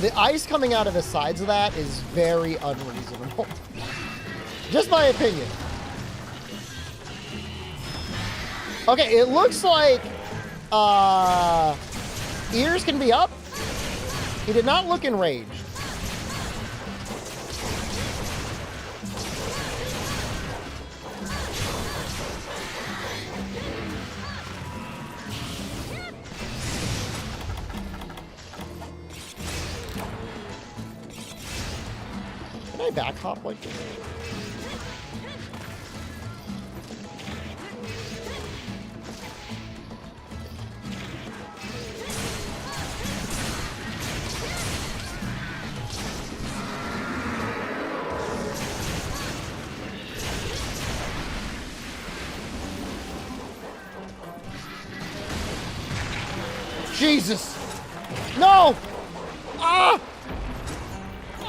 The ice coming out of the sides of that is very unreasonable. Just my opinion. Okay, it looks like ears can be up. He did not look enraged. Can I back hop like this? Jesus! No! Ah!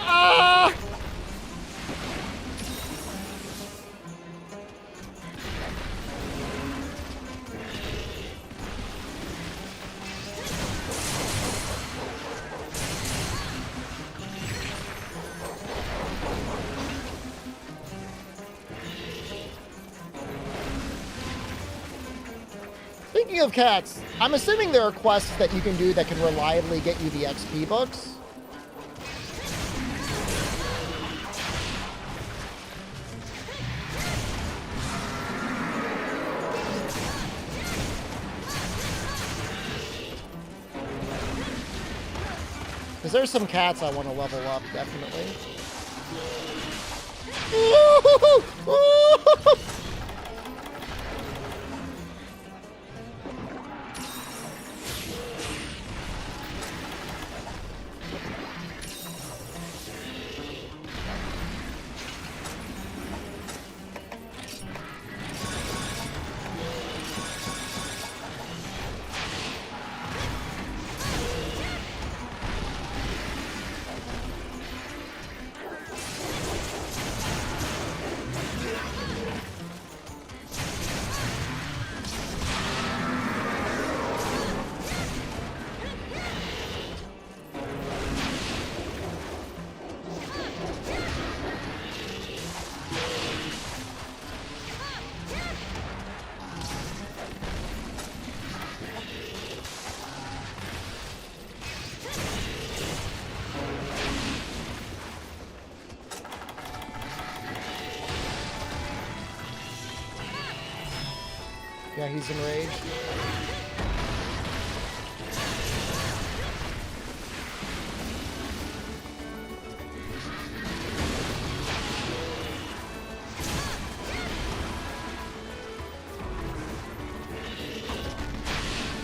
Ah! Speaking of cats, I'm assuming there are quests that you can do that can reliably get you the XP books. Because there's some cats I want to level up, definitely. Yeah, he's enraged.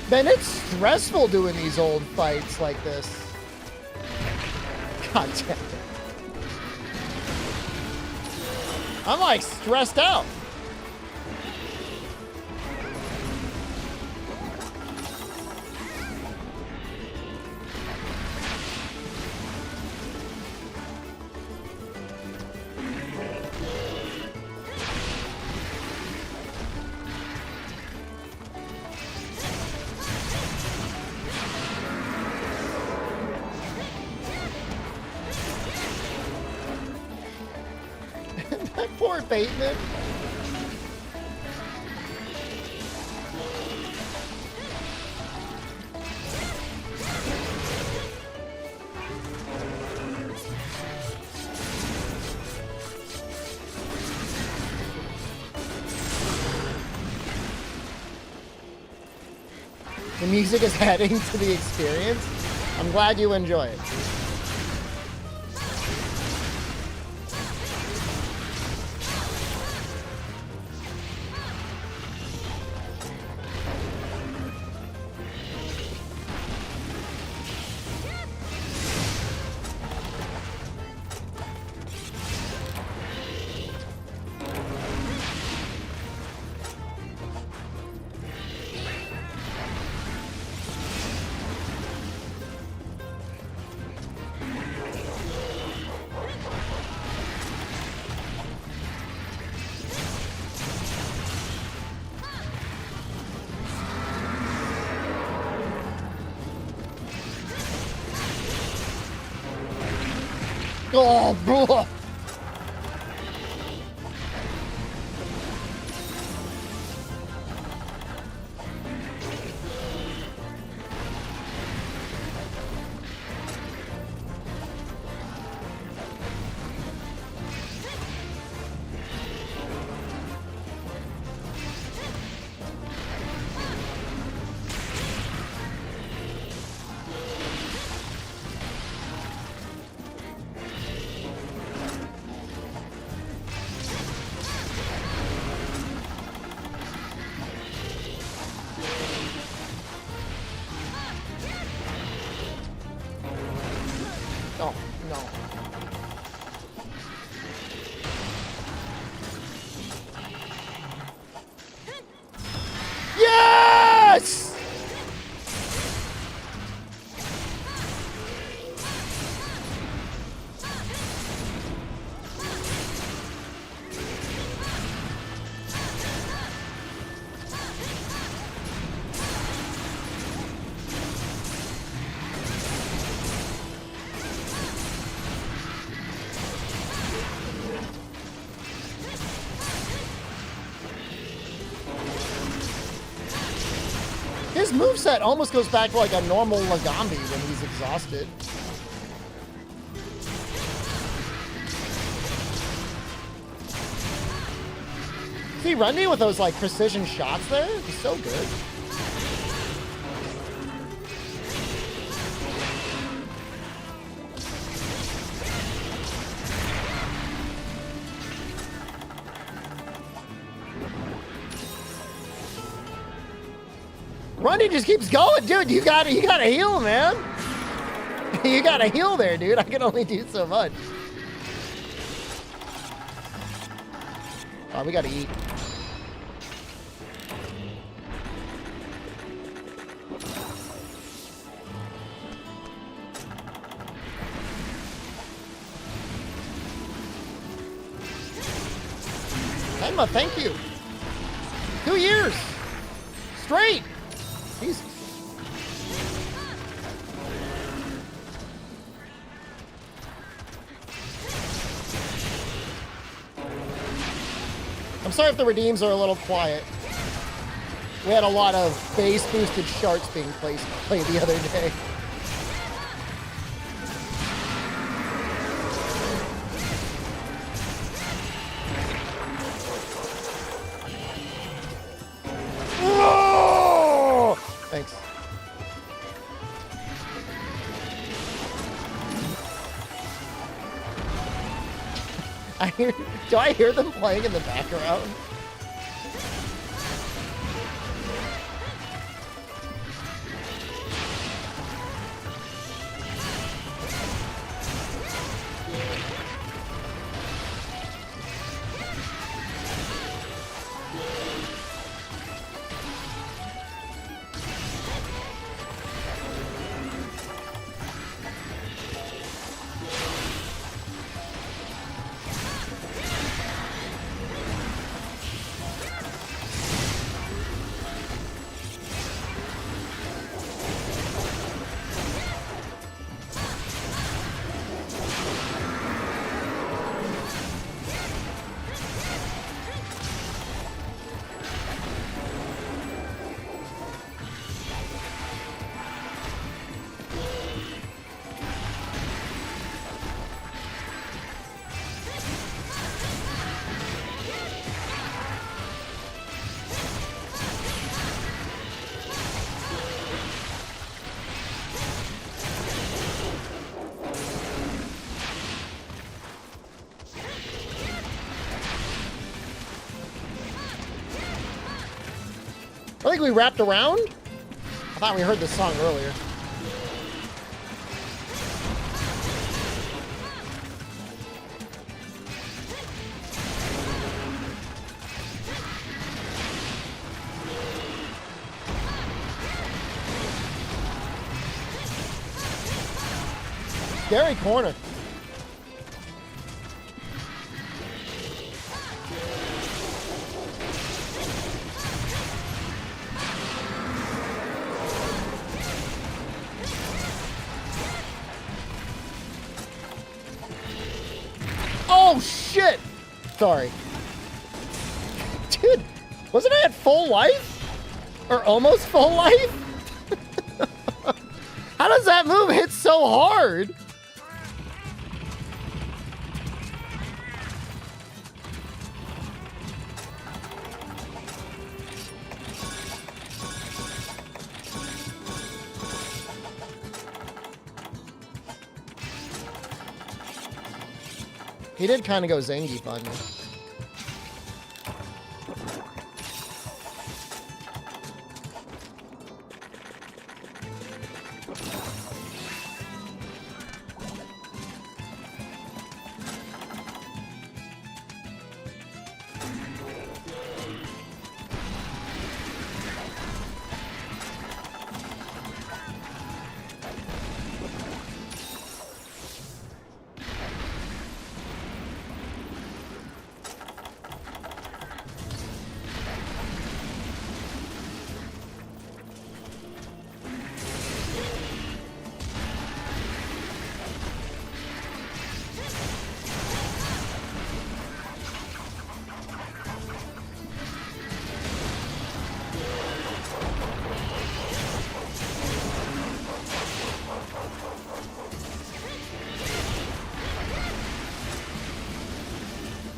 Man, it's stressful doing these old fights like this. God damn it. I'm like stressed out. That poor Bateman. The music is adding to the experience. I'm glad you enjoy it. Oh, bro. Oh, no. Yes! His moveset almost goes back to like a normal Lagombi when he's exhausted. See, Rundy with those like precision shots there, he's so good. Rundy just keeps going, dude. You gotta heal, man. You gotta heal there, dude. I can only do so much. Oh, we gotta eat. Emma, thank you. 2 years straight. Jesus. I'm sorry if the redeems are a little quiet. We had a lot of base boosted sharks being played the other day. Thanks. Do I hear them playing in the background? I think we wrapped around. I thought we heard this song earlier. Scary corner. Oh, shit! Sorry. Dude, wasn't I at full life? Or almost full life? How does that move hit so hard? He did kind of go Zangief on me.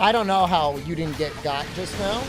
I don't know how you didn't get got just now.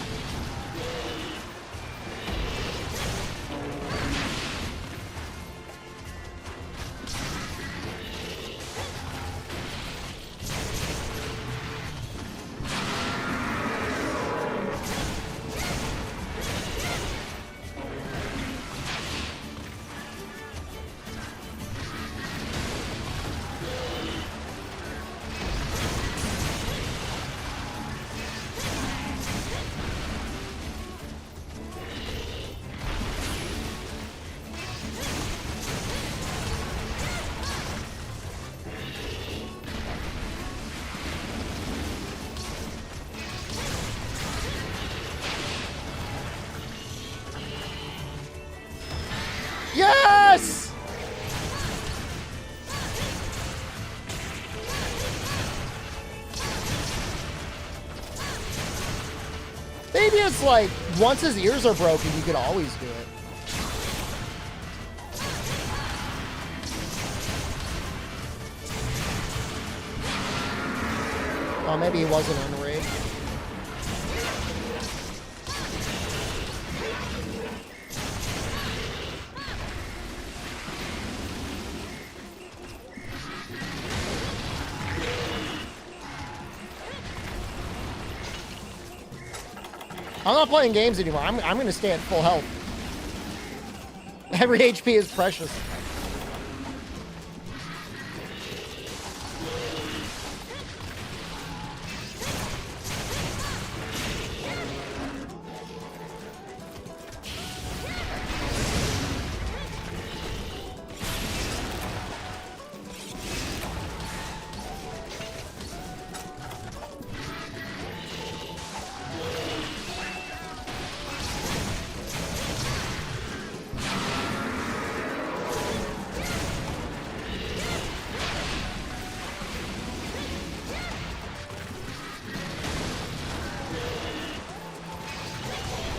Yes! Maybe it's like, once his ears are broken, you could always do it. Oh, maybe he wasn't enraged. I'm not playing games anymore. I'm going to stay at full health. Every HP is precious.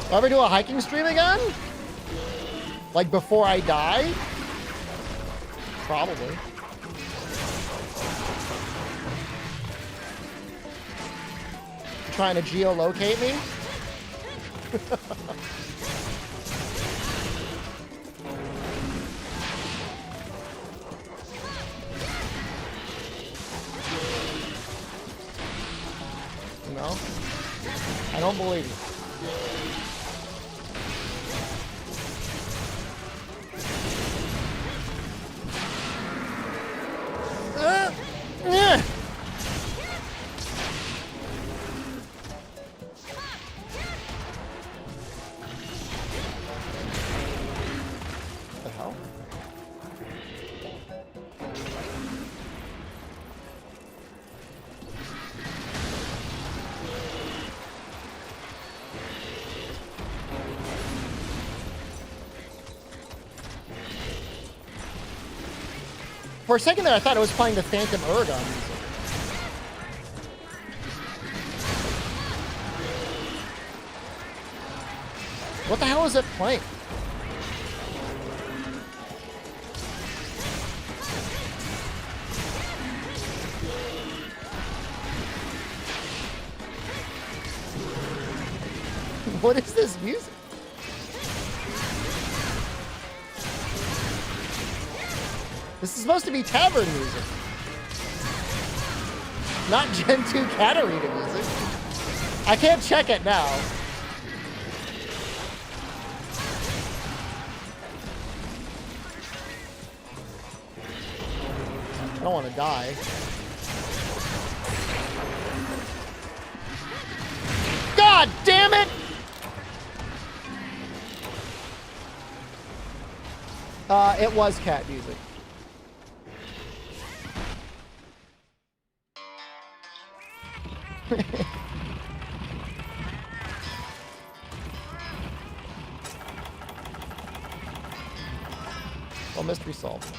Will I ever do a hiking stream again? Like before I die? Probably. Trying to geolocate me? No? I don't believe you. The hell? For a second there, I thought it was playing the Phantom Urgon music. What the hell is it playing? What is this music? This is supposed to be tavern music. Not Gen 2 Katarina music. I can't check it now. I don't want to die. God damn it! It was cat music. Well, mystery solved.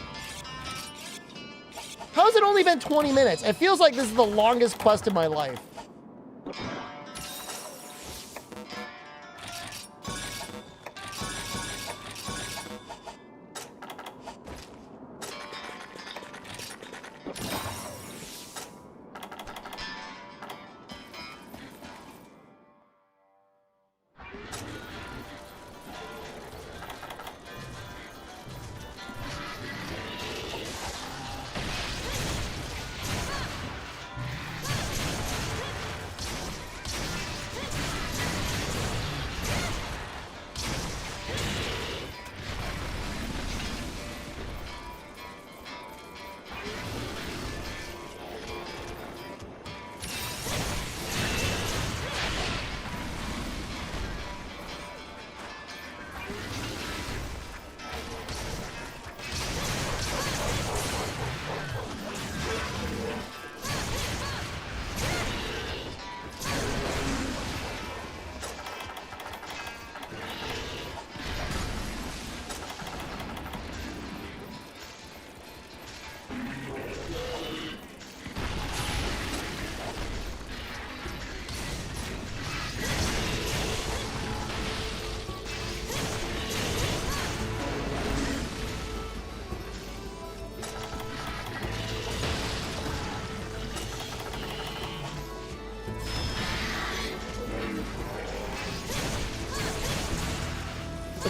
How has it only been 20 minutes? It feels like this is the longest quest in my life.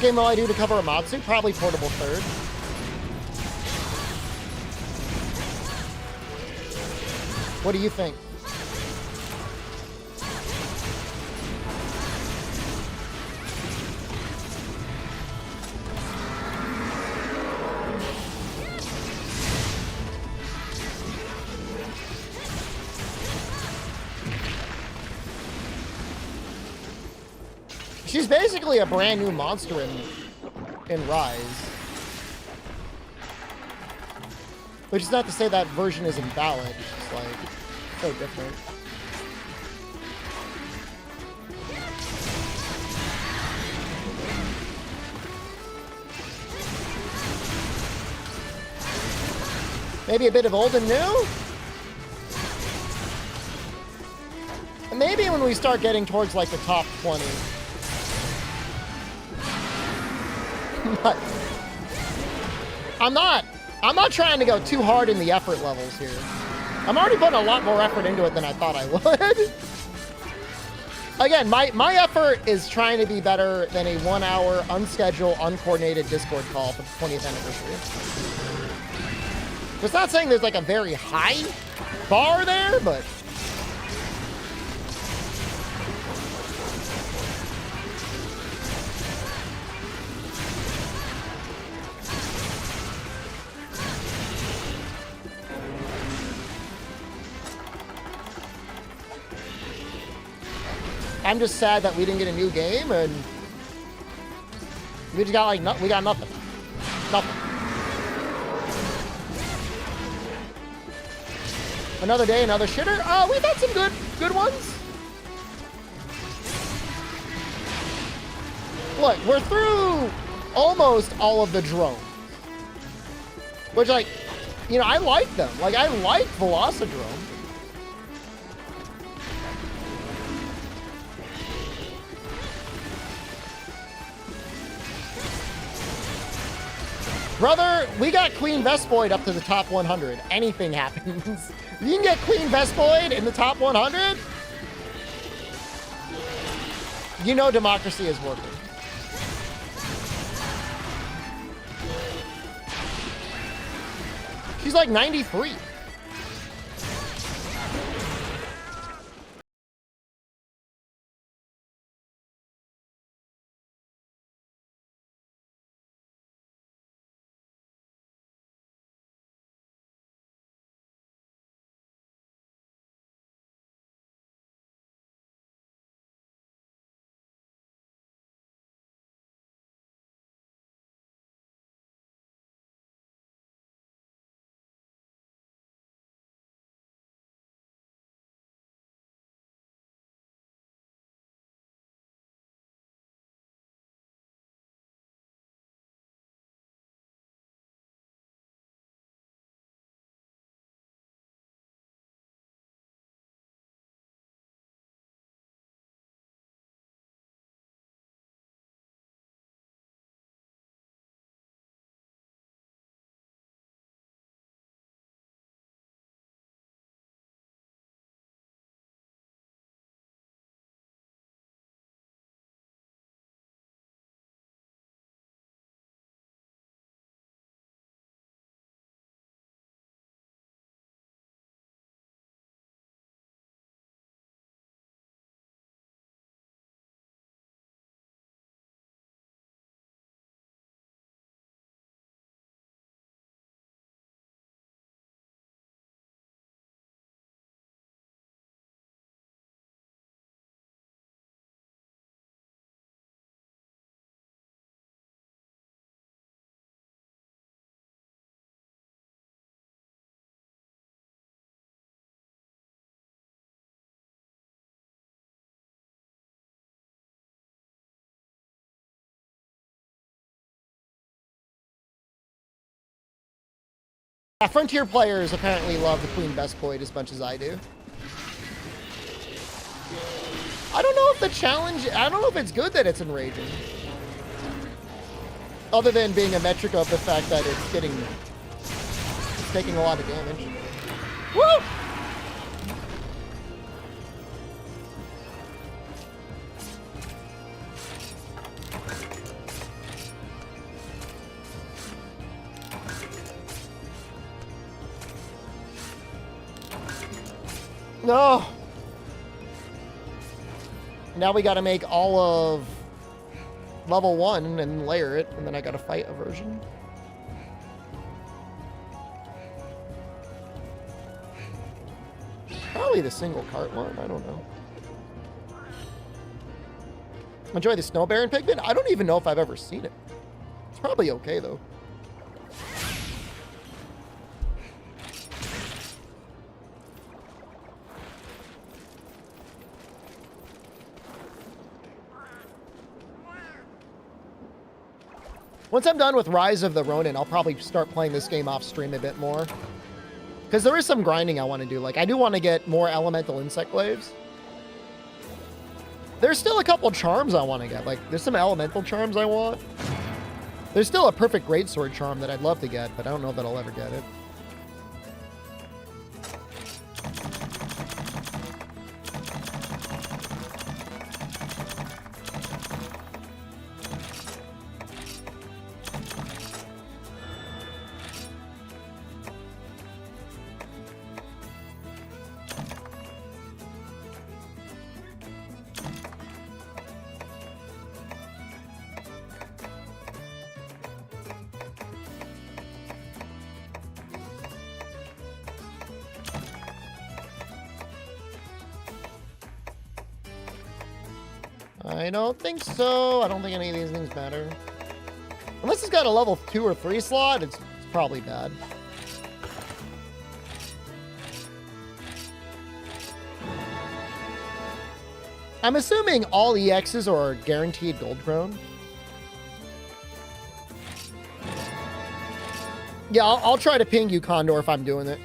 game will I do to cover Amatsu? Probably portable third. What do you think? She's basically a brand new monster in Rise. Which is not to say that version is invalid. It's just like so different. Maybe a bit of old and new? And maybe when we start getting towards like the top 20. But I'm not trying to go too hard in the effort levels here. I'm already putting a lot more effort into it than I thought I would. Again, my effort is trying to be better than a 1 hour, unscheduled, uncoordinated Discord call for the 20th anniversary. It's not saying there's like a very high bar there, but... I'm just sad that we didn't get a new game, and we just got like we got nothing. Nothing. Another day, another shitter. We've had some good ones. Look, we're through almost all of the drones, which, like, you know, I like them. Like, I like Velocidrome. Brother, we got Queen Vespoid up to the top 100. Anything happens. If you can get Queen Vespoid in the top 100, you know democracy is working. She's like 93. Yeah, Frontier players apparently love the Queen Vespoid as much as I do. I don't know if the challenge, I don't know if it's good that it's enraging. Other than being a metric of the fact that it's taking a lot of damage. Woo! No. Now we got to make all of level 1 and layer it, and then I got to fight a version. Probably the single cart one. I don't know. Enjoy the Snow Baron pigment? I don't even know if I've ever seen it. It's probably okay, though. Once I'm done with Rise of the Ronin, I'll probably start playing this game off stream a bit more. Because there is some grinding I want to do. Like, I do want to get more elemental insect waves. There's still a couple charms I want to get. Like, there's some elemental charms I want. There's still a perfect greatsword charm that I'd love to get, but I don't know that I'll ever get it. I don't think so. I don't think any of these things matter. Unless it's got a level 2 or 3 slot, it's probably bad. I'm assuming all EXs are guaranteed gold crown. Yeah, I'll try to ping you, Condor, if I'm doing it.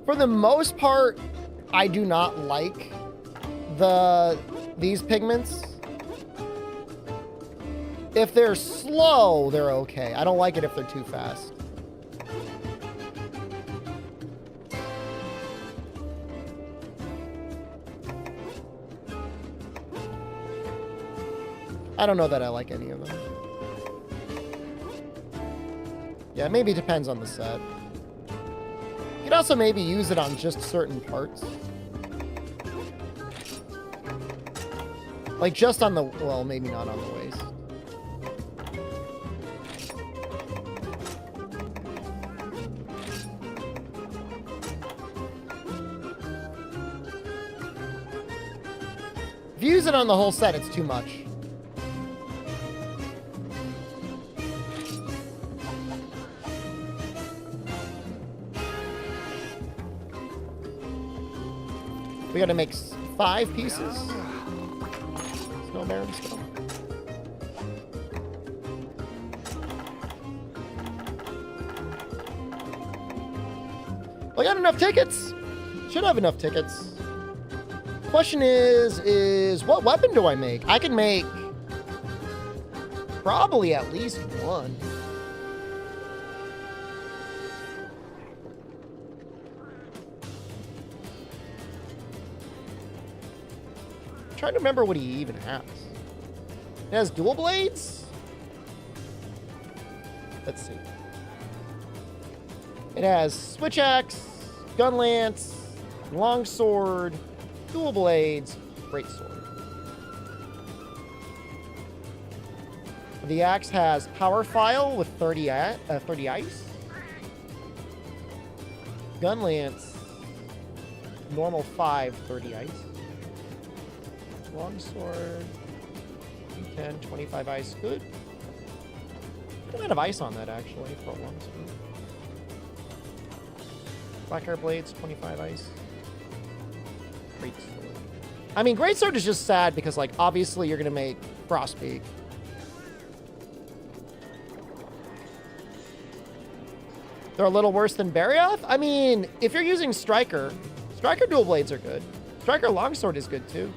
For the most part, I do not like these pigments. If they're slow, they're okay. I don't like it if they're too fast. I don't know that I like any of them. Yeah, maybe it depends on the set. You could also maybe use it on just certain parts. Like just on the, well, maybe not on the waist. If you use it on the whole set, it's too much. We gotta make 5 pieces. Snow Baron stuff. Well, I got enough tickets. Should have enough tickets. Question is what weapon do I make? I can make probably at least one. Trying to remember what he even has. It has dual blades? Let's see. It has switch axe, gun lance, long sword, dual blades, great sword. The axe has power file with 30 ice. Gun lance, normal 5, 30 ice. Long sword, 10, 25 ice. Good. A lot of ice on that, actually, for a long sword. Black hair blades, 25 ice. Great sword. I mean, great sword is just sad because, like, obviously you're going to make Frostpeak. They're a little worse than Barioth? I mean, if you're using Striker dual blades are good. Striker longsword is good, too.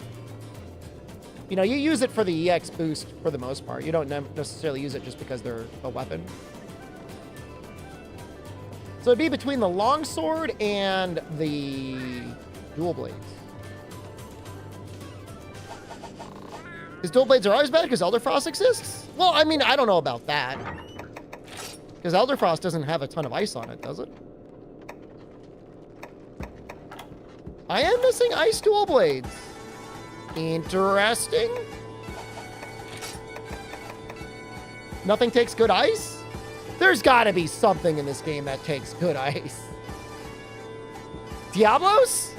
You know, you use it for the EX boost for the most part. You don't necessarily use it just because they're a weapon. So it'd be between the longsword and the dual blades. Because dual blades are always bad because Elderfrost exists? Well, I mean, I don't know about that. Because Elderfrost doesn't have a ton of ice on it, does it? I am missing ice dual blades. Interesting. Nothing takes good ice? There's got to be something in this game that takes good ice. Diablos?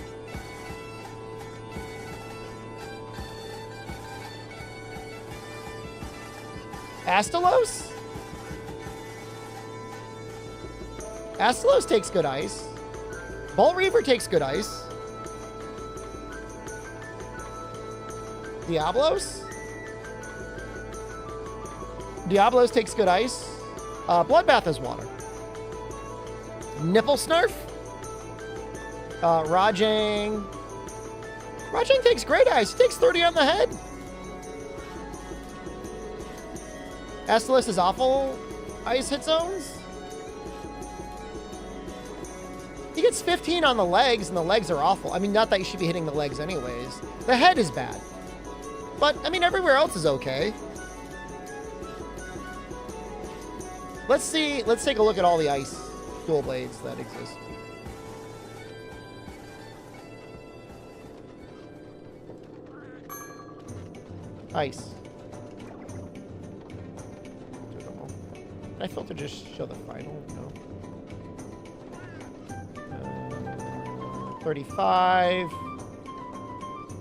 Astalos? Astalos takes good ice. Bolt Reaver takes good ice. Diablos? Diablos takes good ice. Bloodbath is water. Nipple Snarf? Rajang. Rajang takes great ice. He takes 30 on the head. Astalos is awful ice hit zones. He gets 15 on the legs, and the legs are awful. I mean, not that you should be hitting the legs anyways. The head is bad. But, I mean, everywhere else is okay. Let's take a look at all the ice dual blades that exist. Ice. I filter just show the final? No. 35,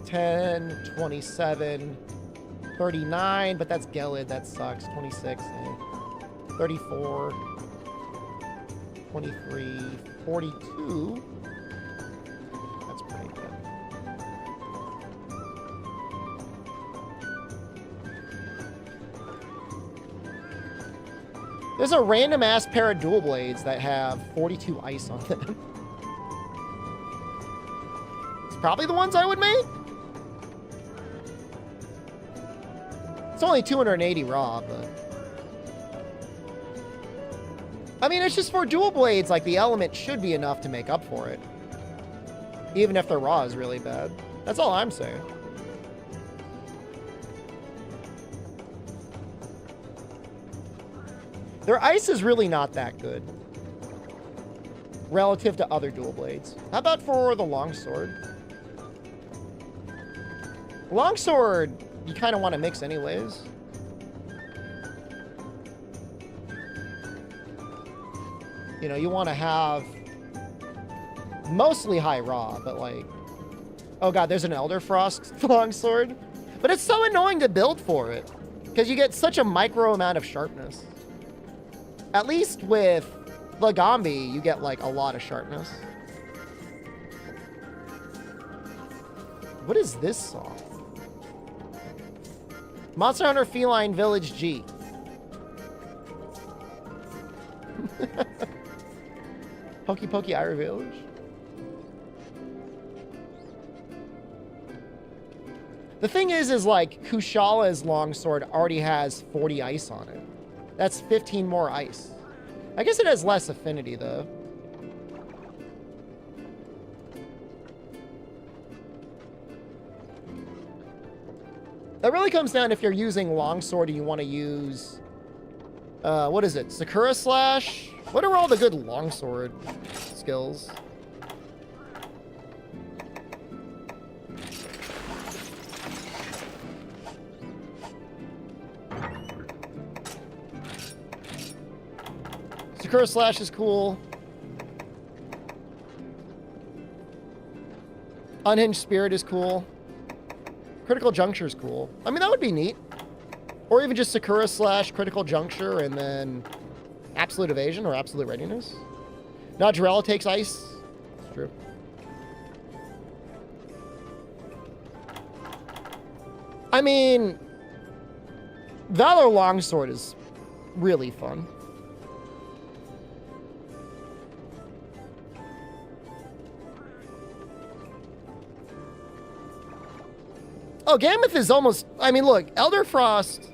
10, 27, 39, but that's Gelid, that sucks. 26, 34, 23, 42. That's pretty good. There's a random ass pair of dual blades that have 42 ice on them. It's probably the ones I would make. It's only 280 raw, but I mean, it's just for dual blades. Like, the element should be enough to make up for it, even if their raw is really bad. That's all I'm saying. Their ice is really not that good relative to other dual blades. How about for the longsword? Longsword, you kind of want to mix anyways. You know, you want to have mostly high raw, but like, oh god, there's an Elderfrost longsword. But it's so annoying to build for it because you get such a micro amount of sharpness. At least with Lagombi, you get like a lot of sharpness. What is this song? Monster Hunter Feline Village G. Pokey Pokey Ira Village. The thing is like Kushala's longsword already has 40 ice on it. That's 15 more ice. I guess it has less affinity though. That really comes down if you're using longsword and you want to use what is it? Sakura Slash? What are all the good longsword skills? Sakura Slash is cool. Unhinged Spirit is cool. Critical Juncture is cool. I mean, that would be neat. Or even just Sakura Slash, Critical Juncture, and then Absolute Evasion or Absolute Readiness. Now Jirella takes ice. It's true. I mean, Valor Longsword is really fun. Oh, Gammoth is almost... I mean, look, Elder Frost,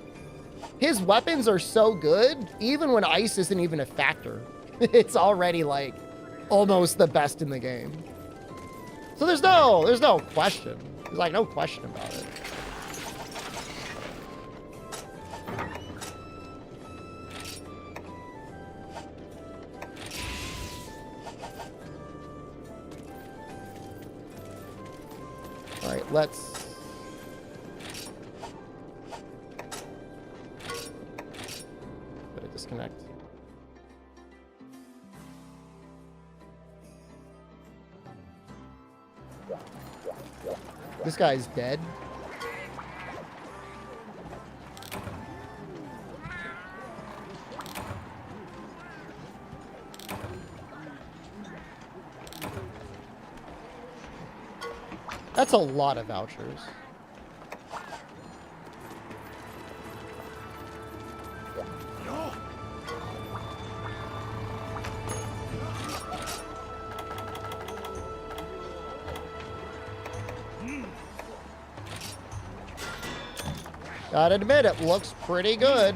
his weapons are so good, even when ice isn't even a factor. It's already, like, almost the best in the game. So there's no question. There's, like, no question about it. All right, let's... Gotta disconnect. This guy's dead. That's a lot of vouchers. Gotta admit, it looks pretty good.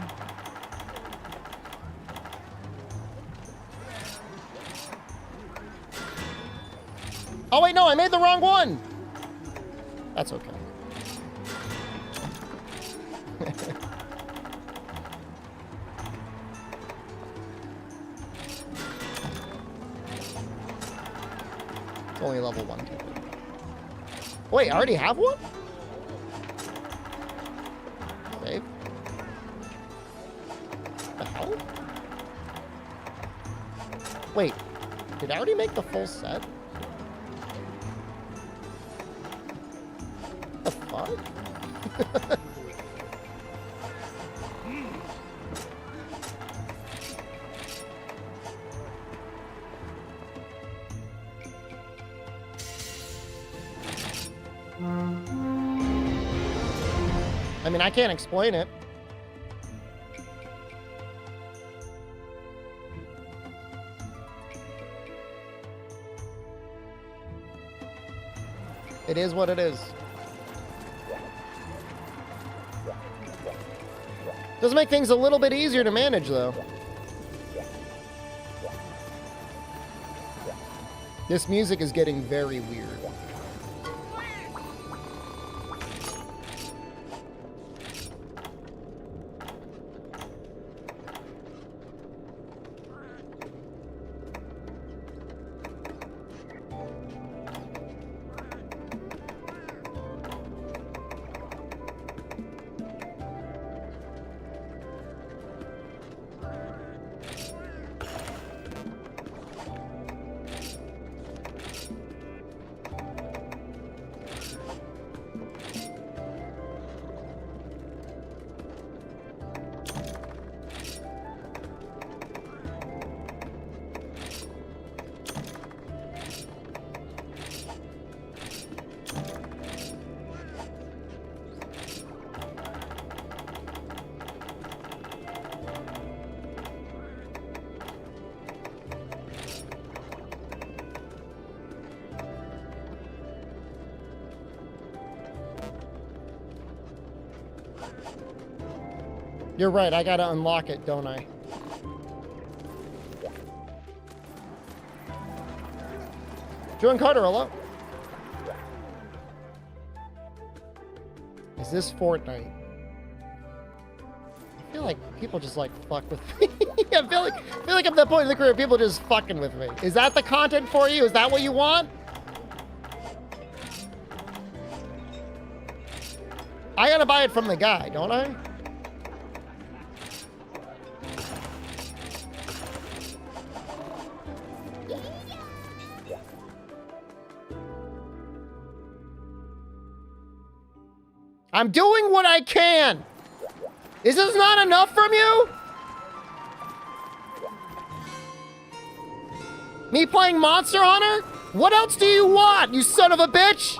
Oh wait, no, I made the wrong one. That's okay. It's only level 1. Wait, I already have one? Save. The hell? Wait, did I already make the full set? The fuck? I mean, I can't explain it. It is what it is. Does make things a little bit easier to manage, though. This music is getting very weird. You're right, I gotta unlock it, don't I? Join Carter, hello. Is this Fortnite? I feel like people just like fuck with me. I feel like I'm at that point in the career, people just fucking with me. Is that the content for you? Is that what you want? I gotta buy it from the guy, don't I? I'm doing what I can. Is this not enough from you? Me playing Monster Hunter? What else do you want, you son of a bitch?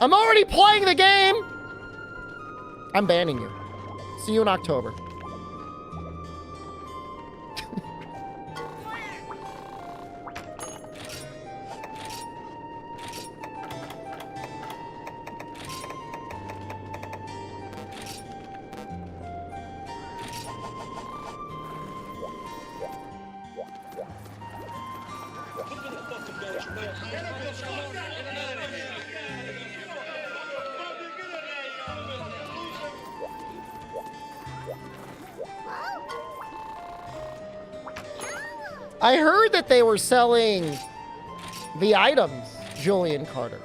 I'm already playing the game. I'm banning you. See you in October. I heard that they were selling the items, Julian Carter.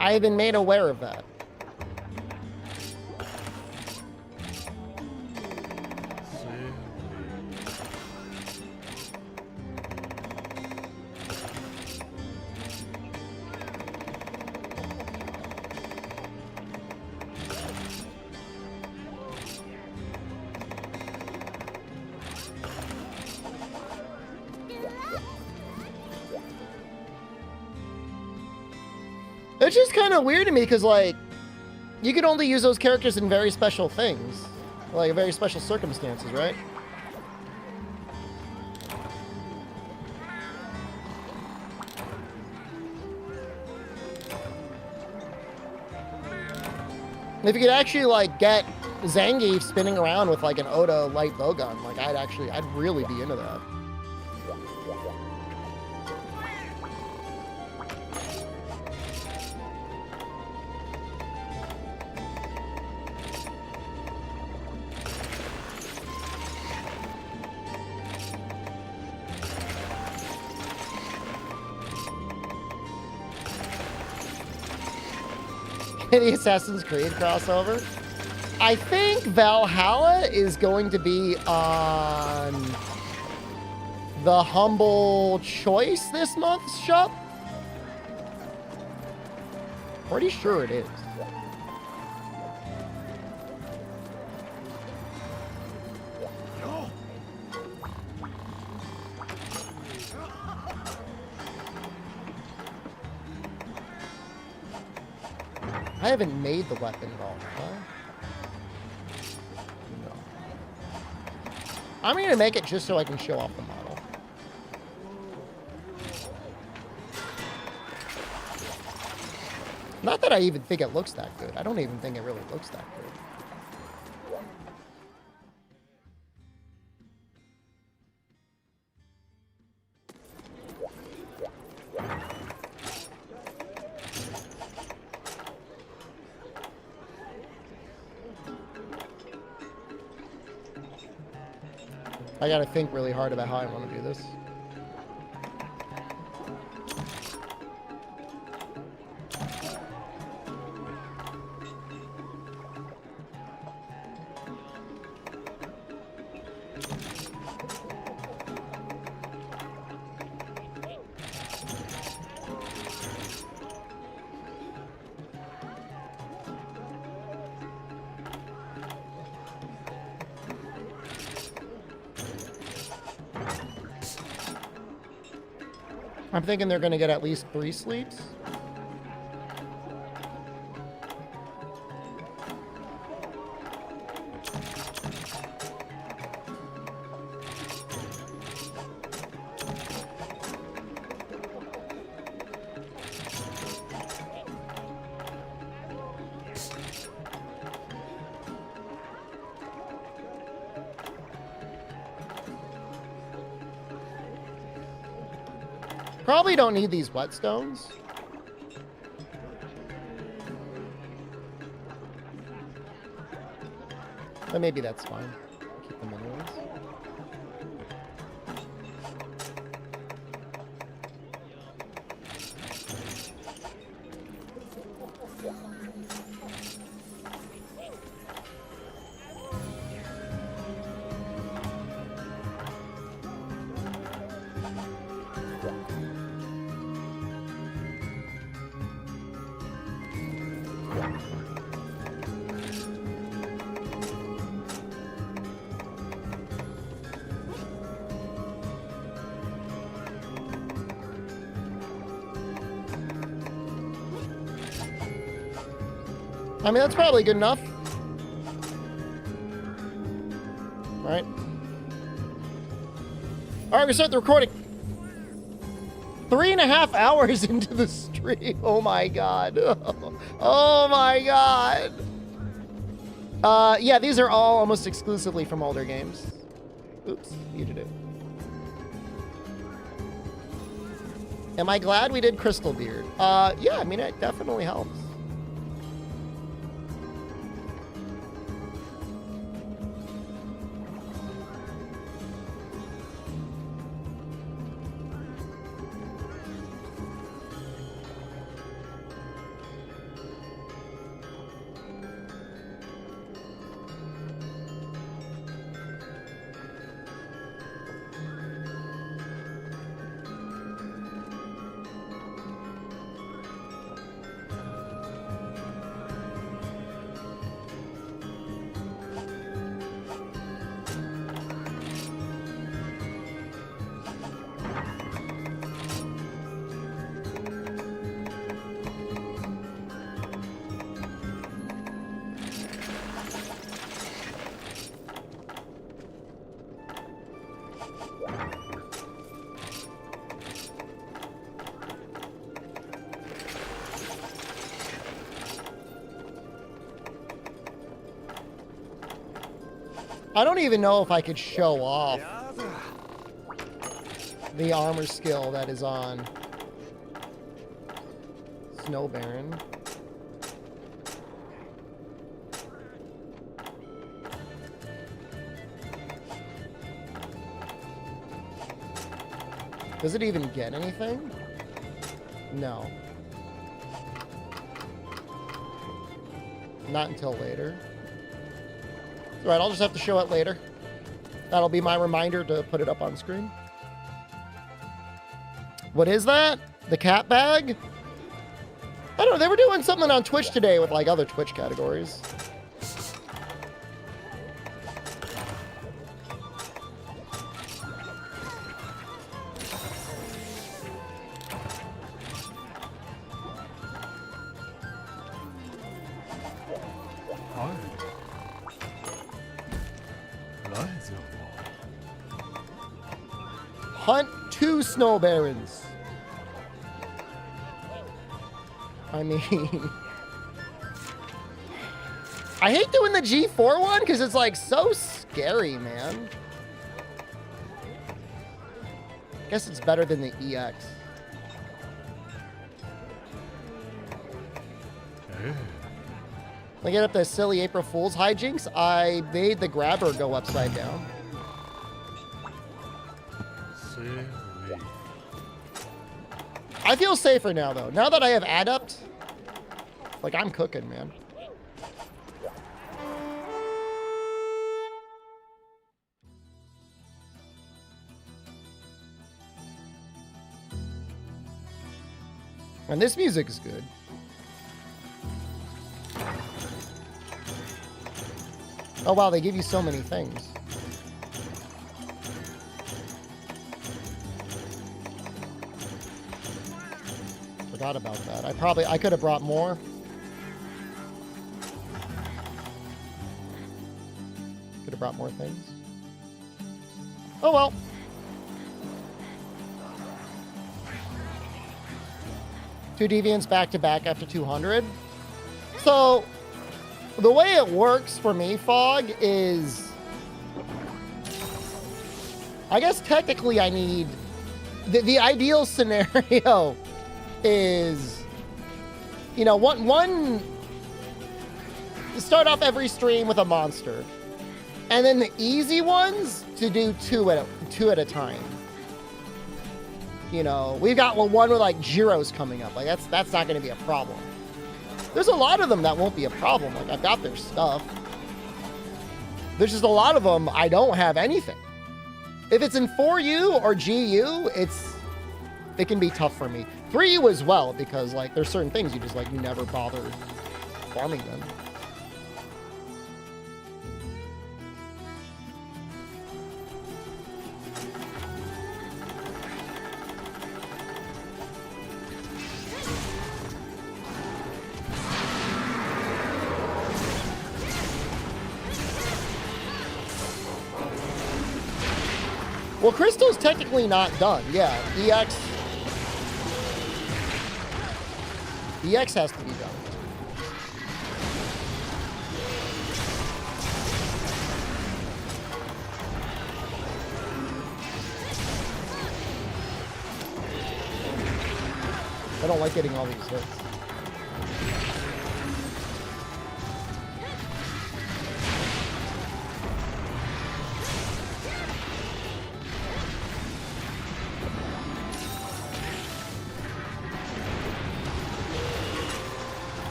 I have been made aware of that. It's just kind of weird to me because, like, you can only use those characters in very special things. Like, very special circumstances, right? If you could actually, like, get Zangief spinning around with, like, an Oda light bowgun, like, I'd really be into that. The Assassin's Creed crossover. I think Valhalla is going to be on the Humble Choice this month's shop. Pretty sure it is. I haven't made the weapon at all, huh? No. I'm going to make it just so I can show off the model. Not that I even think it looks that good. I don't even think it really looks that good. I gotta think really hard about how I want to do this. I'm thinking they're going to get at least 3 sleeps. Probably don't need these whetstones. But maybe that's fine. Keep them anyways. I mean, that's probably good enough. All right. All right, we start the recording. 3.5 hours into the stream. Oh my god. Oh my god. Yeah, these are all almost exclusively from older games. Oops, you did it. Am I glad we did Crystal Beard? Yeah, I mean, it definitely helps. I don't even know if I could show off the armor skill that is on Snow Baron. Does it even get anything? No. Not until later. Alright, I'll just have to show it later. That'll be my reminder to put it up on screen. What is that? The cat bag? I don't know, they were doing something on Twitch today with like other Twitch categories. Hunt 2 Snow Barons. I mean, I hate doing the G4 one because it's like so scary, man. Guess it's better than the EX. I get up the silly April Fool's hijinks. I made the grabber go upside down. I feel safer now, though. Now that I have Adept, like, I'm cooking, man. And this music is good. Oh, wow, they give you so many things. Forgot about that. I could have brought more. Could have brought more things. Oh well. Two deviants back to back after 200. So the way it works for me, Fog, is I guess technically I need the ideal scenario is, you know, one start off every stream with a monster, and then the easy ones to do two at a time. You know, we've got one with like Giros coming up. Like that's not going to be a problem. There's a lot of them that won't be a problem. Like I've got their stuff. There's just a lot of them I don't have anything. If it's in 4U or GU, it can be tough for me. 3U as well, because like there's certain things you just like you never bother farming them. Well, Crystal's technically not done. Yeah, EX has to be done. I don't like getting all these hits.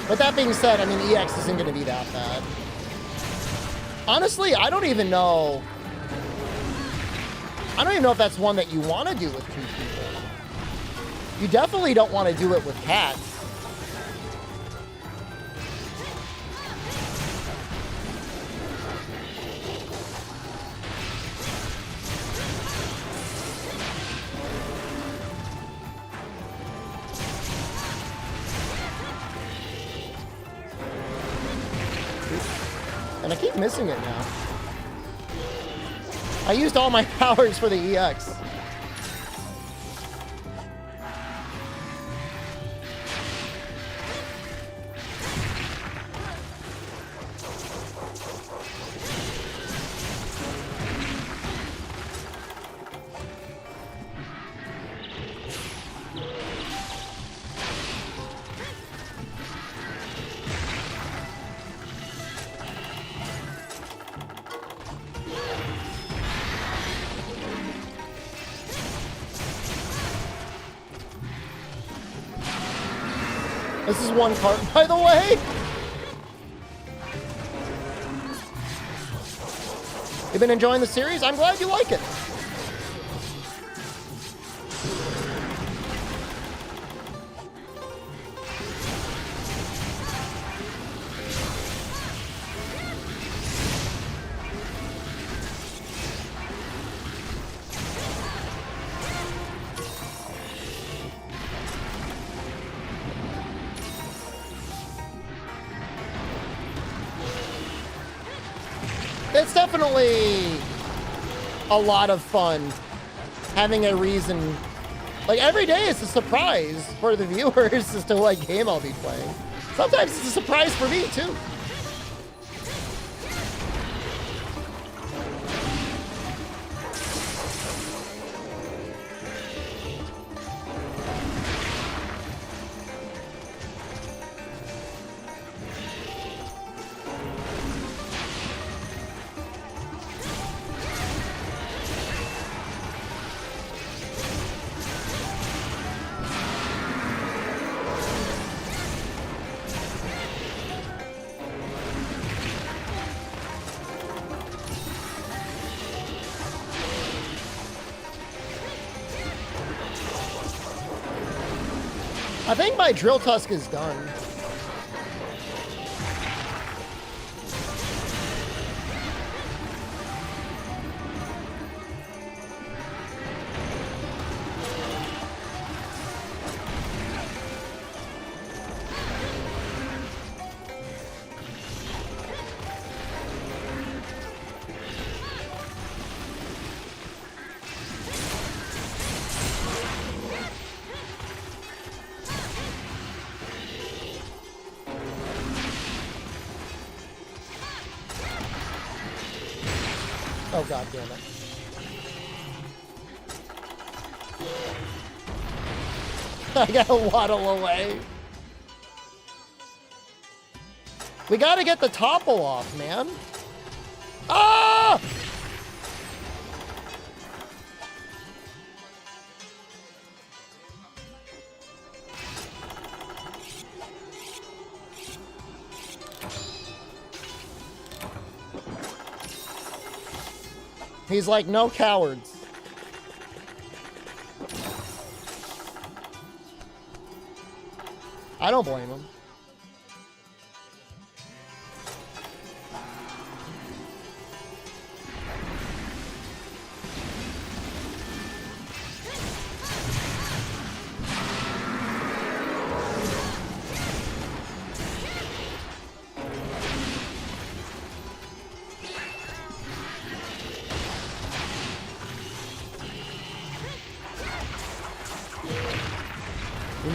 But that being said, I mean, EX isn't going to be that bad. Honestly, I don't even know if that's one that you want to do with 2 people. You definitely don't want to do it with cats. And I keep missing it now. I used all my powers for the EX. This is one card, by the way. You've been enjoying the series? I'm glad you like it. It's definitely a lot of fun having a reason. Like, every day it's a surprise for the viewers as to what game I'll be playing. Sometimes it's a surprise for me, too. I think my drill tusk is done. Oh, god damn it. I gotta waddle away. We gotta get the topple off, man. Ah! He's like, no cowards. I don't blame him.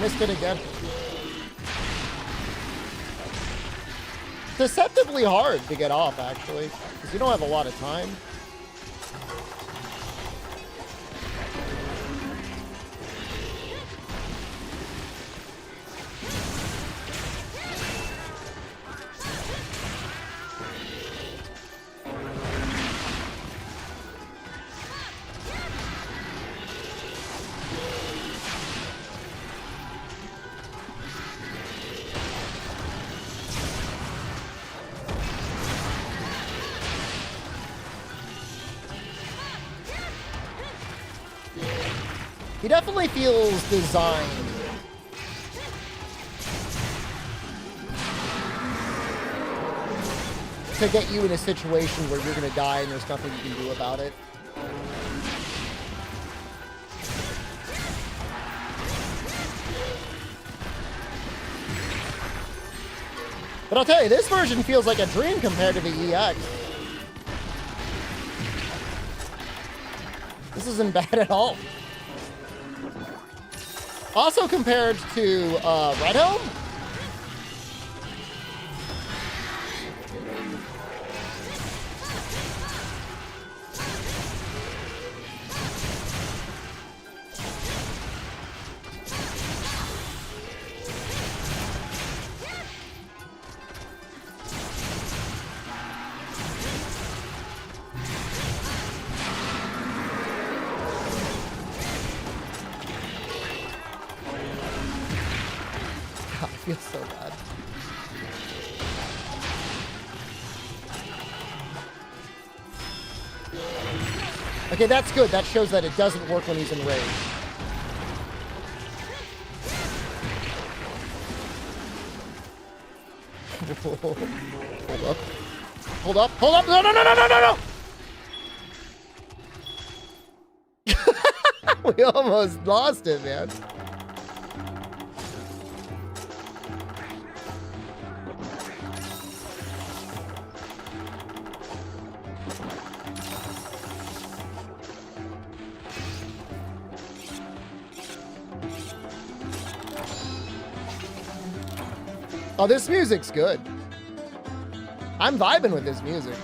missed it again. Deceptively hard to get off, actually, because you don't have a lot of time. He definitely feels designed. To get you in a situation where you're gonna die and there's nothing you can do about it. But I'll tell you, this version feels like a dream compared to the EX. This isn't bad at all. Also compared to Red Helm, God, I feel so bad. Okay, that's good. That shows that it doesn't work when he's in rage. Hold up. Hold up. Hold up. No, no, no, no, no, no, no. We almost lost it, man. Oh, this music's good. I'm vibing with this music.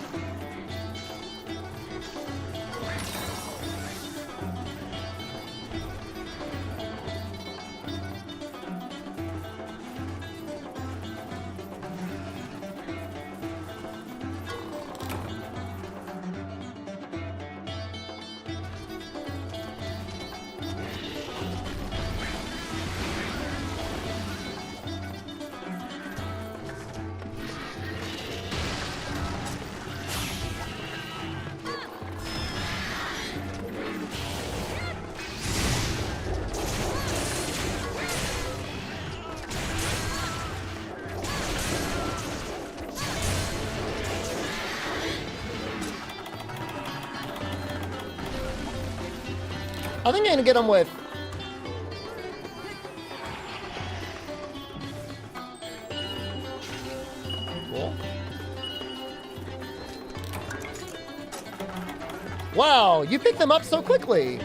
I think I'm gonna get him with... Cool. Wow, you picked them up so quickly.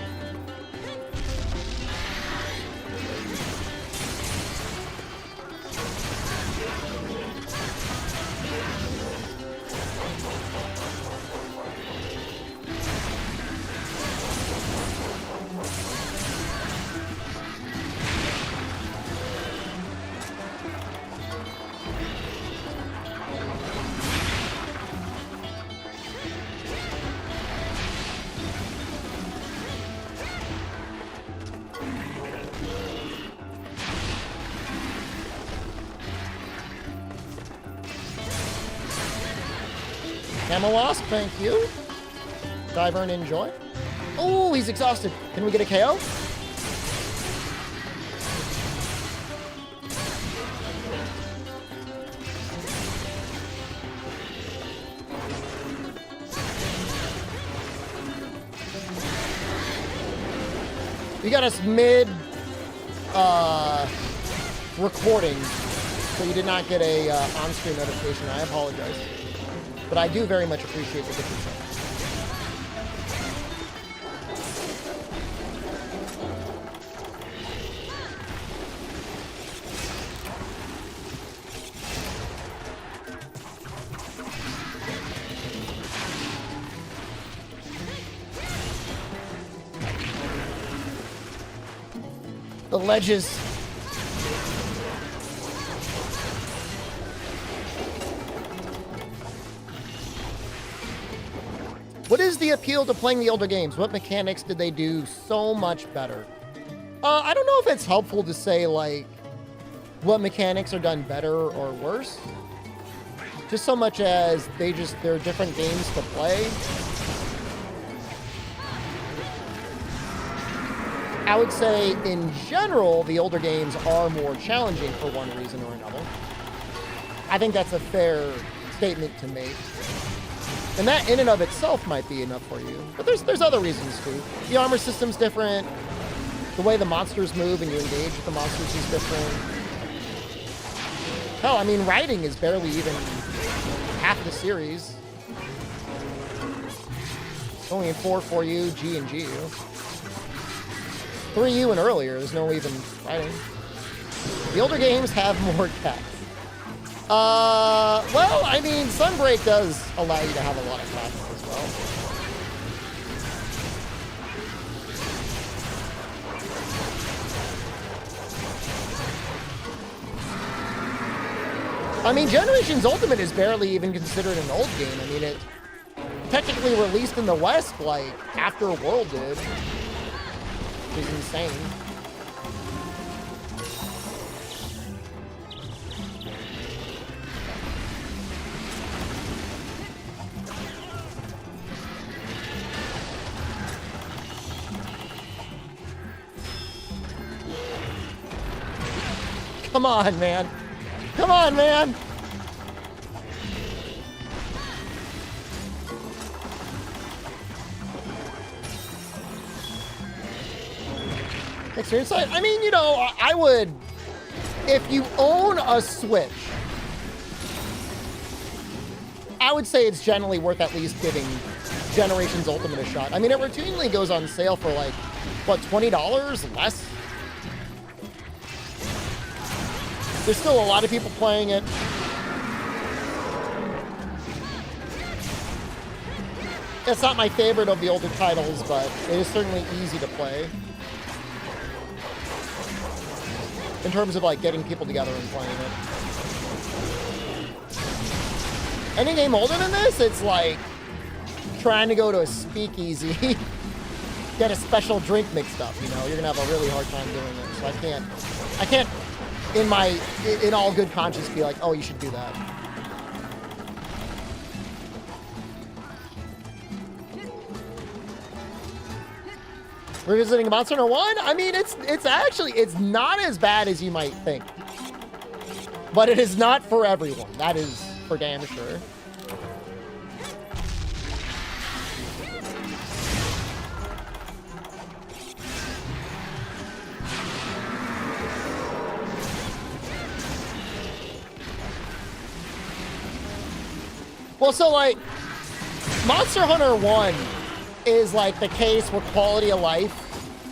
Camel Wasp, thank you. Diver and enjoy. Oh, he's exhausted. Can we get a KO? You got us mid recording, so you did not get a on-screen notification. I apologize. But I do very much appreciate the difference. ledges. What is the appeal to playing the older games? What mechanics did they do so much better? I don't know if it's helpful to say, like, what mechanics are done better or worse. Just so much as they're different games to play. I would say, in general, the older games are more challenging for one reason or another. I think that's a fair statement to make. And that in and of itself might be enough for you. But there's other reasons too. The armor system's different. The way the monsters move and you engage with the monsters is different. Hell, I mean, writing is barely even half the series. Only in 4U, G, and GU. 3U and earlier, there's no even writing. The older games have more text. Well, I mean, Sunbreak does allow you to have a lot of text as well. I mean, Generations Ultimate is barely even considered an old game. I mean, it technically released in the West, like, after World did. Which is insane. Come on, man. Come on, man. Experience side? I mean, you know, I would, if you own a Switch, I would say it's generally worth at least giving Generations Ultimate a shot. I mean, it routinely goes on sale for like, what, $20 less? There's still a lot of people playing it. It's not my favorite of the older titles, but it is certainly easy to play. In terms of like getting people together and playing it. Any game older than this, it's like trying to go to a speakeasy, get a special drink mixed up, you know? You're gonna have a really hard time doing it. So I can't in all good conscience be like, oh, you should do that. Revisiting Monster Hunter 1? I mean, it's not as bad as you might think. But it is not for everyone. That is for damn sure. Well, so, like, Monster Hunter 1 is, like, the case where quality of life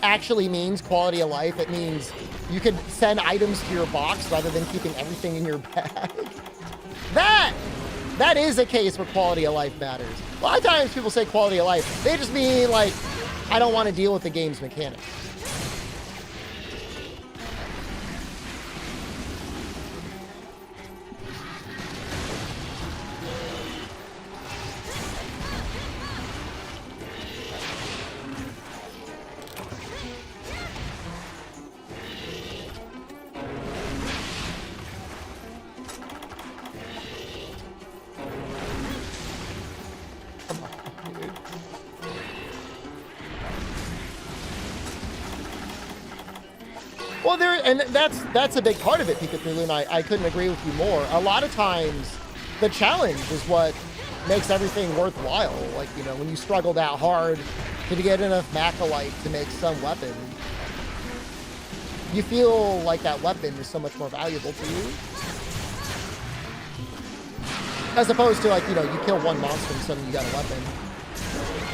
actually means quality of life. It means you can send items to your box rather than keeping everything in your bag. That is a case where quality of life matters. A lot of times people say quality of life. They just mean, like, I don't want to deal with the game's mechanics. Well, and that's a big part of it, Pikachu, and I couldn't agree with you more. A lot of times, the challenge is what makes everything worthwhile. Like, you know, when you struggled out hard to get enough Macalite to make some weapon, you feel like that weapon is so much more valuable to you. As opposed to, like, you know, you kill one monster and suddenly you got a weapon.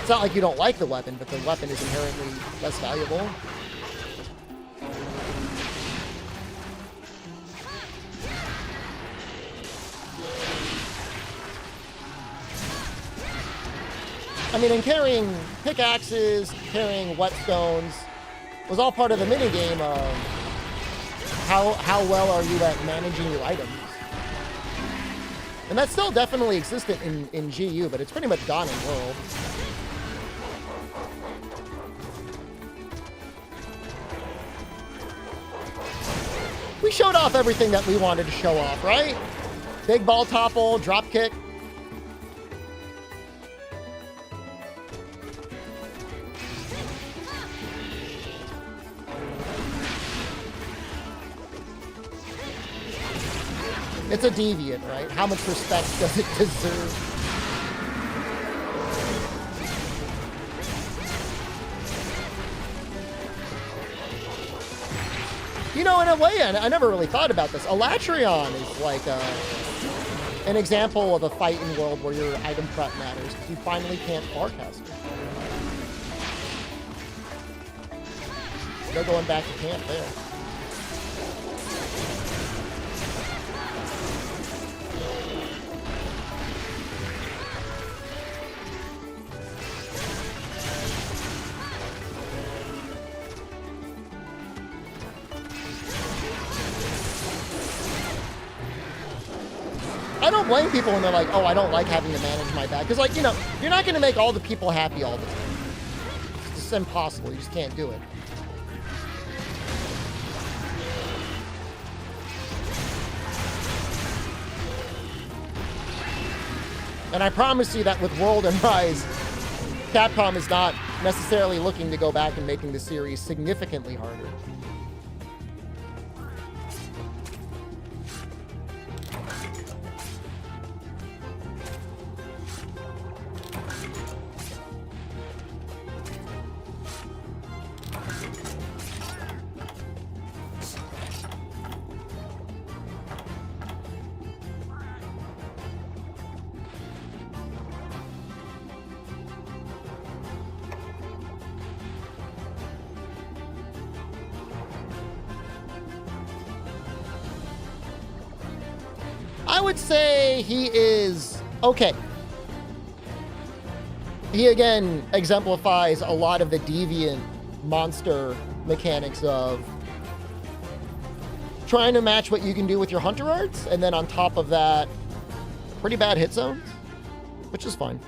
It's not like you don't like the weapon, but the weapon is inherently less valuable. I mean, and carrying pickaxes, carrying whetstones was all part of the minigame of how well are you at managing your items? And that's still definitely existent in GU, but it's pretty much gone in World. We showed off everything that we wanted to show off, right? Big ball topple, drop kick. It's a deviant, right? How much respect does it deserve? You know, in a way, I never really thought about this. Elatrion is like an example of a fight in World where your item prep matters, because you finally can't forecast it. They're going back to camp there. I don't blame people when they're like, oh, I don't like having to manage my bag. Because, like, you know, you're not going to make all the people happy all the time. It's just impossible. You just can't do it. And I promise you that with World and Rise, Capcom is not necessarily looking to go back and making the series significantly harder. I would say he is okay. He again exemplifies a lot of the deviant monster mechanics of trying to match what you can do with your hunter arts, and then on top of that, pretty bad hit zones, which is fine.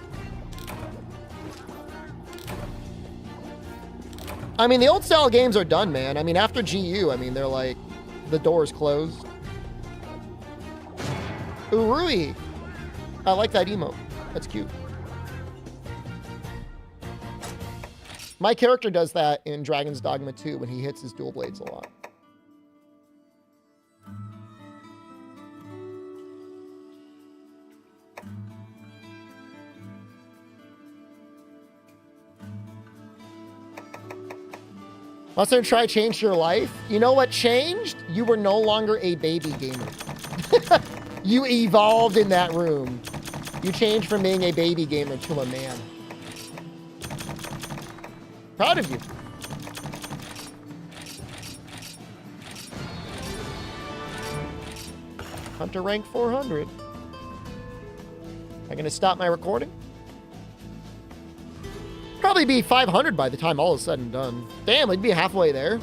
I mean, the old style games are done, man. I mean, after GU, I mean, they're like, the door's closed. Ooh, Rui. I like that emote. That's cute. My character does that in Dragon's Dogma 2 when he hits his dual blades a lot. Also, try change your life. You know what changed? You were no longer a baby gamer. You evolved in that room. You changed from being a baby gamer to a man. Proud of you. Hunter rank 400. Am I gonna stop my recording? Probably be 500 by the time all is said and done. Damn, we'd be halfway there.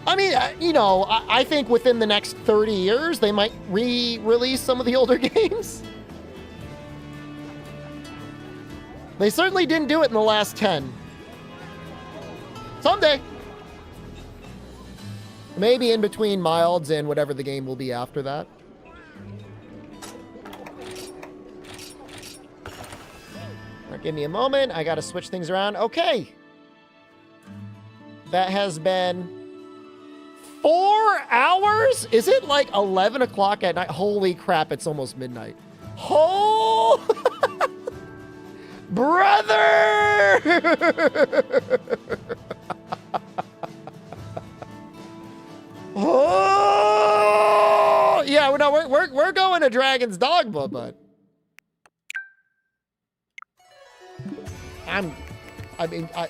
I mean, you know, I think within the next 30 years, they might re-release some of the older games. They certainly didn't do it in the last 10. Someday. Maybe in between Milds and whatever the game will be after that. Right, give me a moment. I got to switch things around. Okay. That has been 4 hours? Is it like 11 o'clock at night? Holy crap, it's almost midnight. Oh, brother! Oh, yeah, no, we're going to Dragon's Dogma, but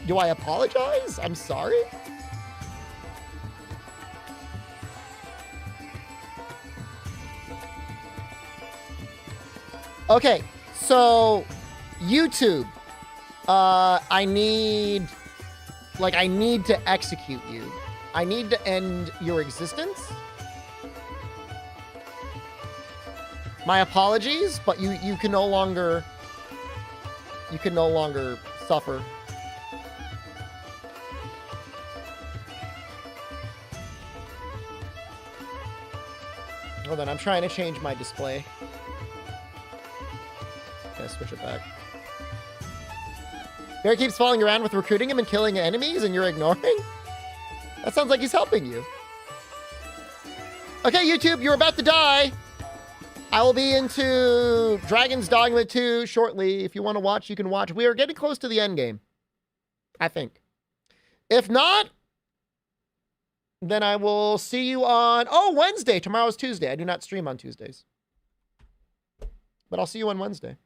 do I apologize? I'm sorry. Okay, so YouTube. I need Like, I need to execute you. I need to end your existence. My apologies, but you can no longer... You can no longer suffer. Hold on, I'm trying to change my display. Okay, switch it back. Bear keeps following around with recruiting him and killing enemies, and you're ignoring? That sounds like he's helping you. Okay, YouTube, you're about to die. I will be into Dragon's Dogma 2 shortly. If you want to watch, you can watch. We are getting close to the end game, I think. If not, then I will see you on, Wednesday. Tomorrow's Tuesday. I do not stream on Tuesdays. But I'll see you on Wednesday.